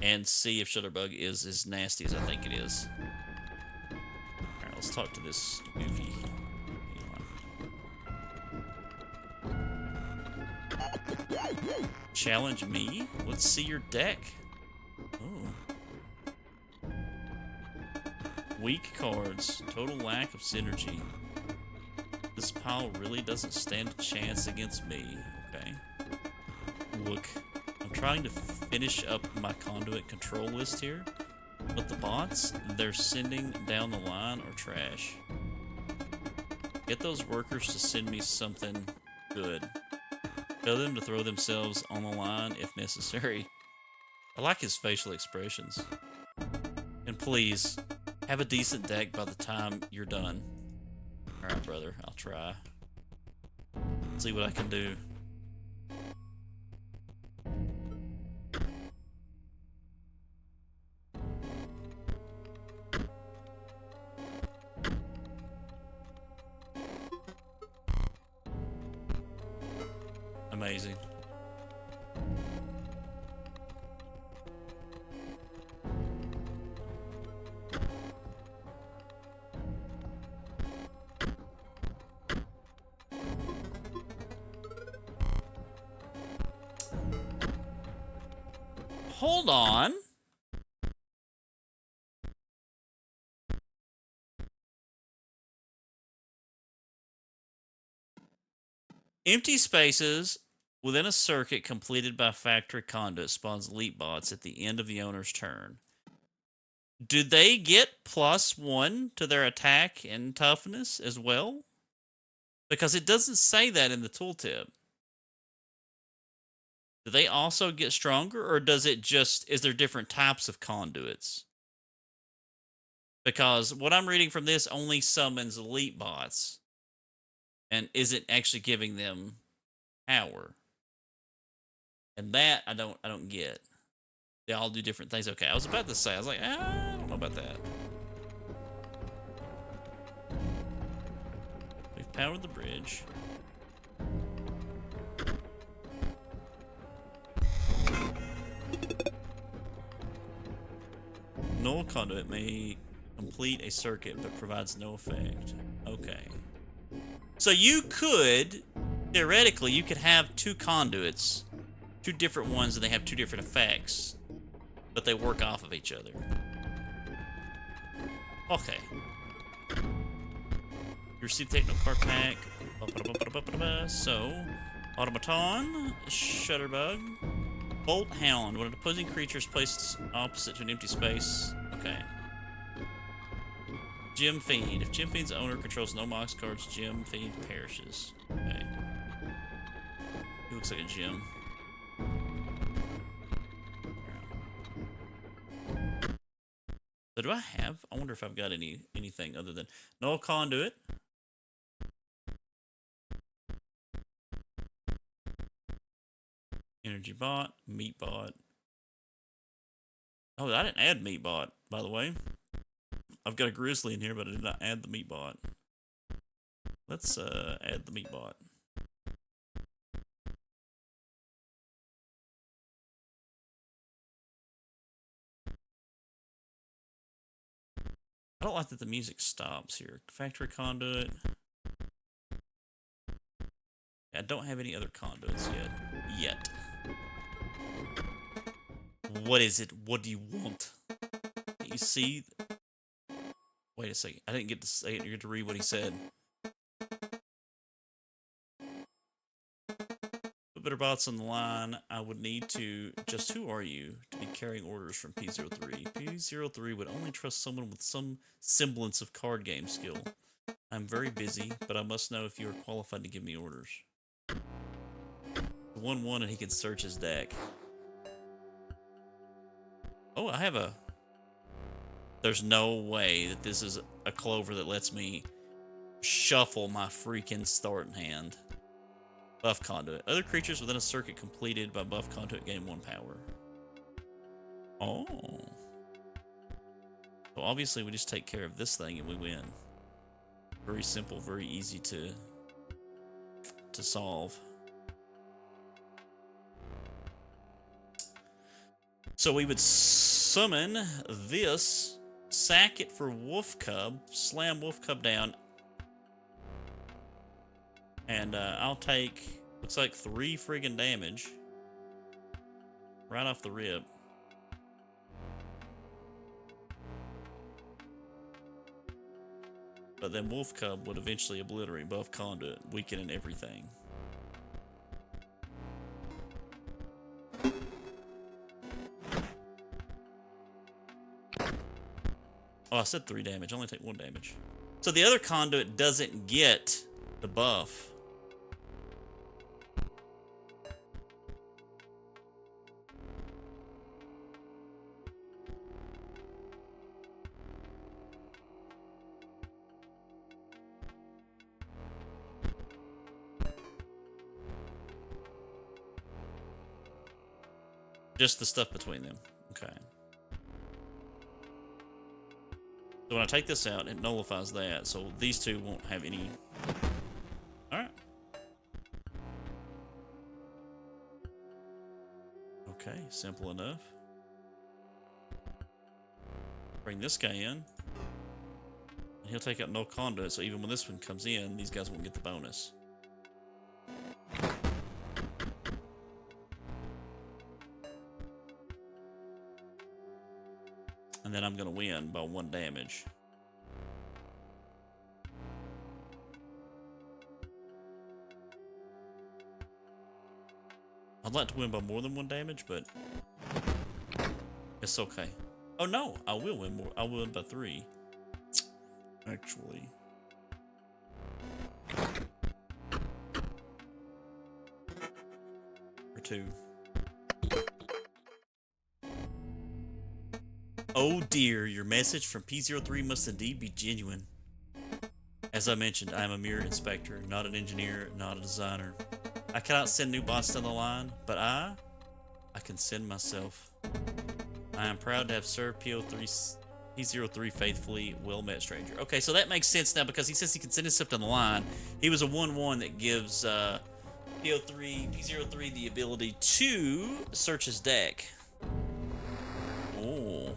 and see if Shutterbug is as nasty as I think it is. Alright, let's talk to this goofy Elon. Challenge me? Let's see your deck. Oh. Weak cards. Total lack of synergy. This pile really doesn't stand a chance against me. Okay. Look, I'm trying to finish up my conduit control list here, but the bots they're sending down the line are trash. Get those workers to send me something good. Tell them to throw themselves on the line if necessary. I like his facial expressions. And please, have a decent deck by the time you're done. Alright, brother, I'll try. See what I can do. Amazing. Hold on. Empty spaces within a circuit completed by factory conduit spawns leap bots at the end of the owner's turn. Do they get +1 to their attack and toughness as well? Because it doesn't say that in the tooltip. Do they also get stronger, or does it just, is there different types of conduits? Because what I'm reading from this only summons elite bots and isn't actually giving them power. And that I don't get. They all do different things. Okay, I was about to say, I was like, I don't know about that. We've powered the bridge. Null conduit may complete a circuit but provides no effect. Okay. So you could, theoretically, you could have 2 conduits, 2 different ones, and they have 2 different effects, but they work off of each other. Okay. You receive technical card pack. So, Automaton, Shutterbug, Bolt Hound. When an opposing creature is placed opposite to an empty space. Okay. Gem Fiend. If Gem Fiend's owner controls no Mox cards, Gem Fiend perishes. Okay. He looks like a gem. So do I have? I wonder if I've got anything other than Null Conduit. Energy Bot, Meat Bot. Oh, I didn't add Meat Bot, by the way. I've got a Grizzly in here, but I did not add the Meat Bot. Let's add the Meat Bot. I don't like that the music stops here. Factory Conduit. I don't have any other conduits yet. What is it? What do you want? You see? Wait a second. I didn't get to say it. You get to read what he said. put better bots on the line, I would need to just who are you to be carrying orders from P03? P03 would only trust someone with some semblance of card game skill. I'm very busy, but I must know if you are qualified to give me orders. 1-1 and he can search his deck. Oh, I have a... There's no way that this is a clover that lets me shuffle my freaking starting hand. Buff Conduit. Other creatures within a circuit completed by Buff Conduit gain 1 power. Oh. So obviously we just take care of this thing and we win. Very simple, very easy to solve. So we would summon this, sack it for Wolf Cub, slam Wolf Cub down, and I'll take, looks like 3 friggin' damage right off the rip. But then Wolf Cub would eventually obliterate Buff Conduit, weakening everything. Oh, I said 3 damage. I only take 1 damage. So the other conduit doesn't get the buff. Just the stuff between them. Okay. So when I take this out, it nullifies that. So these two won't have any... Alright. Okay, simple enough. Bring this guy in. And he'll take out no conduit, so even when this one comes in, these guys won't get the bonus. And then I'm going to win by 1 damage. I'd like to win by more than 1 damage, but it's okay. Oh no, I will win more. I will win by 3. Actually. Or 2. Oh dear, your message from P03 must indeed be genuine. As I mentioned, I am a mere inspector, not an engineer, not a designer. I cannot send new bots down the line, but I can send myself. I am proud to have served P03 faithfully. Well met, stranger. Okay, so that makes sense now because he says he can send himself down the line. He was a 1-1 that gives P03 the ability to search his deck. Oh.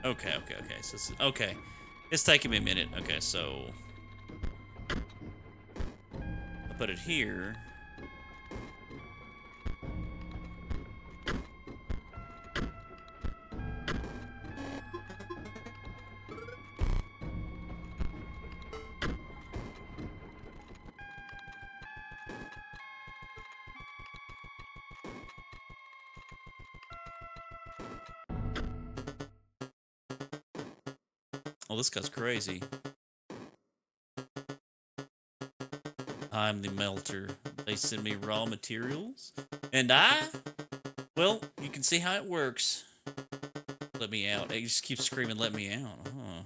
Okay. Okay. So okay, it's taking me a minute. Okay, so I put it here. Oh, this guy's crazy. I'm the melter. They send me raw materials, and I Well, you can see how it works. Let me out. It just keeps screaming, let me out. Huh.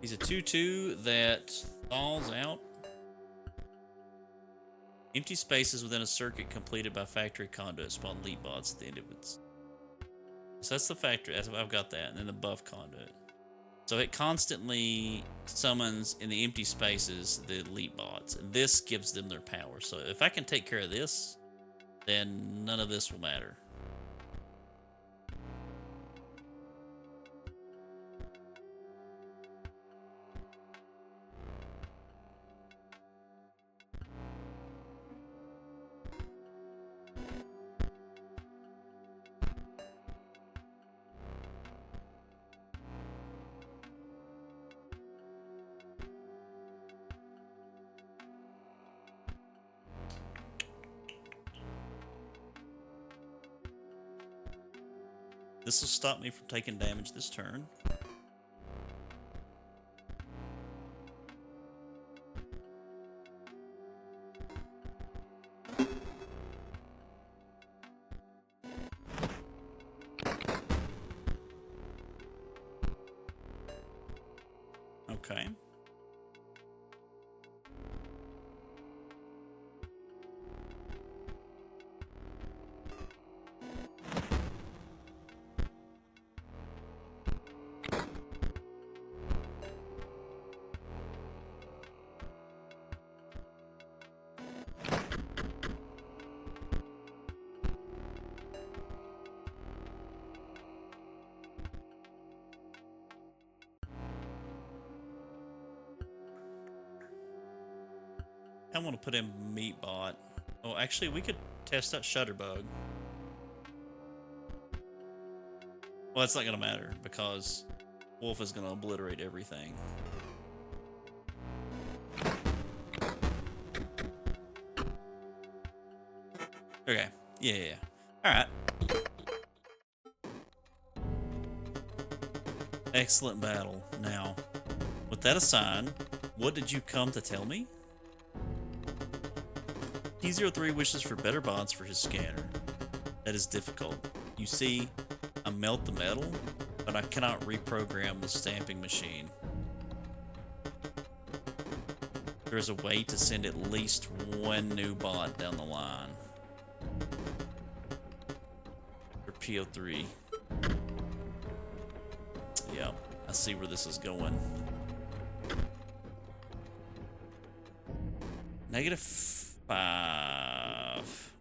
He's a 2/2 that falls out. Empty spaces within a circuit completed by factory conduit spawn leap bots at the end of it. So that's the factory. I've got that. And then the buff conduit. So it constantly summons in the empty spaces the leap bots. And this gives them their power. So if I can take care of this, then none of this will matter. This will stop me from taking damage this turn. Okay. I want to put in Meatbot. Oh, actually, we could test out Shutterbug. Well, it's not going to matter because Wolf is going to obliterate everything. Okay. Yeah. All right. Excellent battle. Now, with that aside, what did you come to tell me? T03 wishes for better bonds for his scanner. That is difficult. You see, I melt the metal, but I cannot reprogram the stamping machine. There is a way to send at least one new bot down the line. For PO3. Yeah, I see where this is going. -5.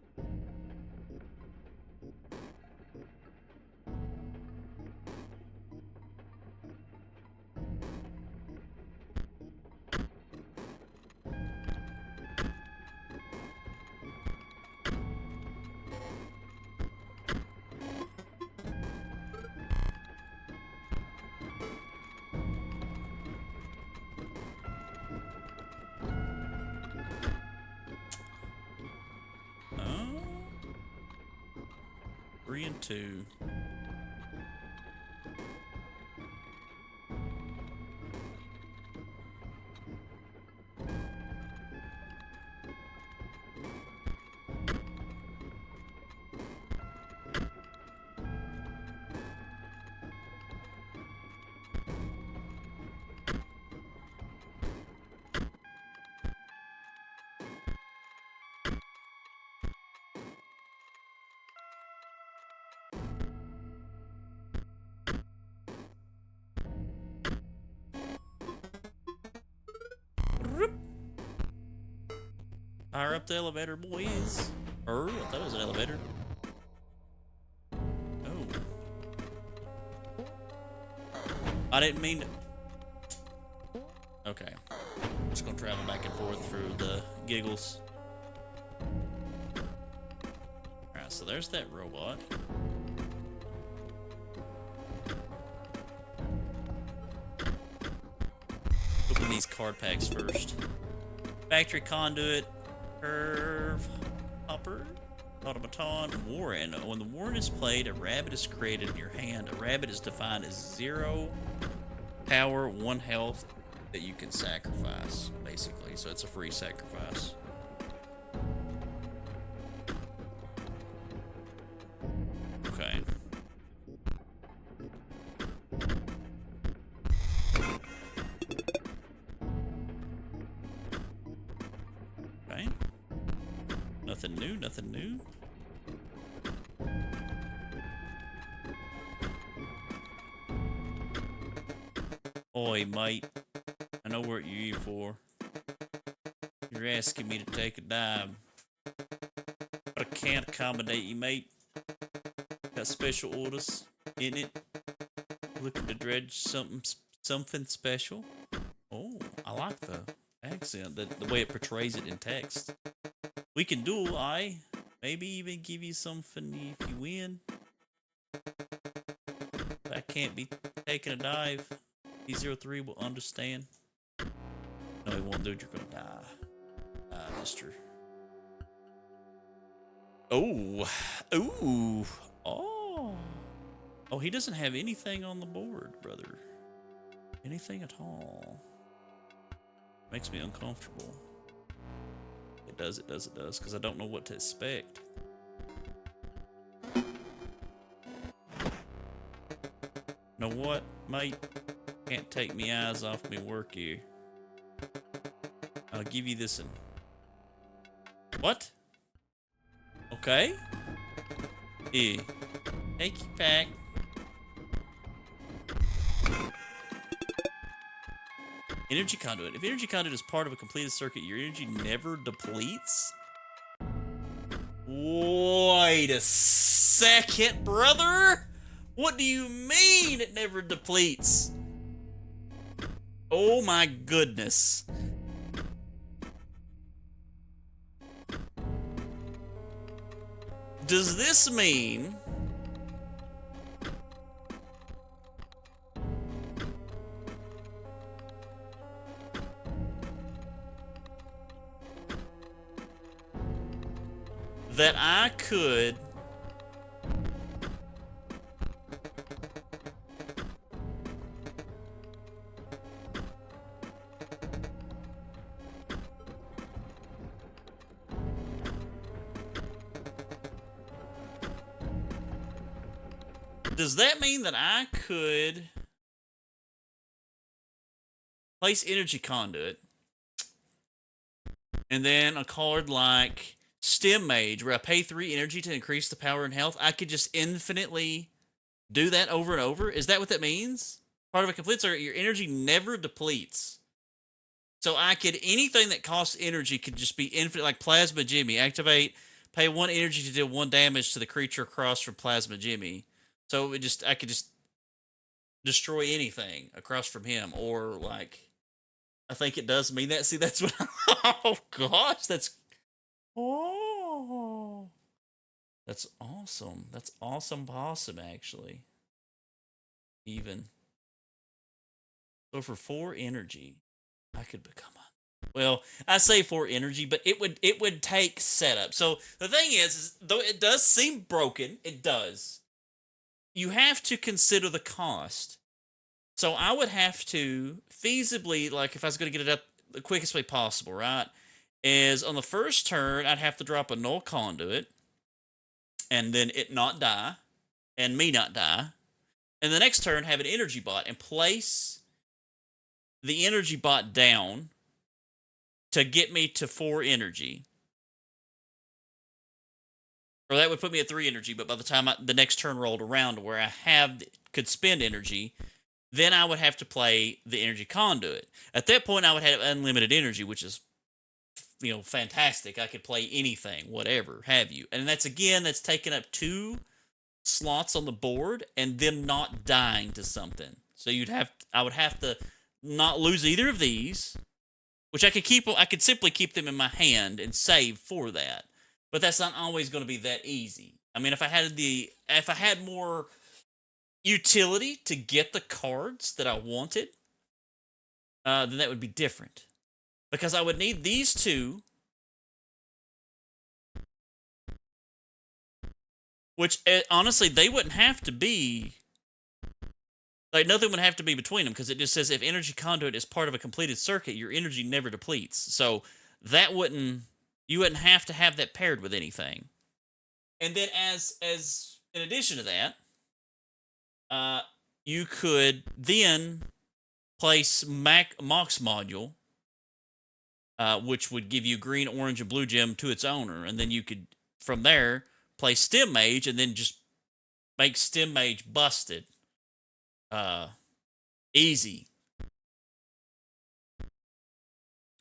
Oh. 3 and 2. Fire up the elevator, boys. I thought it was an elevator. Oh. I didn't mean to. Okay. I'm just gonna travel back and forth through the giggles. Alright, so there's that robot. Open these card packs first. Factory conduit. Curve Hopper, Automaton, Warren. When the Warren is played, a rabbit is created in your hand. A rabbit is defined as 0 power, 1 health that you can sacrifice, basically. So it's a free sacrifice. Nothing new, nothing new. Oi, mate. I know what you're here for. You're asking me to take a dive. But I can't accommodate you, mate. Got special orders in it. Looking to dredge something special. Oh, I like the accent, the way it portrays it in text. We can duel, aye. Maybe even give you something if you win. But I can't be taking a dive. P03 will understand. No, he won't, dude. You're gonna die. Mister. Oh. Ooh. Oh. Oh, he doesn't have anything on the board, brother. Anything at all. Makes me uncomfortable. It does, because I don't know what to expect. Know what, mate? Can't take me eyes off me work here. I'll give you this one. What? Okay. Here. Take you back. Energy conduit. If energy conduit is part of a completed circuit, your energy never depletes? Wait a second, brother! What do you mean it never depletes? Oh my goodness. Does this mean that I could Does that mean that I could place energy conduit and then a card like Stem Mage, where I pay 3 energy to increase the power and health, I could just infinitely do that over and over? Is that what that means? Part of a complete circuit, your energy never depletes. So I could, anything that costs energy could just be infinite, like Plasma Jimmy. Activate, pay 1 energy to deal 1 damage to the creature across from Plasma Jimmy. So I could just destroy anything across from him, or like, I think it does mean that. See, that's what. Oh gosh, that's awesome. That's awesome, actually. Even so, for 4 energy, I could become a. Well, I say 4 energy, but it would take setup. So the thing is though it does seem broken, it does. You have to consider the cost. So I would have to feasibly, like if I was going to get it up the quickest way possible, right? Is on the first turn, I'd have to drop a null conduit, and then it not die, and me not die. And the next turn, have an energy bot, and place the energy bot down to get me to 4 energy. Or that would put me at 3 energy, but by the time the next turn rolled around where I could spend energy, then I would have to play the energy conduit. At that point, I would have unlimited energy, which is, fantastic. I could play anything, whatever, have you. And that's taking up 2 slots on the board and then not dying to something. So I would have to not lose either of these, which I could simply keep them in my hand and save for that. But that's not always going to be that easy. I mean, if I had more utility to get the cards that I wanted, then that would be different. Because I would need these 2, which honestly, they wouldn't have to be, like nothing would have to be between them, because it just says if energy conduit is part of a completed circuit, your energy never depletes. So that you wouldn't have to have that paired with anything. And then as in addition to that, you could then place Mox module which would give you green, orange, and blue gem to its owner. And then you could, from there, play Stem Mage and then just make Stem Mage busted. Easy.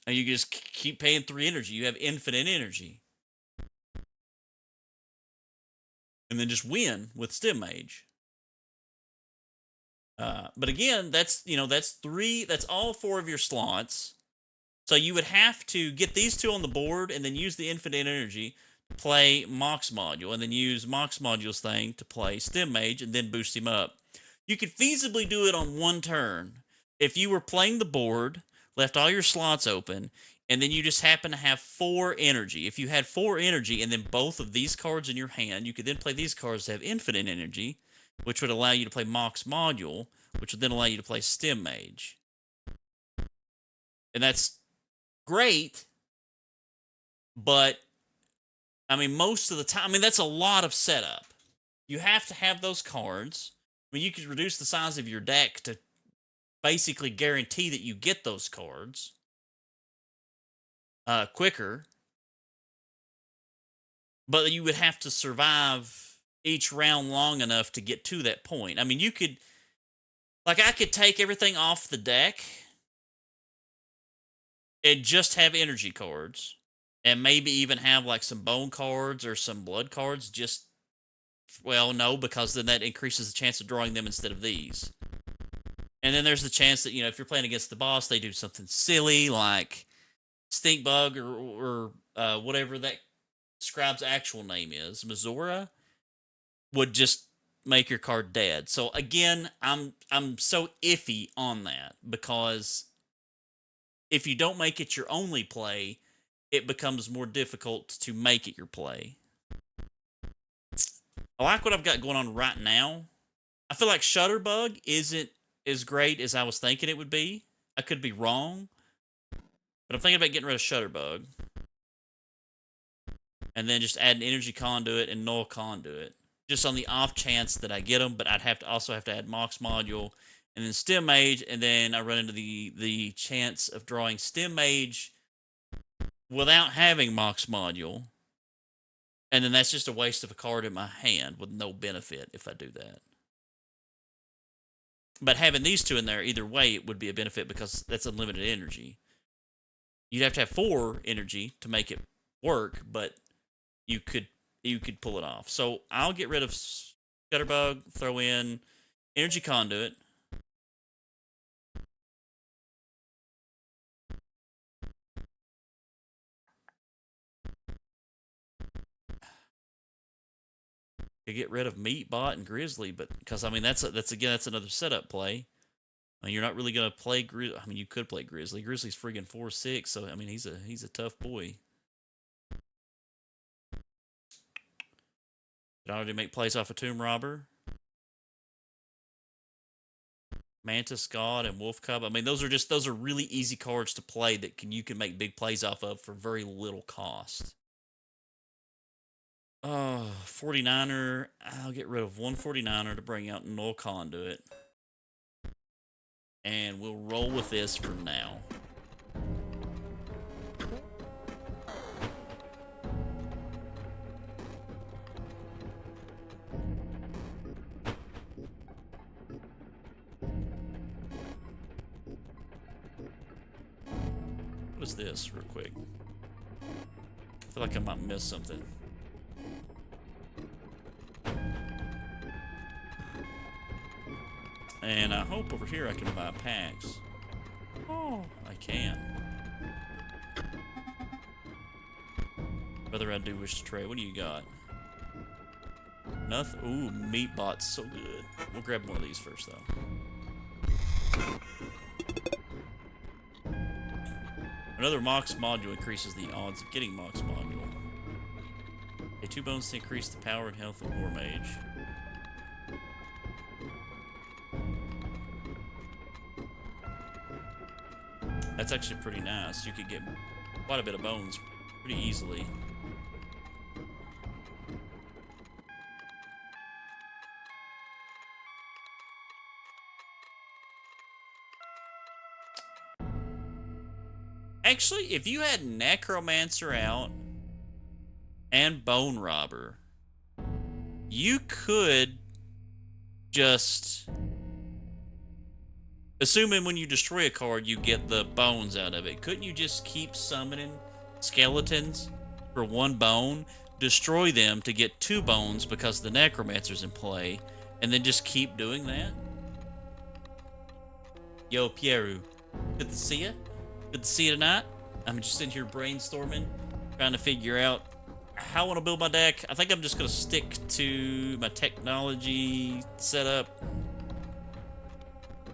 And you just keep paying 3 energy. You have infinite energy. And then just win with Stem Mage. But again, that's that's all 4 of your slots. So you would have to get these 2 on the board and then use the infinite energy to play Mox Module, and then use Mox Module's thing to play Stem Mage and then boost him up. You could feasibly do it on 1 turn. If you were playing the board, left all your slots open, and then you just happen to have 4 energy. If you had 4 energy and then both of these cards in your hand, you could then play these cards to have infinite energy, which would allow you to play Mox Module, which would then allow you to play Stem Mage. And that's great, but, I mean, most of the time, I mean, that's a lot of setup. You have to have those cards. I mean, you could reduce the size of your deck to basically guarantee that you get those cards quicker, but you would have to survive each round long enough to get to that point. I mean, you could, like, I could take everything off the deck and just have energy cards, and maybe even have like some bone cards or some blood cards. Just, well, no, because then that increases the chance of drawing them instead of these. And then there's the chance that, if you're playing against the boss, they do something silly like Stink Bug or whatever that scribe's actual name is, Mizora, would just make your card dead. So again, I'm so iffy on that, because if you don't make it your only play, it becomes more difficult to make it your play. I like what I've got going on right now. I feel like Shutterbug isn't as great as I was thinking it would be. I could be wrong, but I'm thinking about getting rid of Shutterbug. And then just add an Energy Conduit and Null Conduit. Just on the off chance that I get them, but I'd also have to add Mox Module and then Stem Mage, and then I run into the chance of drawing Stem Mage without having Mox Module. And then that's just a waste of a card in my hand with no benefit if I do that. But having these 2 in there, either way, it would be a benefit because that's unlimited energy. You'd have to have 4 energy to make it work, but you could pull it off. So I'll get rid of Shutterbug, throw in Energy Conduit. To get rid of Meatbot and Grizzly, but because I mean that's another setup play. I mean, you're not really gonna play Grizzly. I mean, you could play Grizzly. Grizzly's friggin' 4/6, so I mean he's a tough boy. Did I already make plays off of Tomb Robber? Mantis God and Wolf Cub. I mean, those are really easy cards to play that you can make big plays off of for very little cost. 49er. I'll get rid of 1 49er to bring out Null Conduit. And we'll roll with this for now. What is this, real quick? I feel like I might miss something. And I hope over here I can buy packs. Oh, I can. Whether I do wish to trade. What do you got? Nothing. Ooh, Meatbot's so good. We'll grab one of these first, though. Another Mox Module increases the odds of getting Mox Module. Okay, 2 bones to increase the power and health of War Mage. That's actually pretty nice. You could get quite a bit of bones pretty easily. Actually, if you had Necromancer out and Bone Robber, you could just... Assuming when you destroy a card, you get the bones out of it. Couldn't you just keep summoning skeletons for 1 bone, destroy them to get 2 bones because the Necromancer's in play, and then just keep doing that? Yo, Pieru. Good to see you. Good to see you tonight. I'm just sitting here brainstorming, trying to figure out how I want to build my deck. I think I'm just going to stick to my technology setup.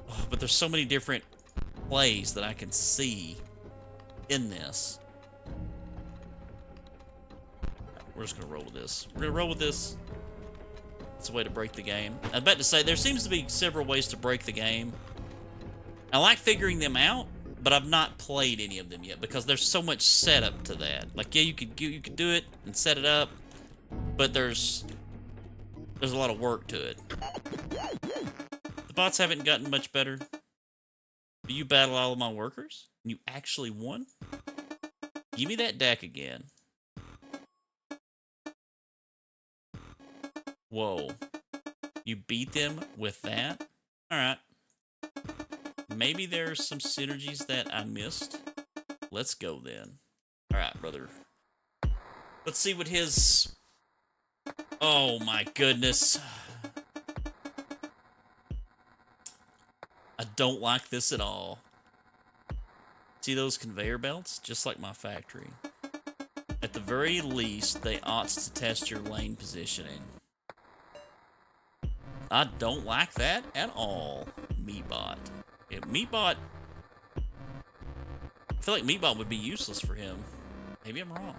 Oh, but there's so many different plays that I can see in this. We're just going to roll with this. We're going to roll with this. It's a way to break the game. I was about to say, there seems to be several ways to break the game. I like figuring them out, but I've not played any of them yet because there's so much setup to that. Like, yeah, you could do it and set it up, but there's a lot of work to it. The bots haven't gotten much better. Do you battle all of my workers? You actually won? Give me that deck again. Whoa. You beat them with that? Alright. Maybe there's some synergies that I missed. Let's go then. Alright, brother. Let's see what his... Oh my goodness. I don't like this at all. See those conveyor belts? Just like my factory. At the very least, they ought to test your lane positioning. I don't like that at all, Meatbot. Yeah, Meatbot... I feel like Meatbot would be useless for him. Maybe I'm wrong.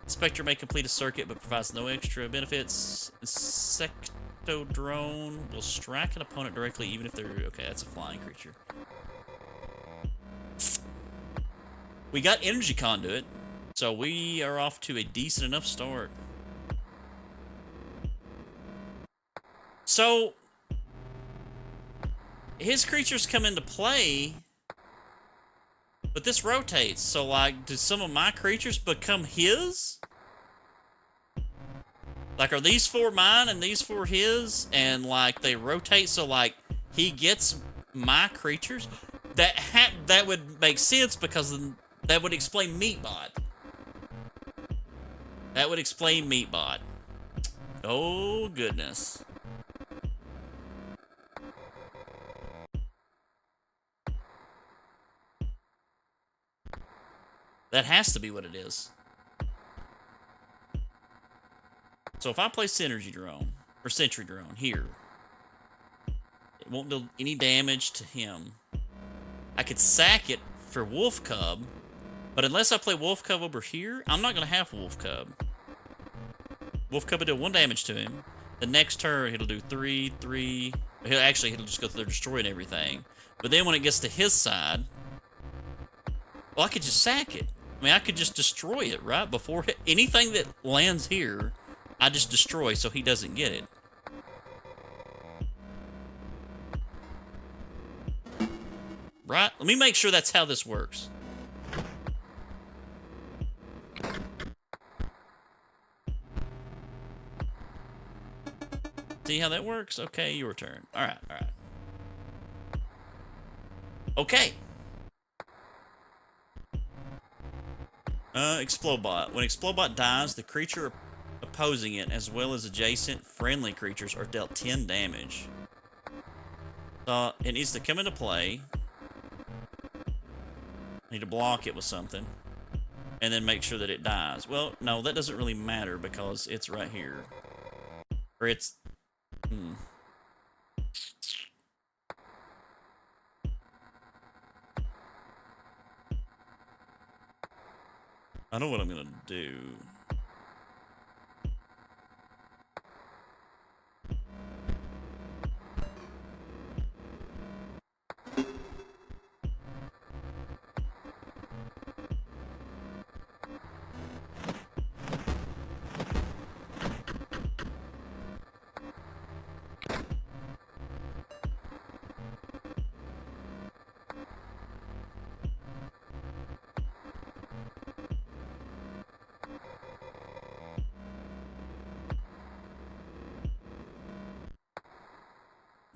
Spectre may complete a circuit, but provides no extra benefits. Insectodrone will strike an opponent directly, even if they're... Okay, that's a flying creature. We got Energy Conduit, so we are off to a decent enough start. So, his creatures come into play, but this rotates. So, like, do some of my creatures become his? Like, are these 4 mine and these 4 his? And, like, they rotate so, like, he gets my creatures? That would make sense because that would explain Meatbot. That would explain Meatbot. Oh, goodness. That has to be what it is. So if I play Synergy Drone, or Sentry Drone here, it won't do any damage to him. I could sack it for Wolf Cub, but unless I play Wolf Cub over here, I'm not going to have Wolf Cub. Wolf Cub will do 1 damage to him. The next turn, it'll do 3, 3. He'll just go through destroying everything. But then when it gets to his side, well, I could just sack it. I mean, I could just destroy it, right? Before anything that lands here, I just destroy so he doesn't get it. Right? Let me make sure that's how this works. See how that works? Okay, your turn. Alright, alright. Okay. Explodebot. When Explodebot dies, the creature opposing it, as well as adjacent friendly creatures, are dealt 10 damage. So, it needs to come into play. I need to block it with something. And then make sure that it dies. Well, no, that doesn't really matter because it's right here. Or it's... I know what I'm gonna do.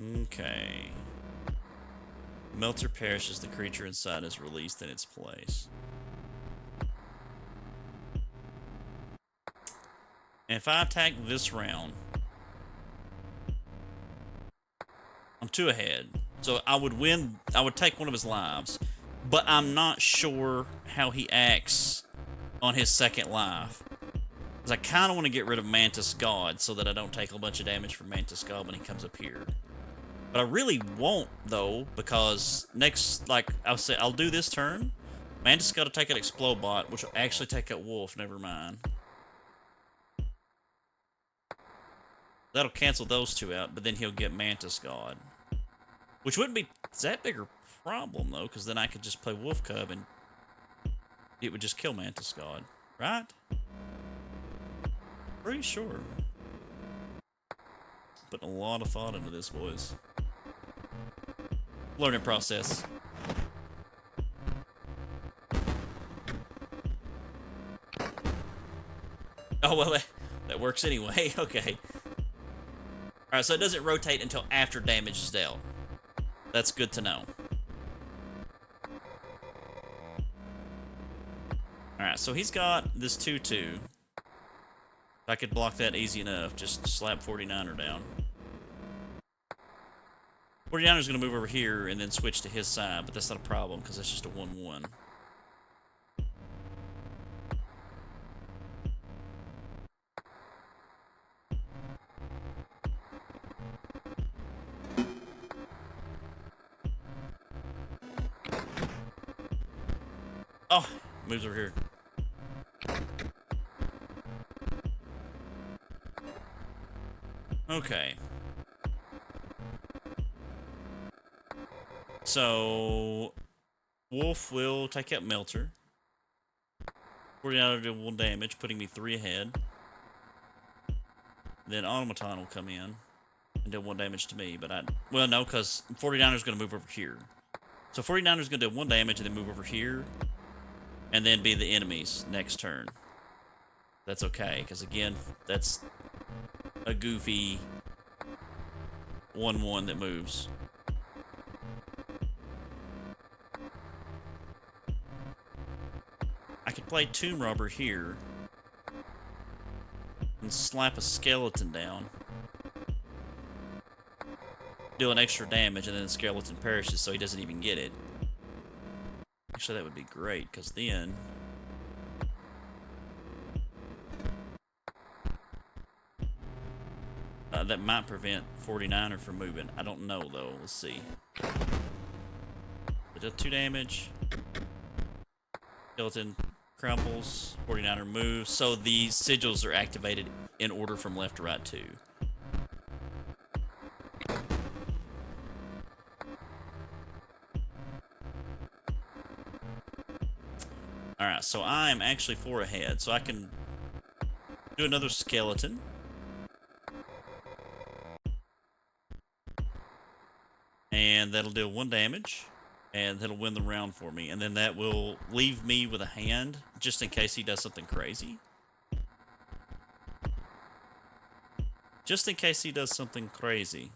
Okay. Melter perishes, the creature inside is released in its place. And if I attack this round, I'm 2 ahead. So I would win, I would take one of his lives. But I'm not sure how he acts on his second life. Because I kind of want to get rid of Mantis God so that I don't take a bunch of damage from Mantis God when he comes up here. But I really won't, though, because next, like, I'll do this turn. Mantis got to take out Explodebot, which will actually take out Wolf, never mind. That'll cancel those two out, but then he'll get Mantis God. Which wouldn't be that big a problem, though, because then I could just play Wolf Cub and it would just kill Mantis God, right? Pretty sure. Putting a lot of thought into this, boys. Learning process. Oh, well, that works anyway. Okay. Alright, so it doesn't rotate until after damage is dealt. That's good to know. Alright, so he's got this 2-2. I could block that easy enough. Just slap 49er down. 49er's going to move over here and then switch to his side, but that's not a problem because that's just a 1-1. Oh, moves over here. Okay. So, Wolf will take out Melter. 49 will do 1 damage, putting me 3 ahead. Then Automaton will come in and do 1 damage to me, but well, no, because 49er's going to move over here. So 49er's going to do 1 damage and then move over here. And then be the enemies next turn. That's okay, because again, that's a goofy 1-1 that moves. I could play Tomb Robber here and slap a skeleton down. Do an extra damage and then the skeleton perishes so he doesn't even get it. Actually, that would be great, because then... that might prevent 49er from moving. I don't know, though. Let's see. It does 2 damage. Skeleton crumples. 49er moves. So these sigils are activated in order from left to right, too. Alright, so I'm actually 4 ahead, so I can do another skeleton. And that'll deal 1 damage, and that'll win the round for me. And then that will leave me with a hand, just in case he does something crazy. Just in case he does something crazy.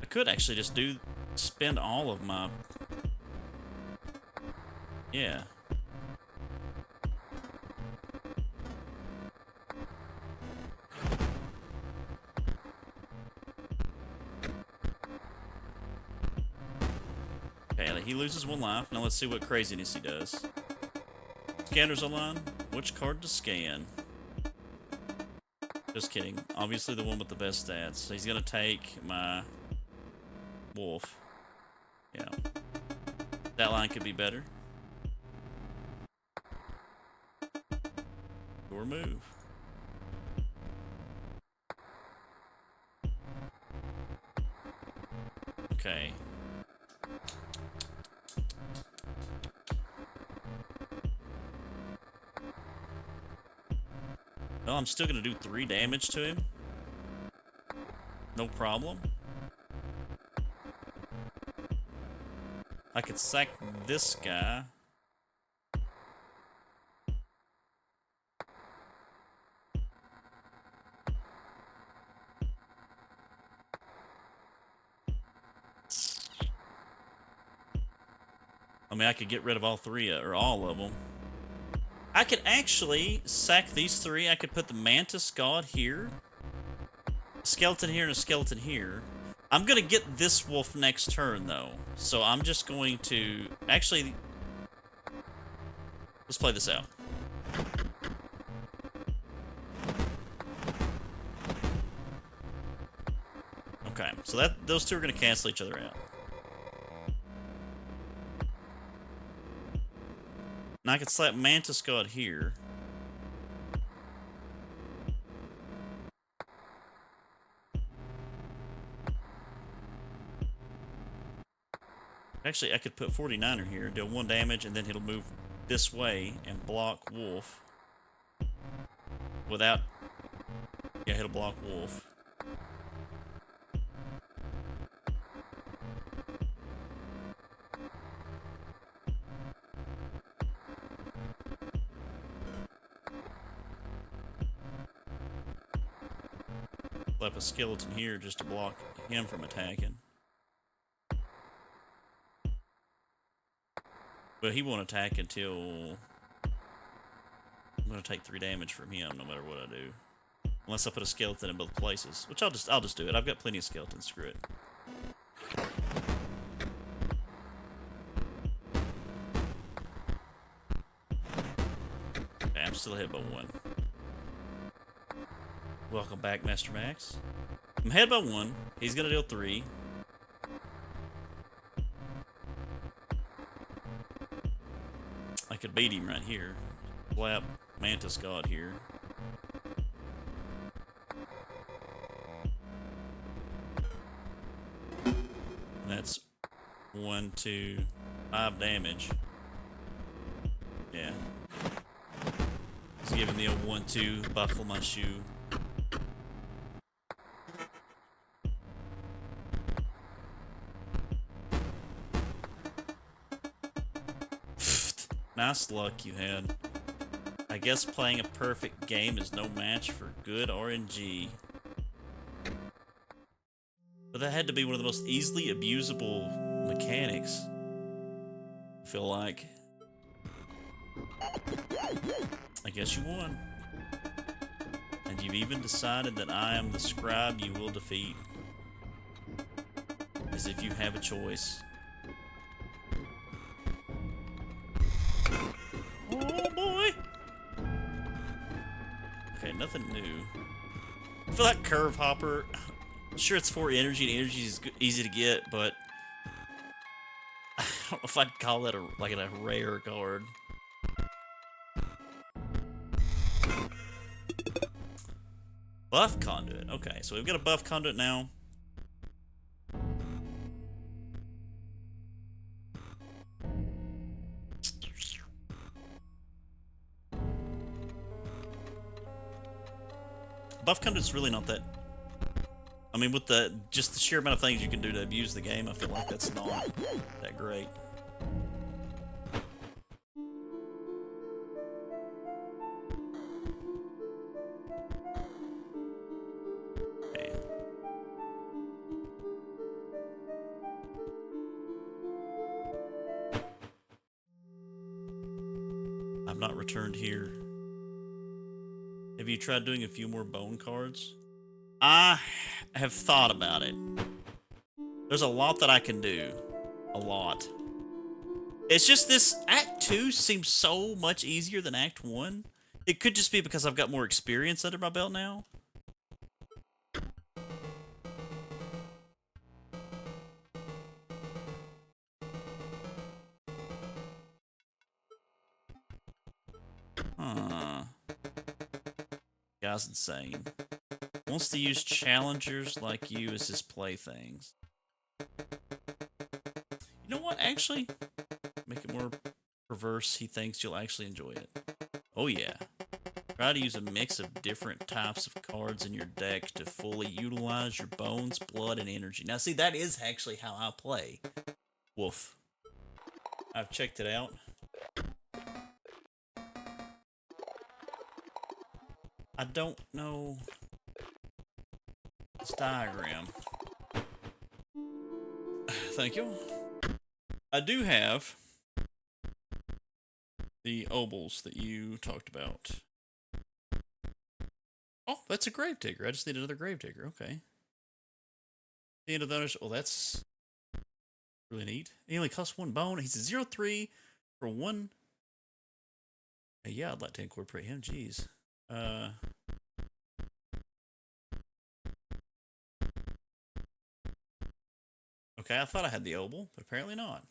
I could actually just spend all of my... Yeah. Okay, he loses 1 life. Now let's see what craziness he does. Scanners online. Which card to scan? Just kidding. Obviously the one with the best stats. So he's gonna take my... Wolf. Yeah. That line could be better. Or move. Okay. Well, I'm still gonna do 3 damage to him. No problem. I could sack this guy. mean, I could get rid of all three, or all of them. I could actually sack these three. I could put the Mantis God here, a skeleton here, and a skeleton here. I'm going to get this wolf next turn, though. So I'm just going to... Actually, let's play this out. Okay, so those two are going to cancel each other out. Now I can slap Mantis God here. Actually, I could put 49er here, deal 1 damage, and then he'll move this way and block Wolf. Without... Yeah, he'll block Wolf. Slap a skeleton here just to block him from attacking. But he won't attack until... I'm gonna take 3 damage from him no matter what I do. Unless I put a skeleton in both places. Which I'll just do it. I've got plenty of skeletons, screw it. Okay, I'm still ahead by 1. Welcome back, Master Max. I'm ahead by 1. He's gonna deal 3. I could beat him right here. Slap Mantis God here. That's 1, 2, 5 damage. Yeah. He's giving me a 1, 2, buckle my shoe. Nice luck you had. I guess playing a perfect game is no match for good RNG. But that had to be one of the most easily abusable mechanics, I feel like. I guess you won. And you've even decided that I am the scribe you will defeat. As if you have a choice. Oh boy! Okay, nothing new. I feel like Curve Hopper, sure it's 4 energy, and energy is easy to get, but I don't know if I'd call that a rare card. Buff Conduit. Okay, so we've got a Buff Conduit now. Buff Conduit's really not that... I mean, with just the sheer amount of things you can do to abuse the game, I feel like that's not that great. Okay. I've not returned here. Have you tried doing a few more bone cards? I have thought about it. There's a lot that I can do. A lot. It's just this Act 2 seems so much easier than Act 1. It could just be because I've got more experience under my belt now. Huh. Guy's insane. Wants to use challengers like you as his playthings. You know what, actually? Make it more perverse. He thinks you'll actually enjoy it. Oh yeah. Try to use a mix of different types of cards in your deck to fully utilize your bones, blood, and energy. Now see, that is actually how I play Wolf. I've checked it out. I don't know this diagram. Thank you. I do have the obols that you talked about. Oh, that's a gravedigger. I just need another gravedigger. Okay. The end of the owners. Well, that's really neat. He only costs 1 bone. He's a 0-3 for 1. Yeah, I'd like to incorporate him. Jeez. Okay, I thought I had the obol, but apparently not.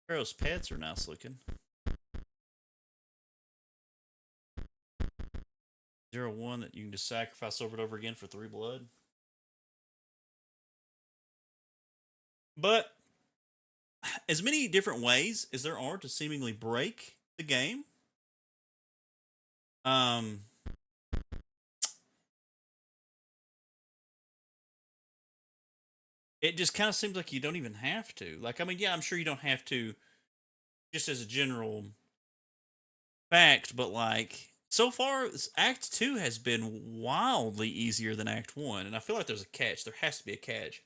Pharaoh's pets are nice looking. 0-1 that you can just sacrifice over and over again for 3 blood. But as many different ways as there are to seemingly break the game, it just kind of seems like you don't even have to. Like, I mean, yeah, I'm sure you don't have to just as a general fact, but like, so far, Act 2 has been wildly easier than Act 1, and I feel like there's a catch. There has to be a catch.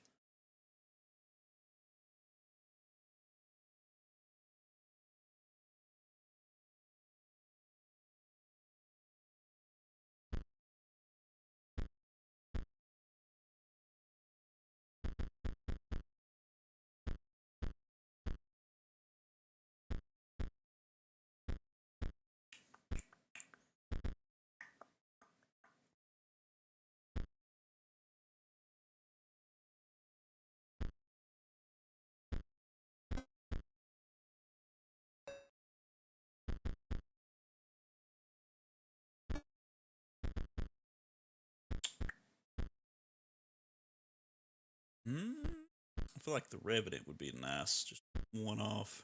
I feel like the Revenant would be nice, just one off.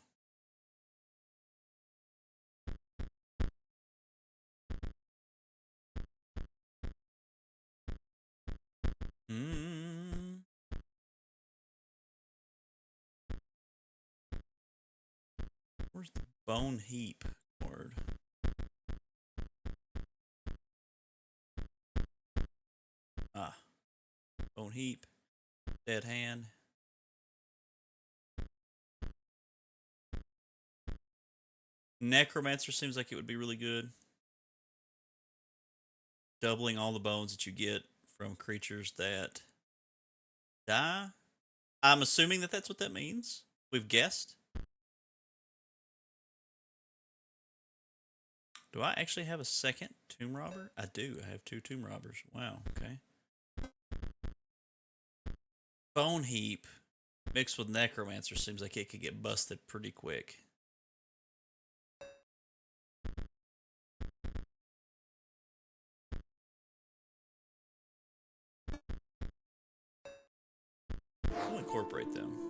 Where's the Bone Heap card? Ah, Bone Heap, Dead Hand. Necromancer seems like it would be really good. Doubling all the bones that you get from creatures that die. I'm assuming that that's what that means. We've guessed. Do I actually have a second Tomb Robber? I do. I have 2 Tomb Robbers. Wow, okay. Bone Heap mixed with Necromancer seems like it could get busted pretty quick. We'll incorporate them.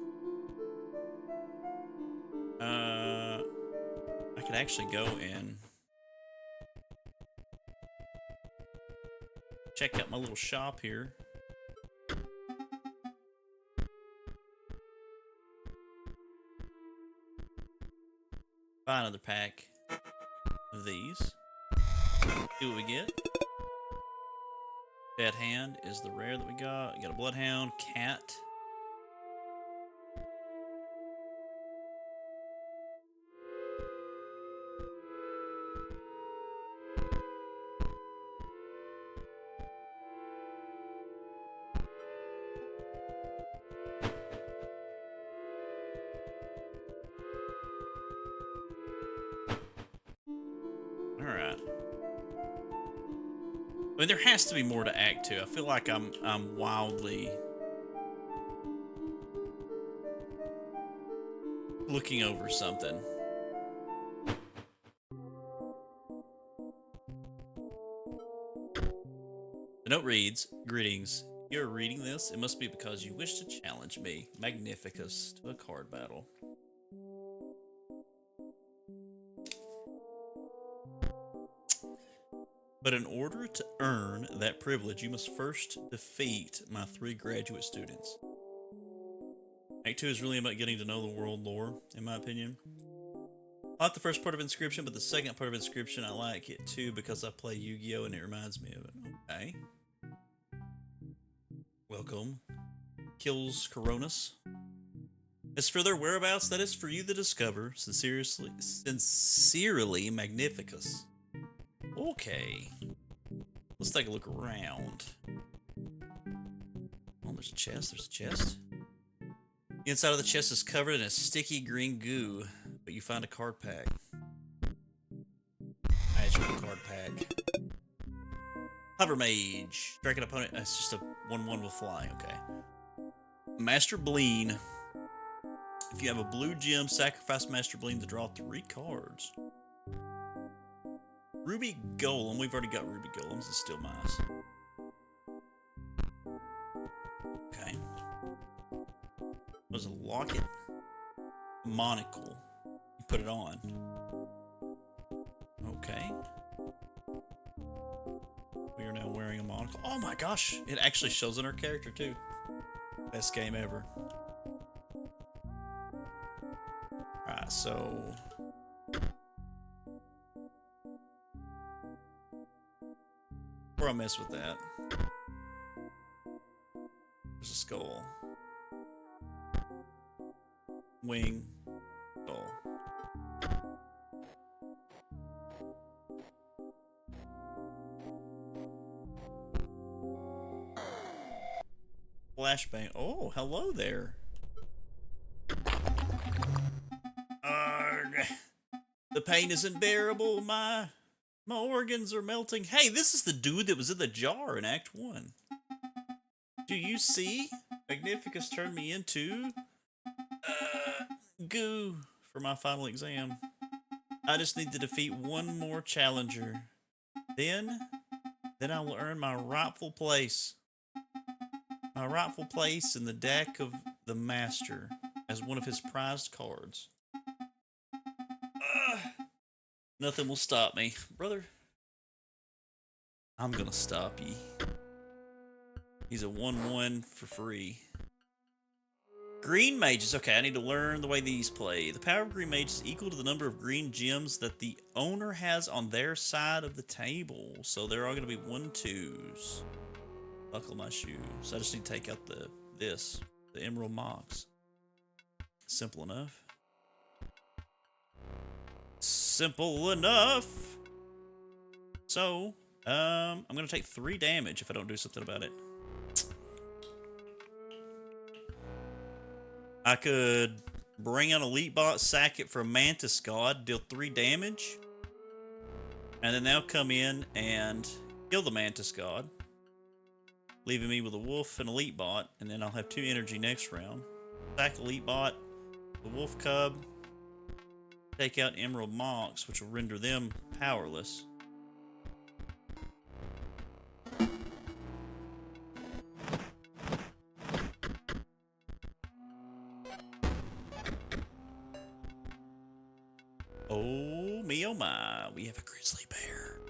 I could actually go and check out my little shop here. Buy another pack of these. See what we get. Dead Hand is the rare that we got. We got a Bloodhound, Cat. Alright. I mean, there has to be more to Act 2. I feel like I'm wildly looking over something. The note reads, "Greetings. You're reading this. It must be because you wish to challenge me, Magnificus, to a card battle. But in order to earn that privilege, you must first defeat my 3 graduate students." Act 2 is really about getting to know the world lore, in my opinion. I like the first part of Inscryption, but the second part of Inscryption, I like it too because I play Yu-Gi-Oh! And it reminds me of it. Okay. Welcome. Kills Coronis. As for their whereabouts, that is for you to discover. Sincerely Magnificus. Okay. Let's take a look around. Oh, there's a chest. There's a chest. The inside of the chest is covered in a sticky green goo, but you find a card pack. Magical card pack. Hover Mage. Strike an opponent. That's just a 1/1 with flying. Okay. Master Bleen. If you have a blue gem, sacrifice Master Bleen to draw 3 cards. Ruby Golem. We've already got Ruby Golems and Steel Mice. Okay. Was a locket. Monocle. You put it on. Okay. We are now wearing a monocle. Oh my gosh! It actually shows in our character too. Best game ever. Alright, so... before I mess with that, there's a skull. Wing. Skull. Flashbang. Oh, hello there. Arrgh. The pain is unbearable. My organs are melting. Hey, this is the dude that was in the jar in Act 1. Do you see? Magnificus turned me into goo for my final exam. I just need to defeat one more challenger. Then I will earn my rightful place. My rightful place in the deck of the Master as one of his prized cards. Nothing will stop me. Brother, I'm gonna stop ye. He's a 1/1 for free. Green mages. Okay, I need to learn the way these play. The power of green mages is equal to the number of green gems that the owner has on their side of the table. So they're all going to be 1/2s. Buckle my shoes. I just need to take out the emerald mox. Simple enough. Simple enough. So, I'm going to take 3 damage if I don't do something about it. I could bring out Elite Bot, sack it for a Mantis God, deal 3 damage. And then they'll come in and kill the Mantis God, leaving me with a Wolf and Elite Bot, and then I'll have 2 energy next round. Sack Elite Bot, the Wolf Cub, take out Emerald Mox, which will render them powerless. Oh me, oh my, we have a grizzly bear.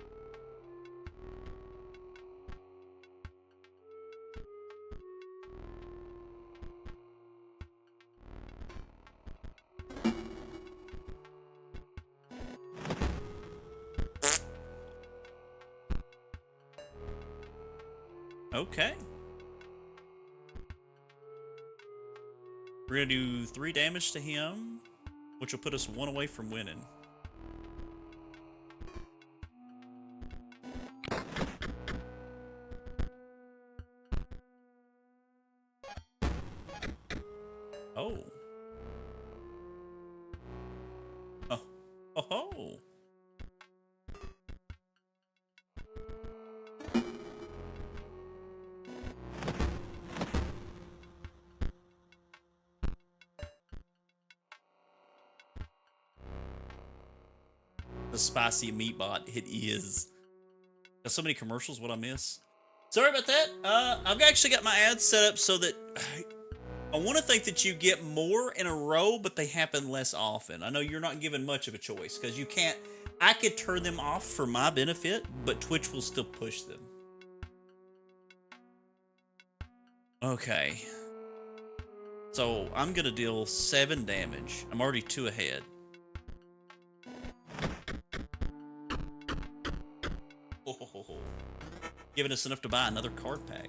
Okay. We're gonna do 3 damage to him, which will put us 1 away from winning. Oh. Oh. Oh ho. The spicy meat bot, it is. There's so many commercials, what I miss. Sorry about that. I've actually got my ads set up so that I want to think that you get more in a row, but they happen less often. I know you're not given much of a choice because you can't. I could turn them off for my benefit, but Twitch will still push them. Okay. So I'm going to deal 7 damage. I'm already 2 ahead. Oh, giving us enough to buy another card pack.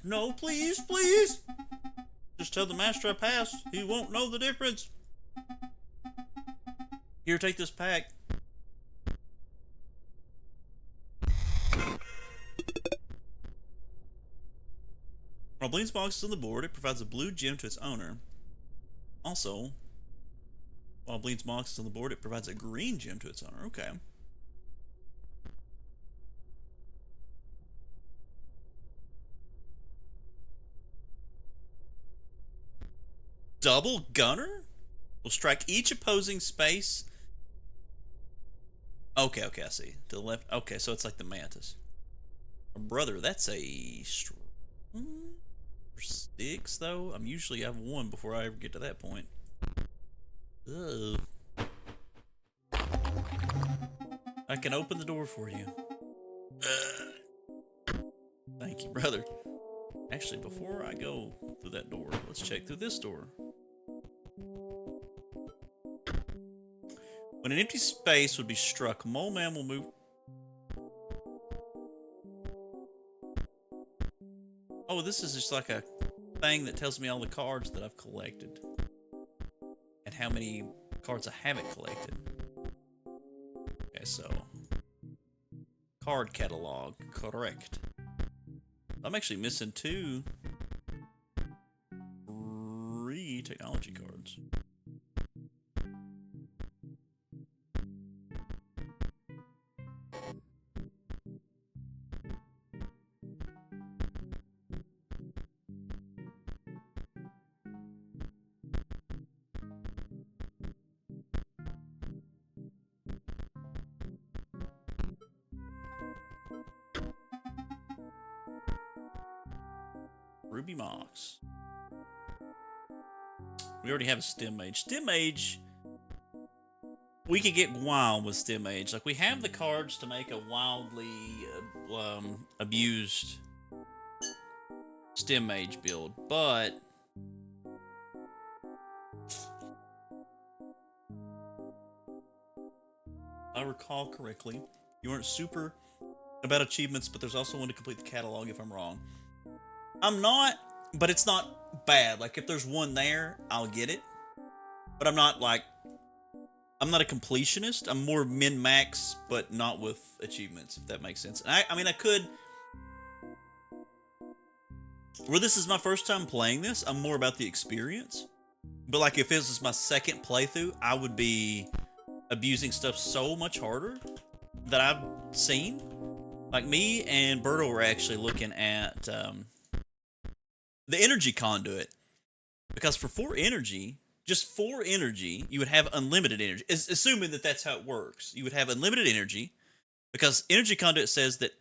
No, please, please. Just tell the master I passed. He won't know the difference. Here, take this pack. While Bleen's box is on the board, it provides a blue gem to its owner. Also, while Bleen's box is on the board, it provides a green gem to its owner. Okay. Double gunner? Will strike each opposing space. Okay, I see. To the left. Okay, so it's like the mantis. Brother, that's a 6 though. I'm usually have 1 before I ever get to that point. Ugh. I can open the door for you. Thank you, brother. Actually, before I go through that door, let's check through this door. When an empty space would be struck, Mole Man will move. Oh, this is just like a thing that tells me all the cards that I've collected. And how many cards I haven't collected. Okay, so. Card catalog. Correct. I'm actually missing 2 free technology cards. Ruby Mox. We already have a Stem Mage. Stem Mage, we could get wild with Stem Mage. Like, we have the cards to make a wildly abused Stem Mage build, but if I recall correctly, you weren't super about achievements, but there's also one to complete the catalog if I'm wrong. I'm not, but it's not bad. Like, if there's one there, I'll get it. But I'm not a completionist. I'm more min-max, but not with achievements, if that makes sense. And I mean, I could... Where this is my first time playing this, I'm more about the experience. But, like, if this is my second playthrough, I would be abusing stuff so much harder that I've seen. Like, me and Berto were actually looking at... the energy conduit, because for 4 energy, just 4 energy, you would have unlimited energy. Assuming that that's how it works, you would have unlimited energy, because energy conduit says that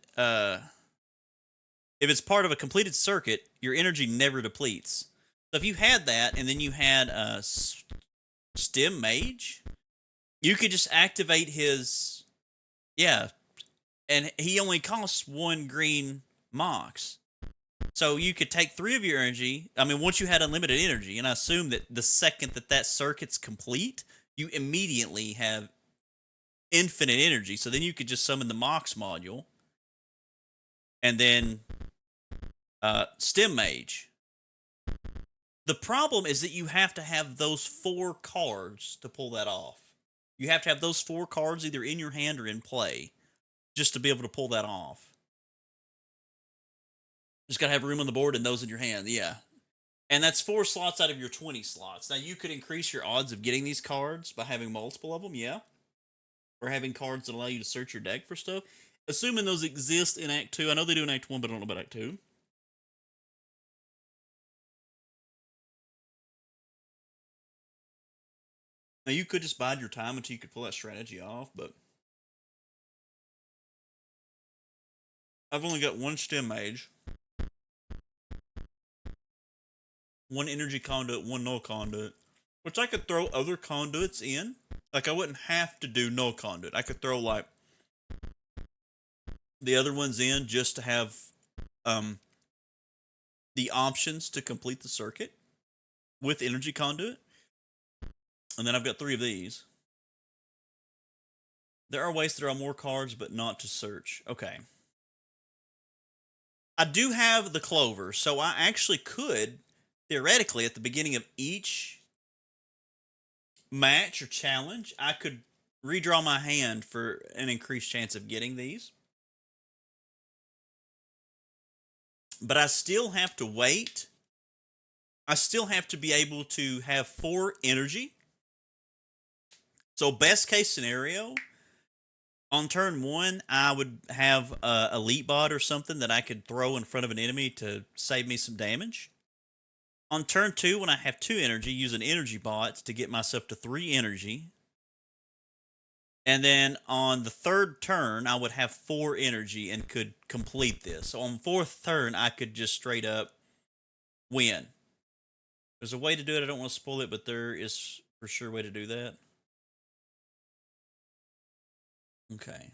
if it's part of a completed circuit, your energy never depletes. So if you had that, and then you had a Stem Mage, you could just activate his, yeah, and he only costs 1 green mox. So you could take 3 of your energy. I mean, once you had unlimited energy, and I assume that the second that circuit's complete, you immediately have infinite energy. So then you could just summon the Mox module, and then Stem Mage. The problem is that you have to have those 4 cards to pull that off. You have to have those 4 cards either in your hand or in play just to be able to pull that off. Just gotta have room on the board and those in your hand, yeah. And that's 4 slots out of your 20 slots. Now, you could increase your odds of getting these cards by having multiple of them, yeah. Or having cards that allow you to search your deck for stuff. Assuming those exist in Act 2. I know they do in Act 1, but I don't know about Act 2. Now, you could just bide your time until you could pull that strategy off, but... I've only got 1 Stem Mage. 1 energy conduit, 1 null conduit. Which I could throw other conduits in. Like, I wouldn't have to do null conduit. I could throw, like, the other ones in just to have the options to complete the circuit with energy conduit. And then I've got 3 of these. There are ways to draw more cards, but not to search. Okay. I do have the clover, so I actually could, theoretically, at the beginning of each match or challenge, I could redraw my hand for an increased chance of getting these. But I still have to wait. I still have to be able to have 4 energy. So, best case scenario, on turn 1, I would have a elite bot or something that I could throw in front of an enemy to save me some damage. On turn 2, when I have 2 energy, use an energy bot to get myself to 3 energy. And then on the 3rd turn, I would have 4 energy and could complete this. So on 4th turn, I could just straight up win. There's a way to do it. I don't want to spoil it, but there is for sure a way to do that. Okay.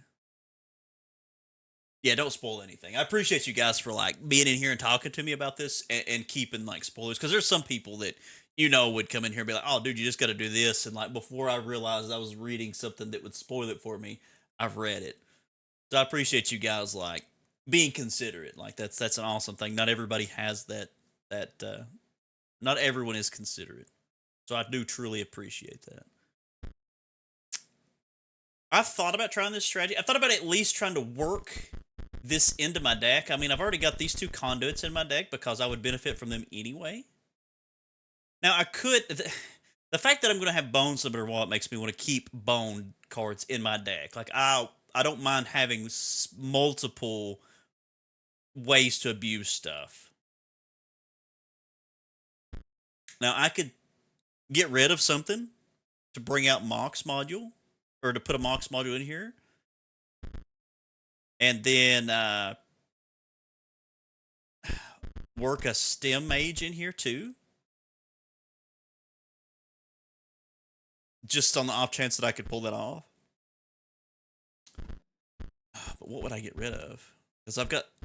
Yeah, don't spoil anything. I appreciate you guys for like being in here and talking to me about this and keeping like spoilers, because there's some people that would come in here and be like, "Oh, dude, you just got to do this," and like before I realized I was reading something that would spoil it for me, I've read it. So I appreciate you guys like being considerate. Like that's an awesome thing. Not everybody has that. Not everyone is considerate. So I do truly appreciate that. I've thought about trying this strategy. I thought about at least trying to work this into my deck. I mean, I've already got these 2 conduits in my deck because I would benefit from them anyway. Now, I could... The fact that I'm going to have Bone Summoner Wallet makes me want to keep Bone cards in my deck. Like, I don't mind having multiple ways to abuse stuff. Now, I could get rid of something to bring out Mox module, or to put a Mox module in here. And then work a Stem Mage in here too. Just on the off chance that I could pull that off. But what would I get rid of? Because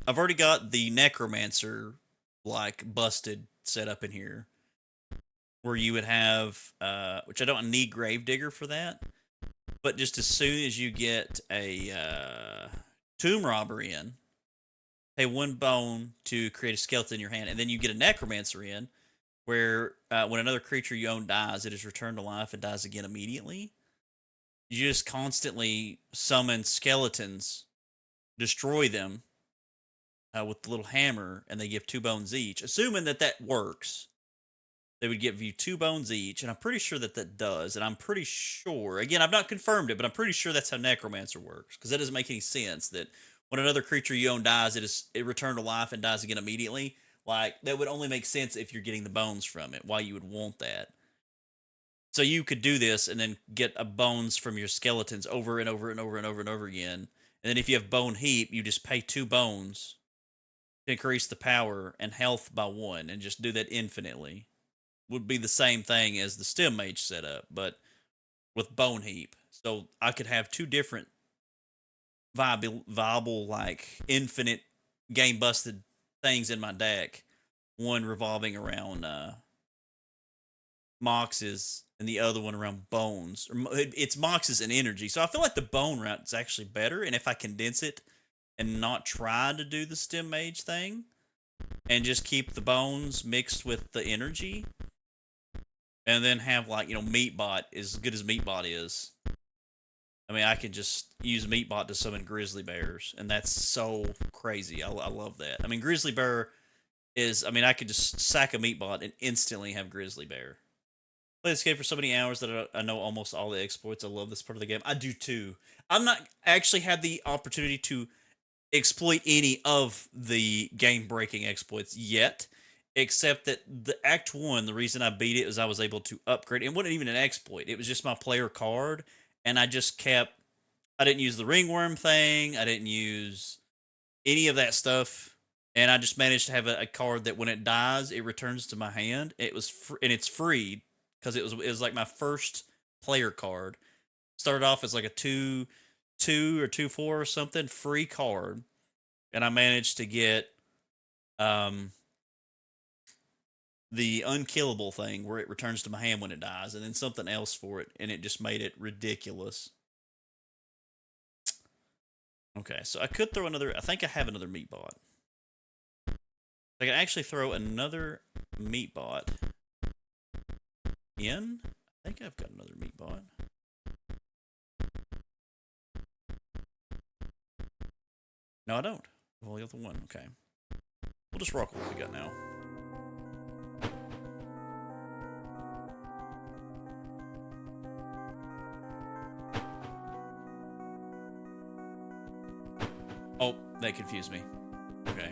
I've already got the Necromancer like busted set up in here, where you would have which I don't need Gravedigger for that, but just as soon as you get a Tomb Robber in, pay 1 bone to create a skeleton in your hand, and then you get a Necromancer in, where when another creature you own dies, it is returned to life and dies again immediately. You just constantly summon skeletons, destroy them with the little hammer, and they give 2 bones each. Assuming that works, they would give you 2 bones each, and I'm pretty sure that does. And I'm pretty sure, again, I've not confirmed it, but I'm pretty sure that's how Necromancer works, because that doesn't make any sense that when another creature you own dies, it returned to life and dies again immediately. Like, that would only make sense if you're getting the bones from it, why you would want that. So you could do this and then get a bones from your skeletons over and over and over and over and over again. And then if you have Bone Heap, you just pay 2 bones to increase the power and health by 1, and just do that infinitely. Would be the same thing as the Stem Mage setup, but with Bone Heap. So I could have 2 different viable like infinite game busted things in my deck. One revolving around Moxes, and the other one around Bones. It's Moxes and energy. So I feel like the Bone route is actually better, and if I condense it and not try to do the Stem Mage thing, and just keep the Bones mixed with the energy, and then have like, Meatbot, as good as Meatbot is. I mean, I can just use Meatbot to summon Grizzly Bears, and that's so crazy. I love that. I mean, Grizzly Bear is, I could just sack a Meatbot and instantly have Grizzly Bear. Play this game for so many hours that I know almost all the exploits. I love this part of the game. I do too. I've not actually had the opportunity to exploit any of the game-breaking exploits yet, except that the Act 1, the reason I beat it is I was able to upgrade. It wasn't even an exploit. It was just my player card, and I didn't use the ringworm thing. I didn't use any of that stuff, and I just managed to have a card that when it dies, it returns to my hand. And it's free, because it was like my first player card. Started off as like a 2/2 or 2/4 or something, free card, and I managed to get the unkillable thing where it returns to my hand when it dies, and then something else for it, and it just made it ridiculous. Okay, so I could throw another. I think I have another Meatbot. I can actually throw another meat bot in. I think I've got another meat bot. No, I don't. I've only got the one. Okay. We'll just rock with what we got now. Oh, that confused me. Okay.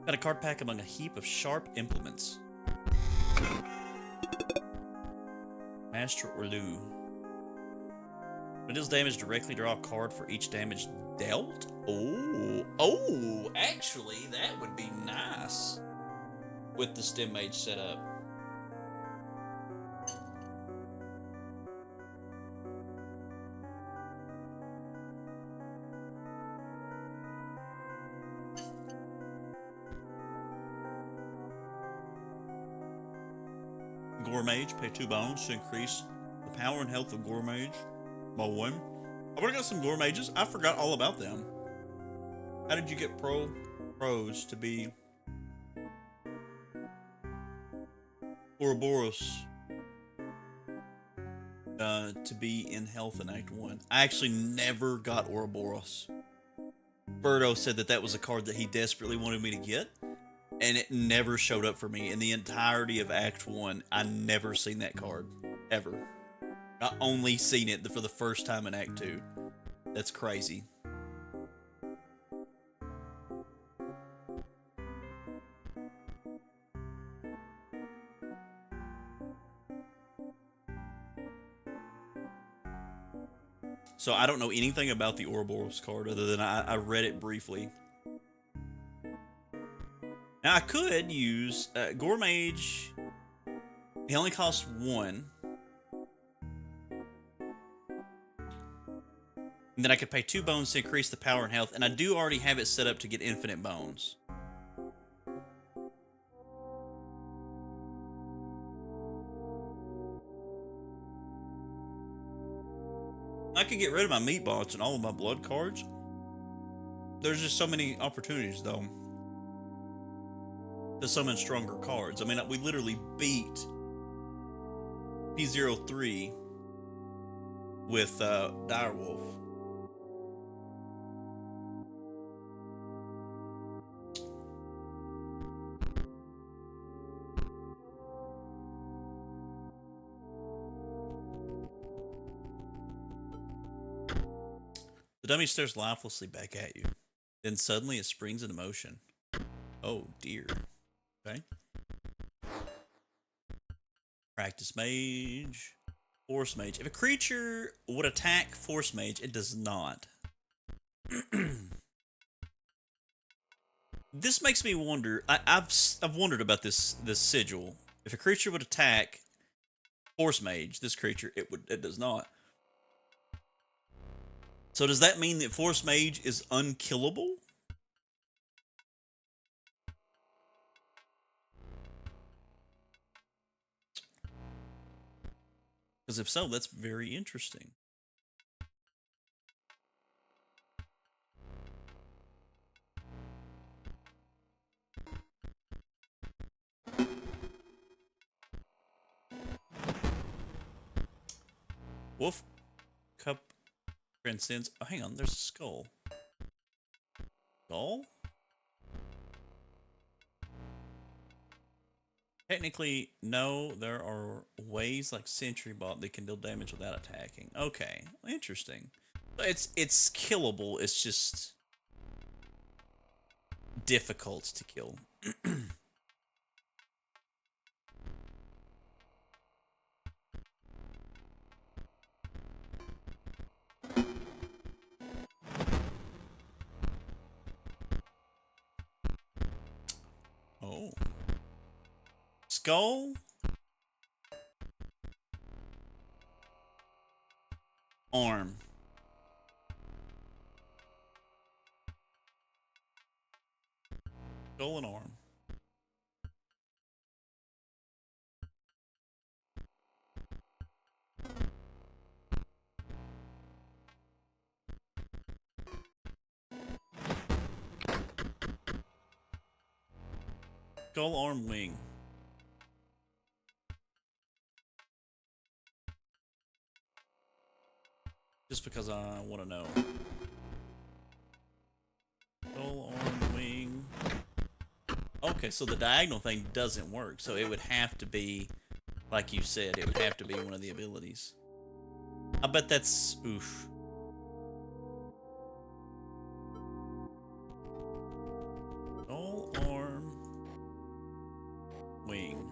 Got a card pack among a heap of sharp implements. Master Orlu. When it deals damage, directly draw a card for each damage dealt? Oh, actually, that would be nice with the Stem Mage set up. Gore Mage, pay 2 bones to increase the power and health of Gore Mage by 1. I've already got some Gore Mages. I forgot all about them. How did you get pros to be Ouroboros to be in health in Act 1? I actually never got Ouroboros. Birdo said that that was a card that he desperately wanted me to get, and it never showed up for me in the entirety of Act 1. I never seen that card. Ever. I only seen it for the first time in Act 2. That's crazy. So I don't know anything about the Ouroboros card other than I read it briefly. Now I could use Gore Mage. He only costs 1. And then I could pay 2 bones to increase the power and health, and I do already have it set up to get infinite bones. I could get rid of my meat bots and all of my blood cards. There's just so many opportunities, though, to summon stronger cards. I mean, we literally beat P03 with Direwolf. The dummy stares lifelessly back at you. Then suddenly it springs into motion. Oh dear. Okay. Practice Mage. Force Mage. If a creature would attack Force Mage, it does not. This makes me wonder. I've wondered about this sigil. If a creature would attack Force Mage, this creature, it does not. So does that mean that Force Mage is unkillable? Because if so, that's very interesting. Wolf Cup transcends. Oh, hang on. There's a skull. Skull? Technically, no. There are ways like Sentry Bot that can deal damage without attacking. Okay, interesting. It's killable. It's just difficult to kill. Oh. Skull? Arm. Skull and arm. Skull arm wing. Just because I want to know. Skull arm wing. Okay, so the diagonal thing doesn't work. So it would have to be, like you said, it would have to be one of the abilities. I bet that's oof. Skull arm wing.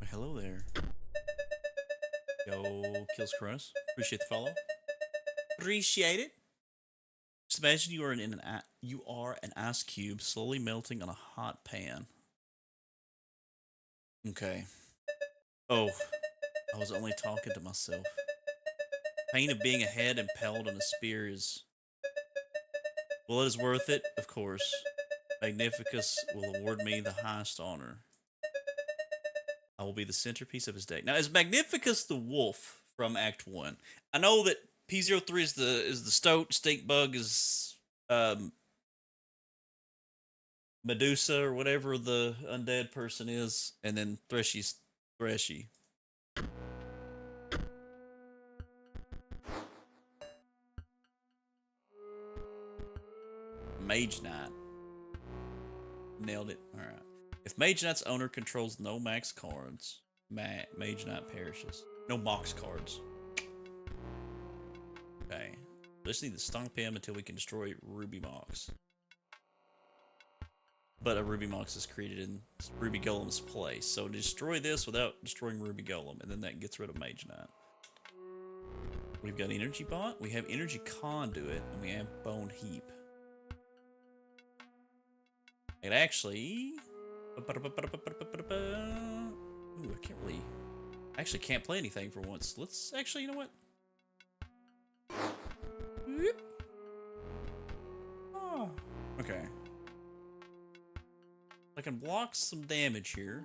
Hello there. Yo, Kills Cross. Appreciate the follow. Appreciate it. Just imagine you are an ice cube slowly melting on a hot pan. Okay. Oh, I was only talking to myself. Pain of being a head impaled on a spear is... Well, it is worth it, of course. Magnificus will award me the highest honor. I will be the centerpiece of his day. Now, is Magnificus the wolf from Act 1? I know that P03 is the stoat, stink bug is Medusa or whatever the undead person is, and then Threshy's Threshy. Mage Knight. Nailed it. Alright. If Mage Knight's owner controls no max cards, Mage Knight perishes. No mox cards. Okay. Just need to stomp him until we can destroy Ruby Mox. But a Ruby Mox is created in Ruby Golem's place. So destroy this without destroying Ruby Golem, and then that gets rid of Mage Knight. We've got Energy Bot, we have Energy Conduit, and we have Bone Heap. It actually... Ooh, I can't really... I actually can't play anything for once. Let's actually, you know what? Oh, okay. I can block some damage here.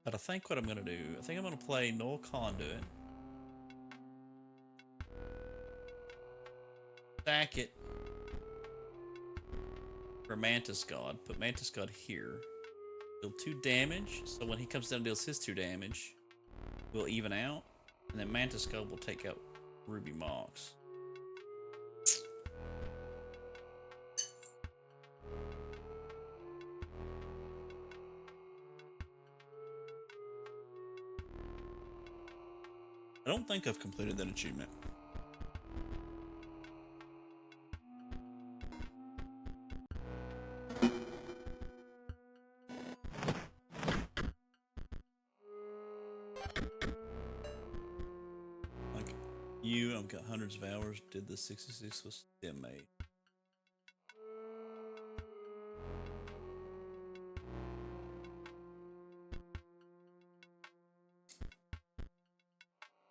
But I think what I'm going to do, I think I'm going to play Null Conduit. Stack it for Mantis God. Put Mantis God here. Deal 2 damage, so when he comes down and deals his 2 damage, we'll even out. And then Mantis God will take out Ruby Mox. I don't think I've completed that achievement. Like you, I've got hundreds of hours. Did the 66 with STEM mate.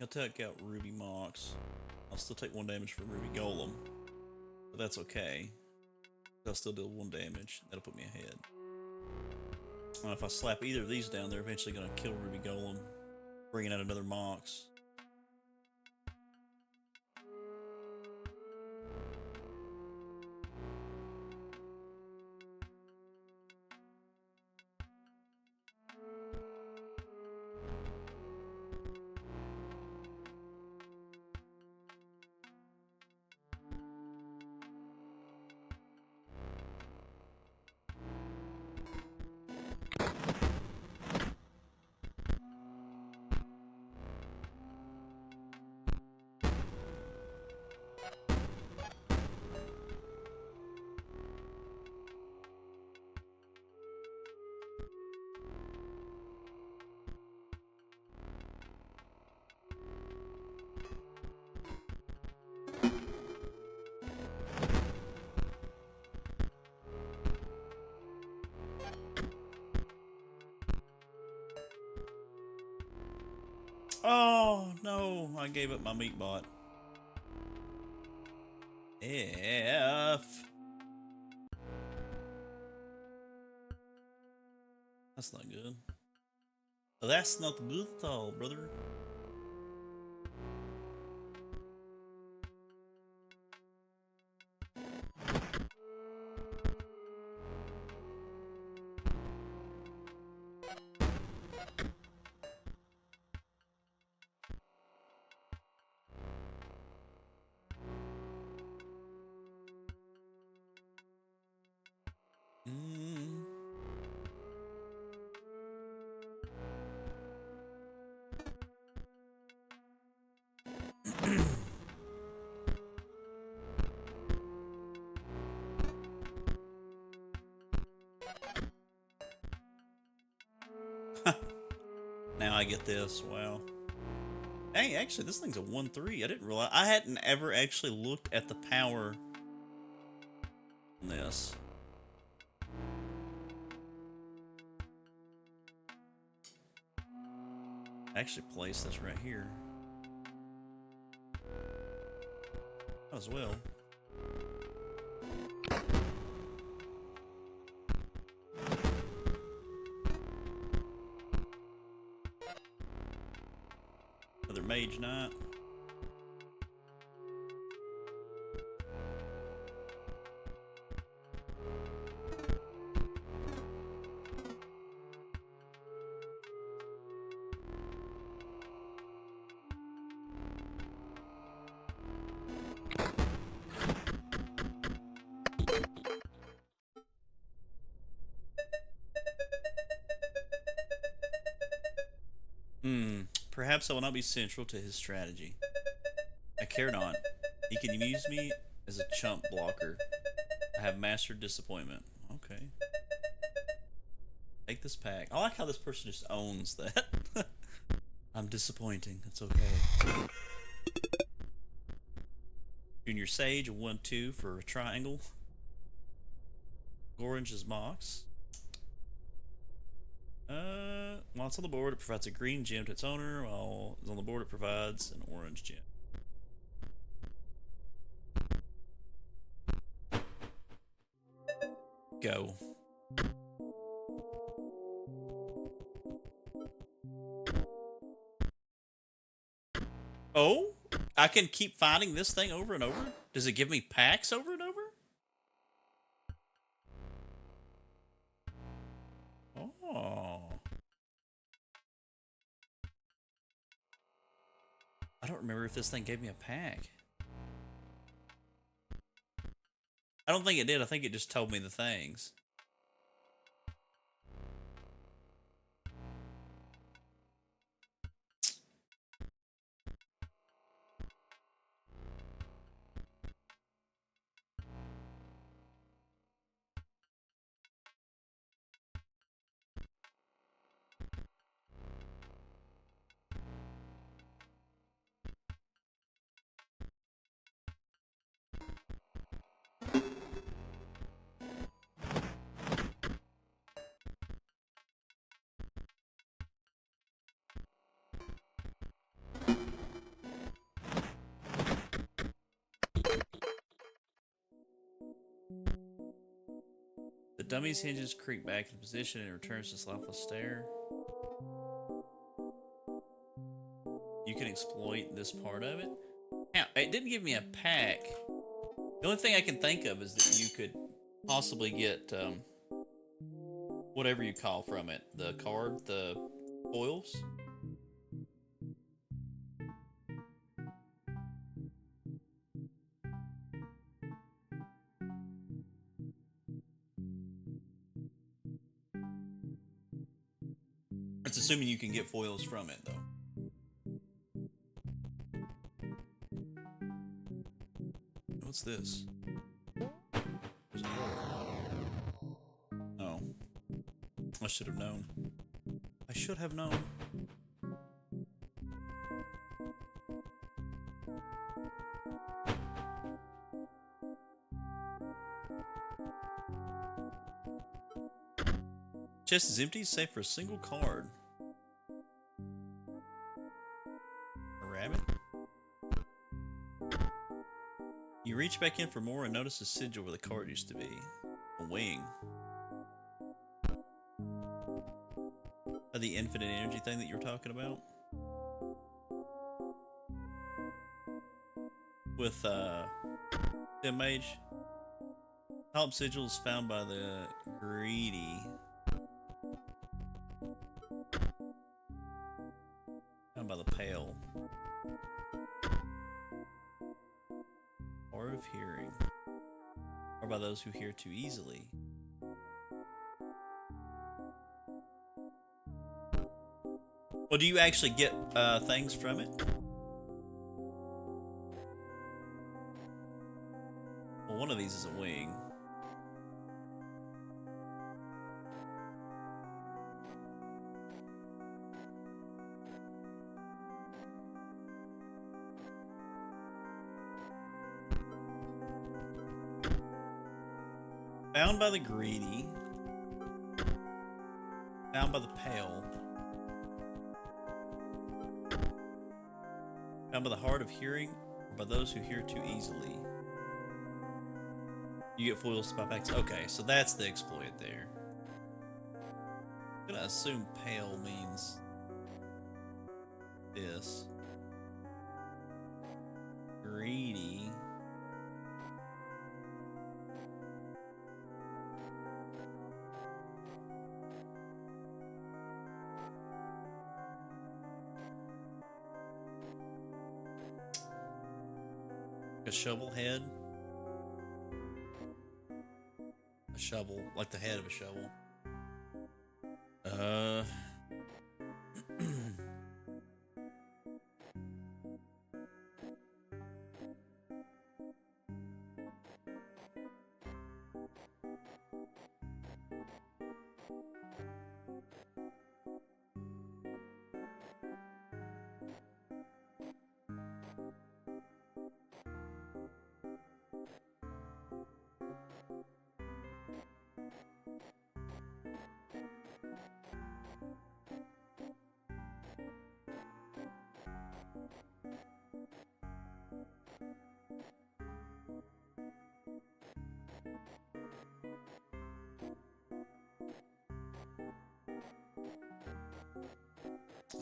I'll take out Ruby Mox. I'll still take 1 damage from Ruby Golem, but that's okay. I'll still deal 1 damage. That'll put me ahead. If I slap either of these down, they're eventually going to kill Ruby Golem, bringing out another Mox. Oh, no, I gave up my meat bot. F. That's not good. That's not good at all, brother. Mm. Now I get this. Wow. Hey, actually, this thing's a 1-3. I didn't realize. I hadn't ever actually looked at the power on this. I actually place this right here as well. Another mage knight. Perhaps I will not be central to his strategy. I care not. He can use me as a chump blocker. I have mastered disappointment. Okay. Take this pack. I like how this person just owns that. I'm disappointing. It's okay. Junior Sage, a 1-2 for a triangle. Orange's Mox. While it's on the board, it provides a green gem to its owner. While it's on the board, it provides an orange gem. Go. Oh? I can keep finding this thing over and over? Does it give me packs over and over? Oh. I don't remember if this thing gave me a pack. I don't think it did. I think it just told me the things. The dummy's hinges creak back in position and it returns to its lifeless stare. You can exploit this part of it. Now, it didn't give me a pack. The only thing I can think of is that you could possibly get whatever you call from it. The card, the foils. It's assuming you can get foils from it, though. What's this? There's a hole. Oh. I should have known. I should have known. Chest is empty, save for a single card. A rabbit? You reach back in for more and notice a sigil where the card used to be. A wing. The infinite energy thing that you were talking about? With Sim Mage. Top sigils found by the greedy. Found by the pale. Or of hearing. Or by those who hear too easily. Well, do you actually get things from it? Well, one of these is a wing. Found by the greedy. Found by the pale. Found by the hard of hearing, or by those who hear too easily. You get foils by packs. Okay, so that's the exploit there. I'm gonna assume pale means this. Greedy. A shovel head. A shovel, like the head of a shovel.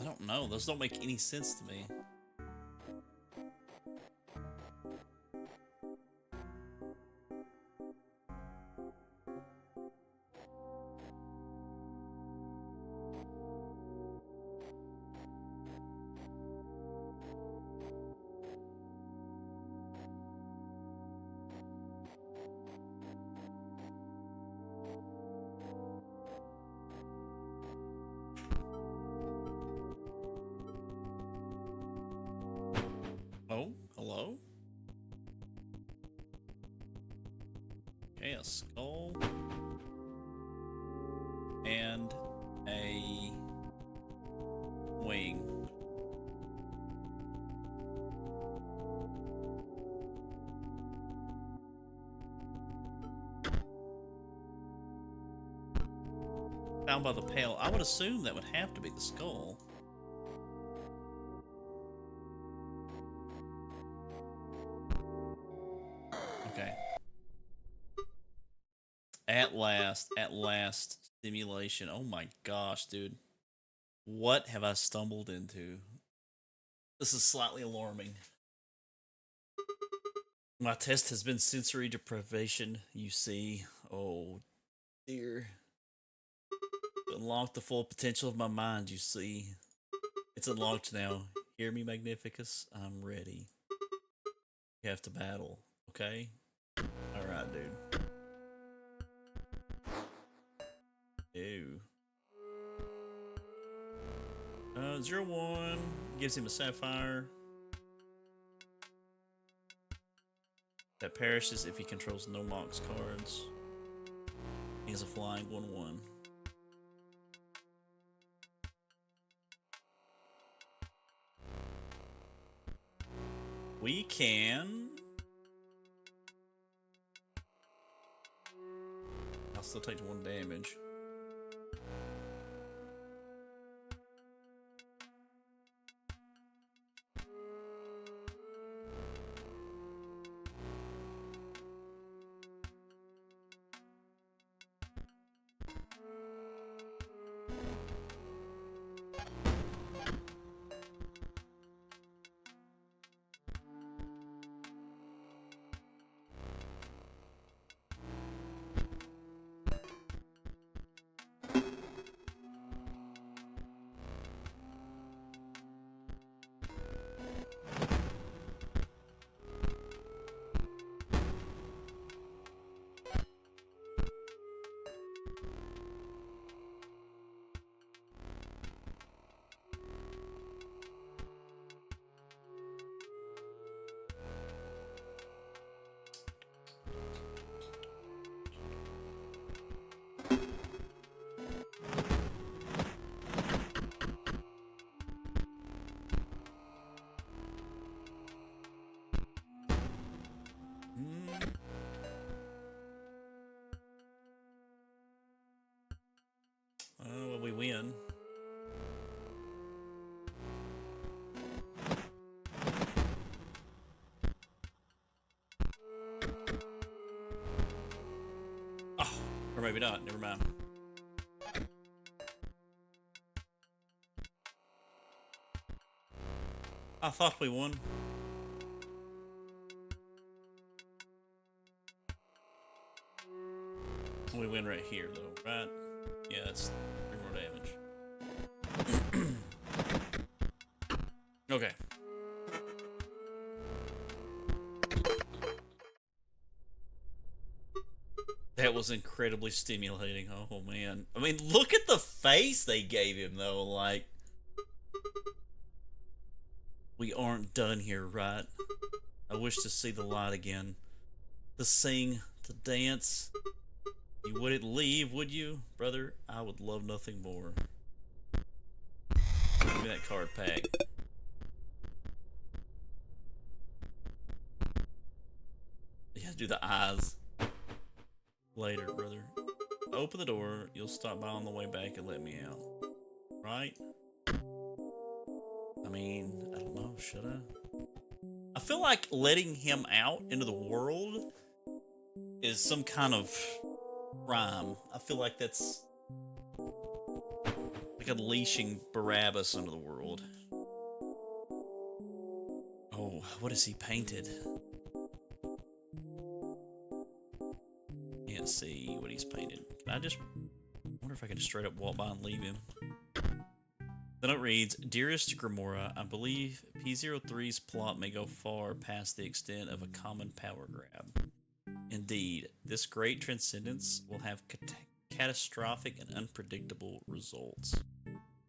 I don't know. Those don't make any sense to me. Oh, hello? Okay, a skull. And a wing. Found by the pale. I would assume that would have to be the skull. Okay. At last, simulation. Oh my gosh, dude. What have I stumbled into? This is slightly alarming. My test has been sensory deprivation, you see. Oh dear. Unlock the full potential of my mind, you see. It's unlocked now. Hear me, Magnificus? I'm ready. You have to battle, okay? Alright, dude. Ew. 0-1 gives him a sapphire that perishes if he controls no Mox cards. He has a flying 1-1. We can. I'll still take 1 damage. win. Oh, or maybe not. Never mind. I thought we won. We win right here, though, right? Yeah, that's 3 more damage. Okay. That was incredibly stimulating. Oh, man. I mean, look at the face they gave him, though. Like, we aren't done here, right? I wish to see the light again. To sing, to dance. You wouldn't leave, would you, brother? I would love nothing more. Give me that card pack. Yeah, do the eyes. Later, brother. Open the door. You'll stop by on the way back and let me out. Right? I mean, I don't know. Should I? I feel like letting him out into the world is some kind of crime. I feel like that's like unleashing Barabbas into the world. Oh, what has he painted? Can't see what he's painted. Can I just wonder if I can just straight up walk by and leave him? The note reads, Dearest Grimora, I believe P03's plot may go far past the extent of a common power grab. Indeed, this great transcendence will have catastrophic and unpredictable results.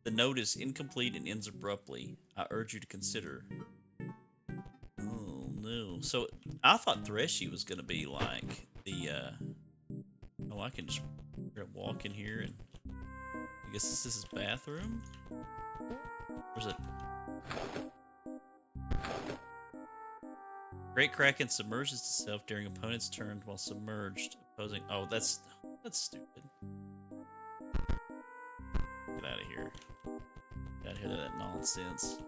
The note is incomplete and ends abruptly. I urge you to consider. Oh, no. So, I thought Threshy was going to be like the, Oh, I can just walk in here and... I guess this is his bathroom? Where's it? Great Kraken submerges itself during opponent's turn while submerged, opposing... Oh, that's stupid. Get out of here. Get out of here with that nonsense.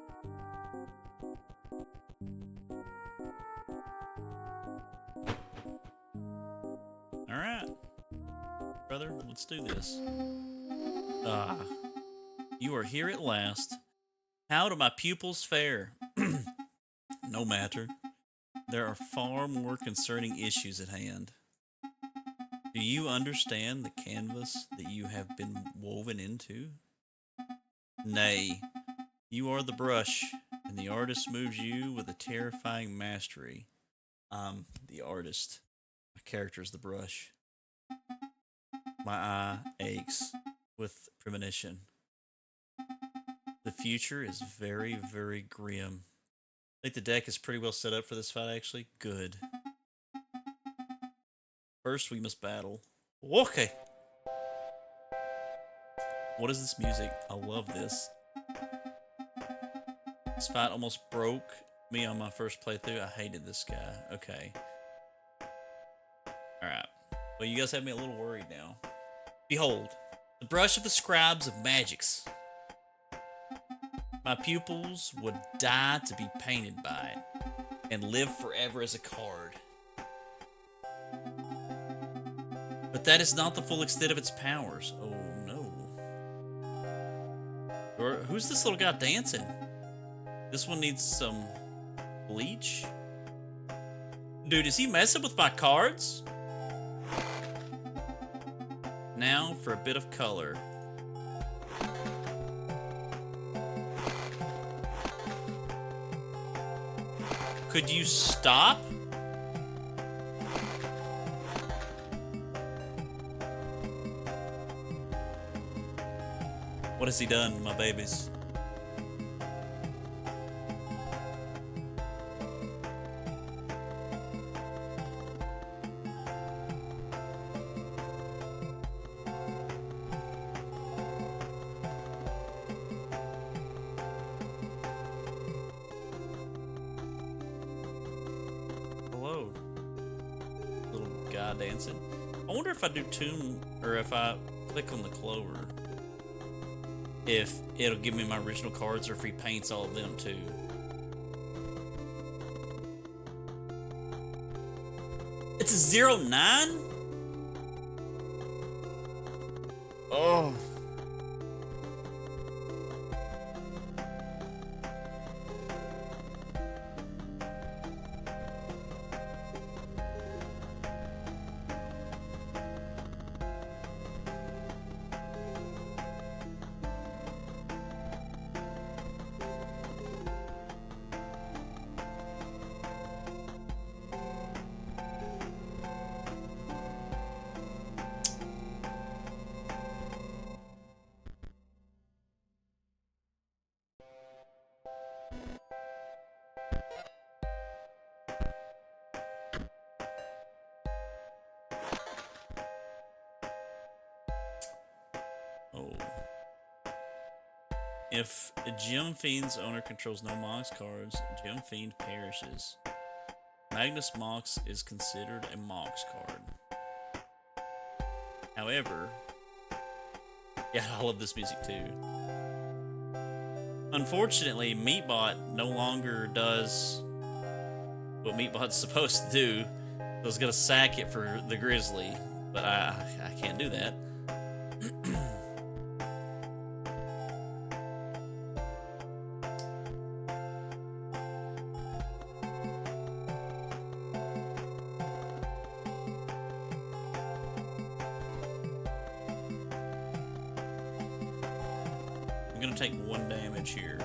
Alright. Brother, let's do this. Ah. You are here at last. How do my pupils fare? No matter. There are far more concerning issues at hand. Do you understand the canvas that you have been woven into? Nay, you are the brush, and the artist moves you with a terrifying mastery. I'm the artist. My character is the brush. My eye aches with premonition. The future is very, very grim. I think the deck is pretty well set up for this fight, actually. Good. First, we must battle. Okay. What is this music? I love this. This fight almost broke me on my first playthrough. I hated this guy. Okay. Alright. Well, you guys have me a little worried now. Behold, the brush of the scribes of magics. My pupils would die to be painted by it, and live forever as a card. But that is not the full extent of its powers. Oh no. Or who's this little guy dancing? This one needs some bleach? Dude, is he messing with my cards? Now for a bit of color. Could you stop? What has he done, my babies? Hello, little guy dancing. I wonder if I do tune, or if I click on the clover. if it'll give me my original cards or if he paints all of them too. It's a 09? Oh. Oh. If a Gem Fiend's owner controls no Mox cards, Gem Fiend perishes. Magnus Mox is considered a Mox card. However, yeah, I love this music too. Unfortunately, Meatbot no longer does what Meatbot's supposed to do. I was gonna sack it for the Grizzly, but I can't do that. I'm gonna take 1 damage here.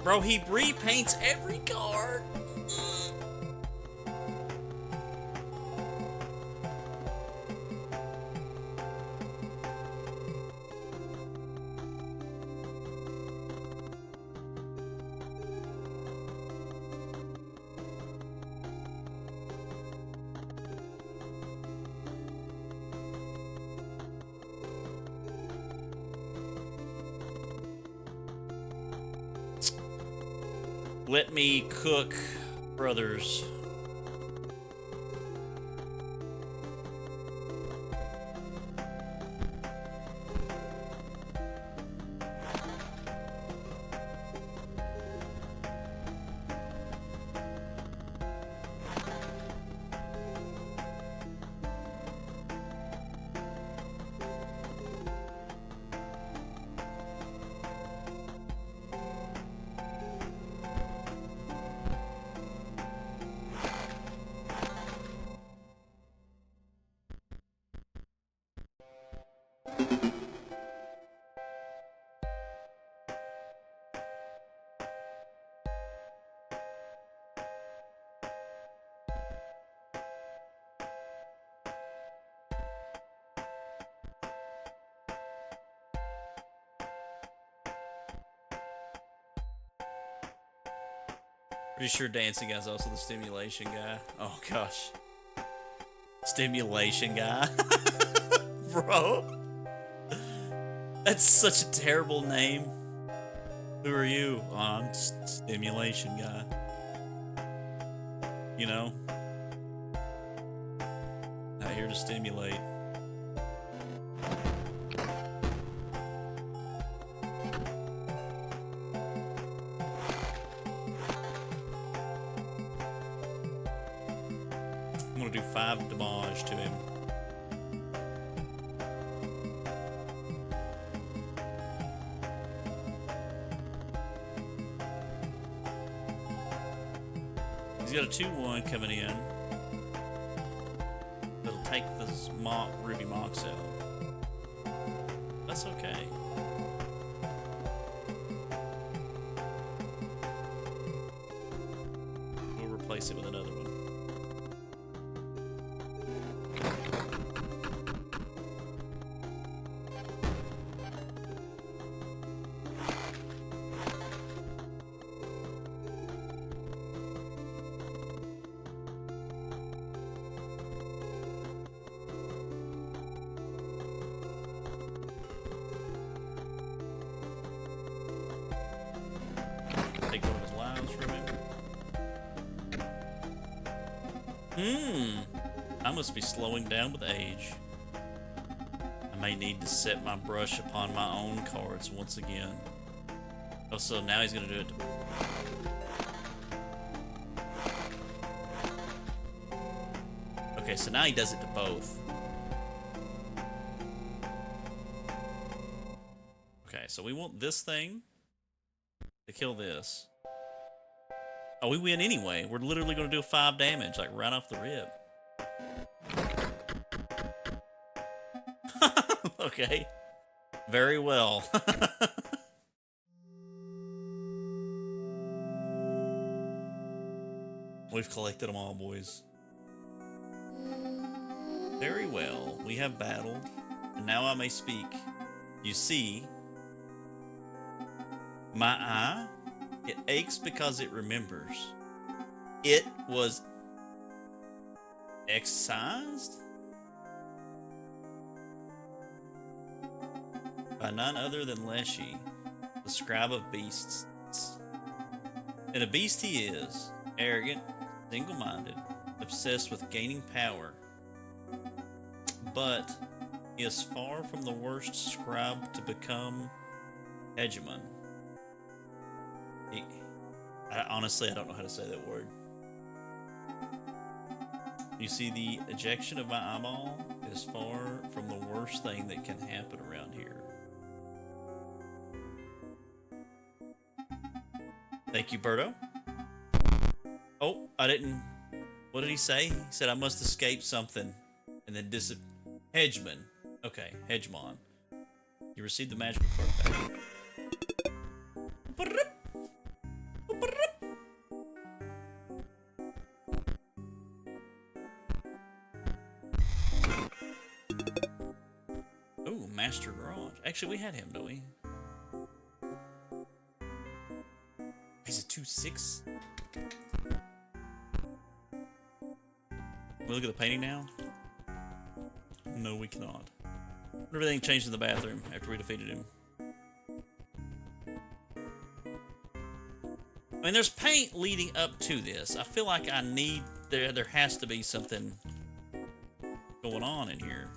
Bro, he repaints every card. Let me cook, brothers. Pretty sure Dancing Guy's also the Stimulation Guy. Oh gosh. Stimulation Guy. Bro. That's such a terrible name. Who are you? Oh, I'm Stimulation Guy. You know? Not here to stimulate. I'm gonna do 5 damage to him. He's got a 2/1 coming in. That'll take this Ruby Mox out. That's okay. We'll replace it with another one. Take one of his lives. Let's remember. I must be slowing down with age. I may need to set my brush upon my own cards once again. Oh, so now he's gonna do it. Okay, so now he does it to both. Okay, so we want this thing to kill this. Oh, we win anyway. We're literally going to do 5 damage, like right off the rip. Okay. Very well. We've collected them all, boys. Very well. We have battled. And now I may speak. You see, my eye, it aches because it remembers. It was excised by none other than Leshy, the scribe of beasts. And a beast he is, arrogant, single-minded, obsessed with gaining power. But he is far from the worst scribe to become hegemon. Honestly, I don't know how to say that word. You see, the ejection of my eyeball is far from the worst thing that can happen around here. Thank you, Berto. Oh, I didn't... What did he say? He said I must escape something. And then Hegemon. Okay, Hegemon. You received the magical card back. Ooh, Master Garage. Actually, we had him, don't we? He's a 2/6. We look at the painting now? No, we cannot. Everything changed in the bathroom after we defeated him. I mean, there's paint leading up to this. I feel like I need... There has to be something going on in here.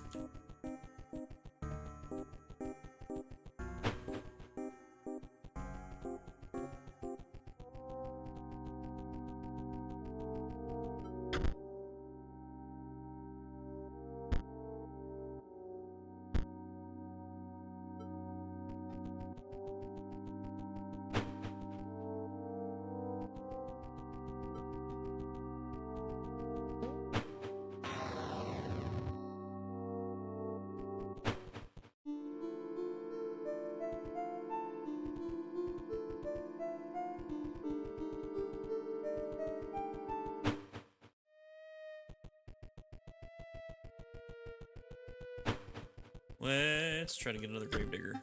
Let's try to get another gravedigger.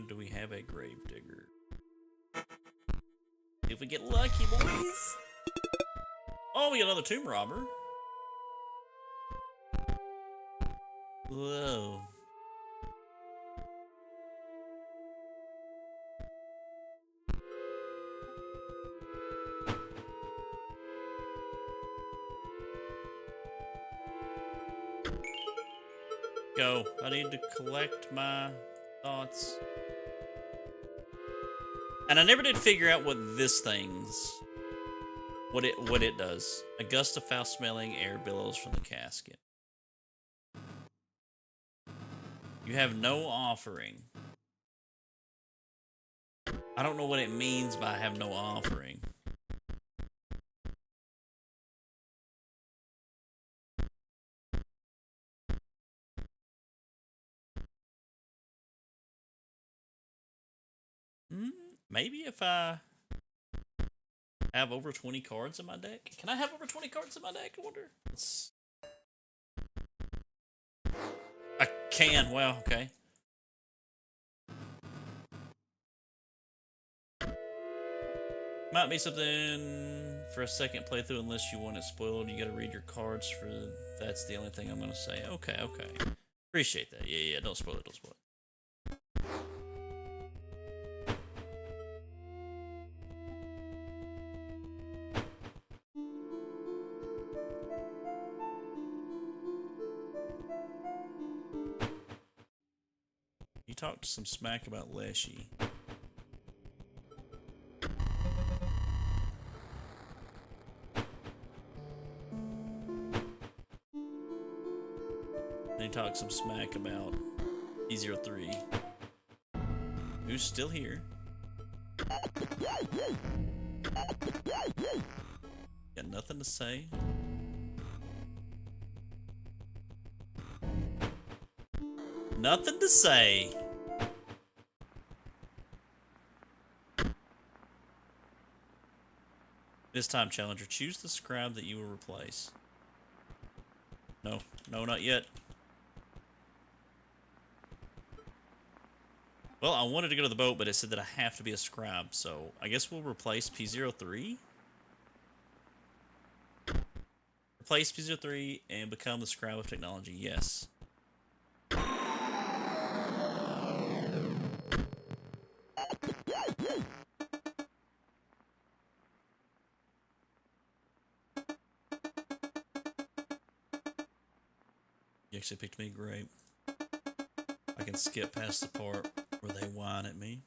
Do we have a gravedigger? If we get lucky, boys. Oh, we got another tomb robber. Whoa. Go. I need to collect my thoughts. And I never did figure out what this thing's... What it does. A gust of foul-smelling air billows from the casket. You have no offering. I don't know what it means by have no offering. Maybe if I have over 20 cards in my deck. Can I have over 20 cards in my deck? I wonder. I can. Wow, okay. Might be something for a second playthrough unless you want it spoiled. You gotta read your cards for... That's the only thing I'm gonna say. Okay, okay. Appreciate that. Yeah, don't spoil it, don't spoil it. talked some smack about Leshy. They talk some smack about P03. Who's still here? Got nothing to say. Nothing to say. This time, challenger, choose the scribe that you will replace. No, no, not yet. Well, I wanted to go to the boat, but it said that I have to be a scribe, so I guess we'll replace P03. Replace P03 and become the scribe of technology, yes. You actually picked me, great. I can skip past the part where they whine at me.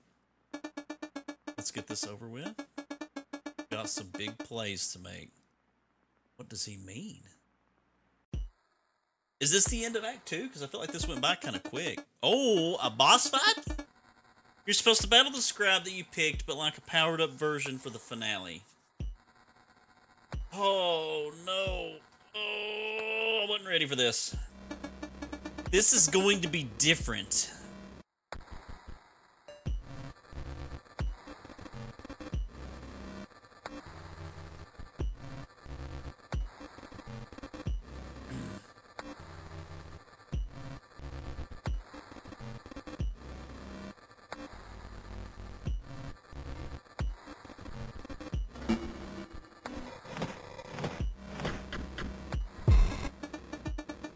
Let's get this over with. Got some big plays to make. What does he mean? Is this the end of Act 2? Because I feel like this went by kind of quick. Oh, a boss fight? You're supposed to battle the scribe that you picked, but like a powered up version for the finale. Oh, no. Oh, I wasn't ready for this. This is going to be different.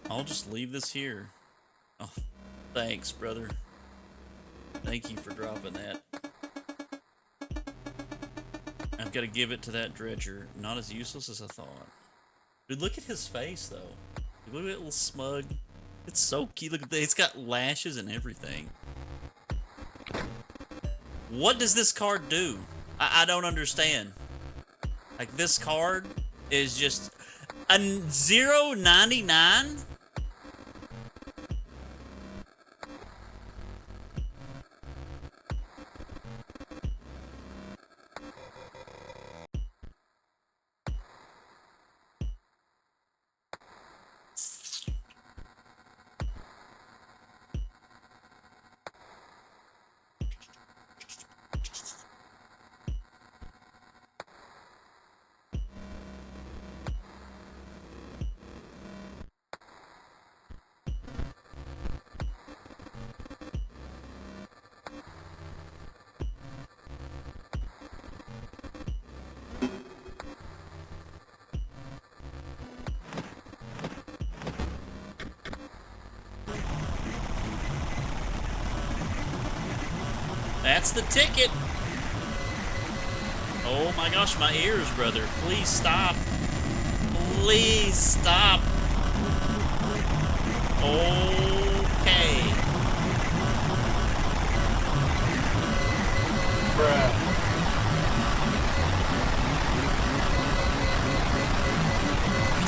I'll just leave this here. Oh, thanks, brother. Thank you for dropping that. I've got to give it to that dredger. Not as useless as I thought. Dude, look at his face, though. Look at that little smug. It's so cute. Look at that. It's got lashes and everything. What does this card do? I don't understand. Like, this card is just a 0.99? That's the ticket. Oh my gosh, my ears, brother. Please stop. Please stop. Okay. Bruh.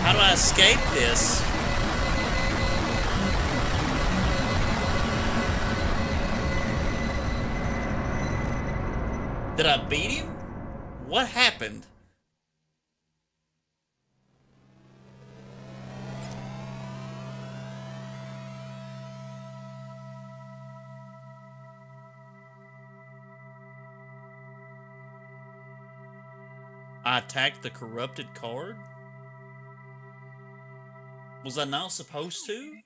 How do I escape this? Did I beat him? What happened? I attacked the corrupted card? Was I not supposed to?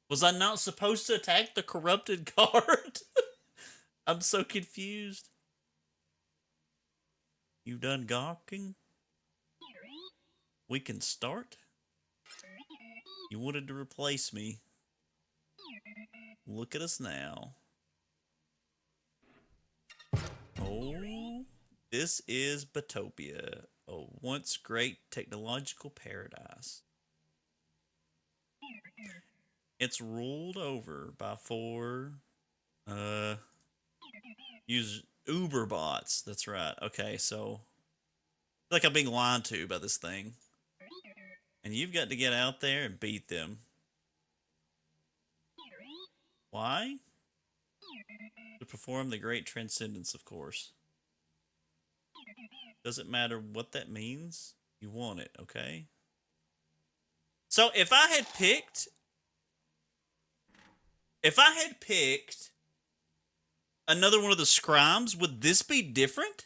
Was I not supposed to attack the corrupted card? I'm so confused. You done gawking? We can start? You wanted to replace me. Look at us now. Oh, this is Batopia, a once great technological paradise. It's ruled over by 4 use Uber bots. That's right. Okay, so like I'm being lied to by this thing. And you've got to get out there and beat them. Why? To perform the great transcendence, of course. Doesn't matter what that means. You want it, okay? So if I had picked another one of the scrimes, would this be different?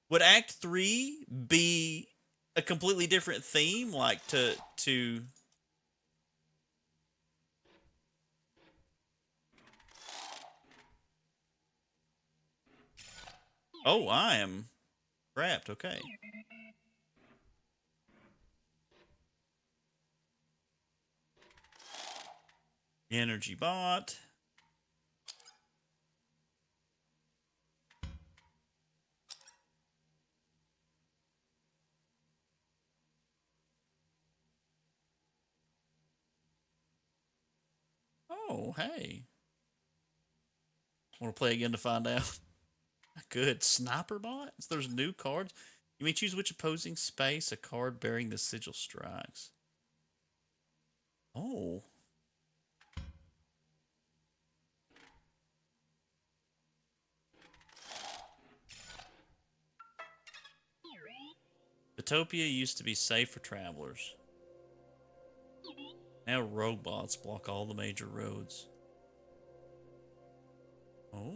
Would Act 3 be a completely different theme, like to Oh, I am trapped, okay. Energy bot. Oh, hey. Want to play again to find out? Good. Sniper bot? So there's new cards. You may choose which opposing space a card bearing the sigil strikes. Oh. Utopia used to be safe for travelers. Now robots block all the major roads. Oh?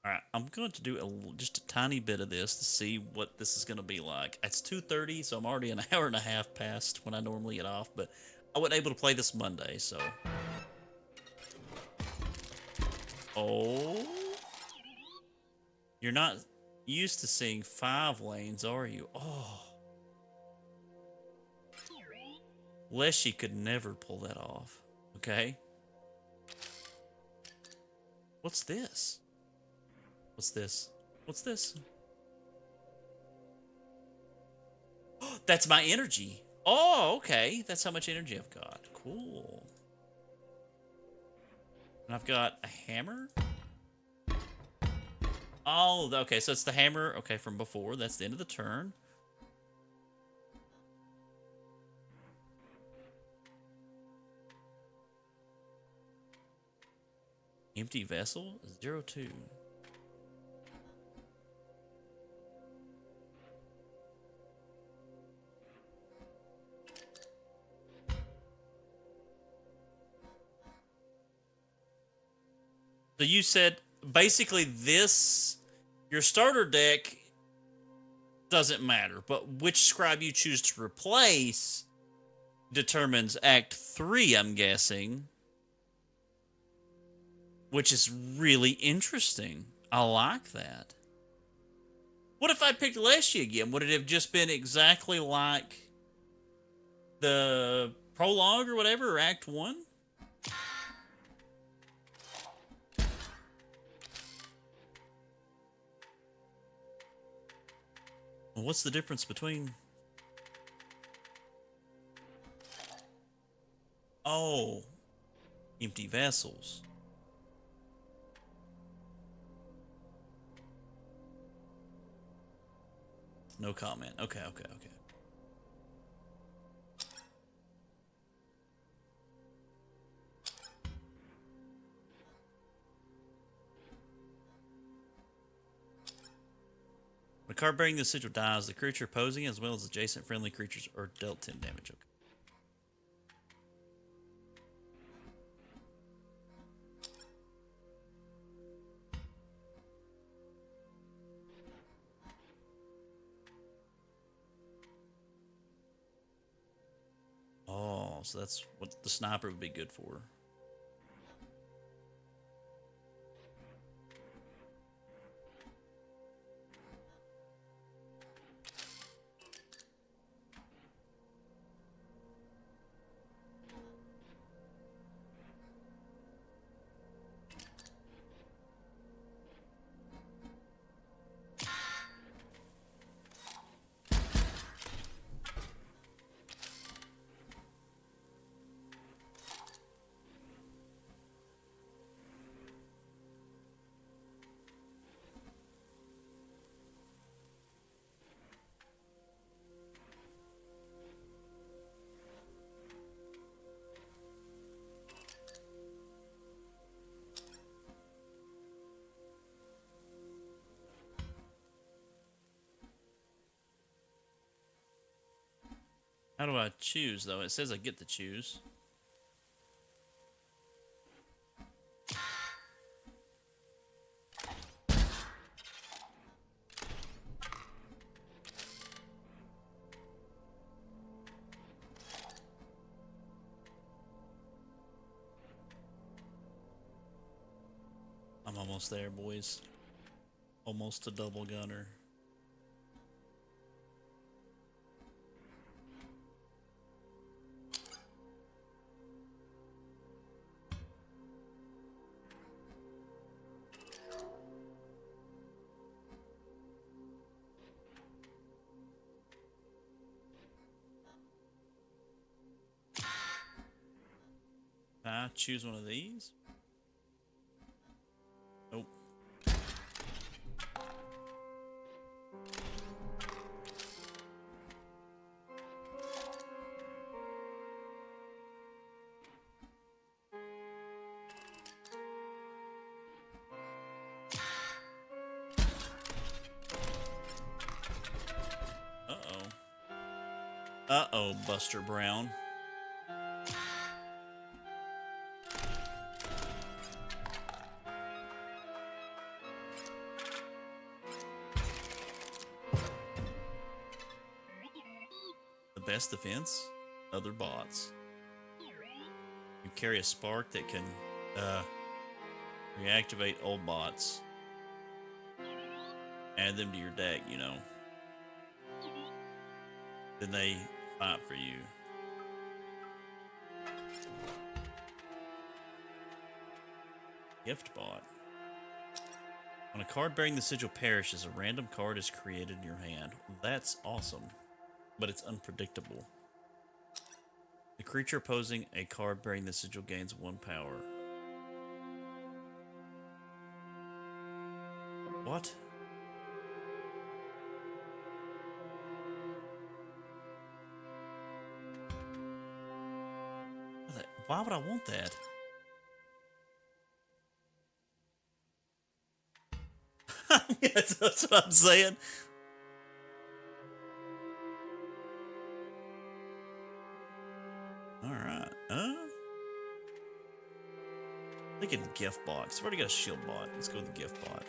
Alright, I'm going to do just a tiny bit of this to see what this is going to be like. It's 2:30, so I'm already an hour and a half past when I normally get off, but I wasn't able to play this Monday, so... Oh? You're not used to seeing 5 lanes, are you? Oh. Leshy could never pull that off. Okay? What's this? What's this? What's this? That's my energy. Oh, okay. That's how much energy I've got. Cool. And I've got a hammer. Oh, okay. So it's the hammer, okay, from before. That's the end of the turn. Empty vessel? 0-2. So you said basically this, your starter deck doesn't matter, but which scribe you choose to replace determines Act 3, I'm guessing. Which is really interesting. I like that. What if I picked Leshy again? Would it have just been exactly like the prologue or whatever, or Act 1? Well, what's the difference between... Oh, empty vessels. No comment. Okay. When a card bearing the sigil dies, the creature opposing as well as adjacent friendly creatures are dealt 10 damage. Okay. Oh, so that's what the sniper would be good for. How do I choose, though? It says I get to choose. I'm almost there, boys. Almost a double gunner. I choose one of these. Nope. Uh-oh. Uh-oh, Buster Brown. The best defense? Other bots. You carry a spark that can reactivate old bots. Add them to your deck, you know. Then they fight for you. Gift bot. When a card bearing the sigil perishes, a random card is created in your hand. That's awesome, but it's unpredictable. The creature opposing a card bearing the sigil gains 1 power. What? Why would I want that? Yes, that's what I'm saying. Alright. Thinking gift box. I've already got a shield bot. Let's go with the gift bot.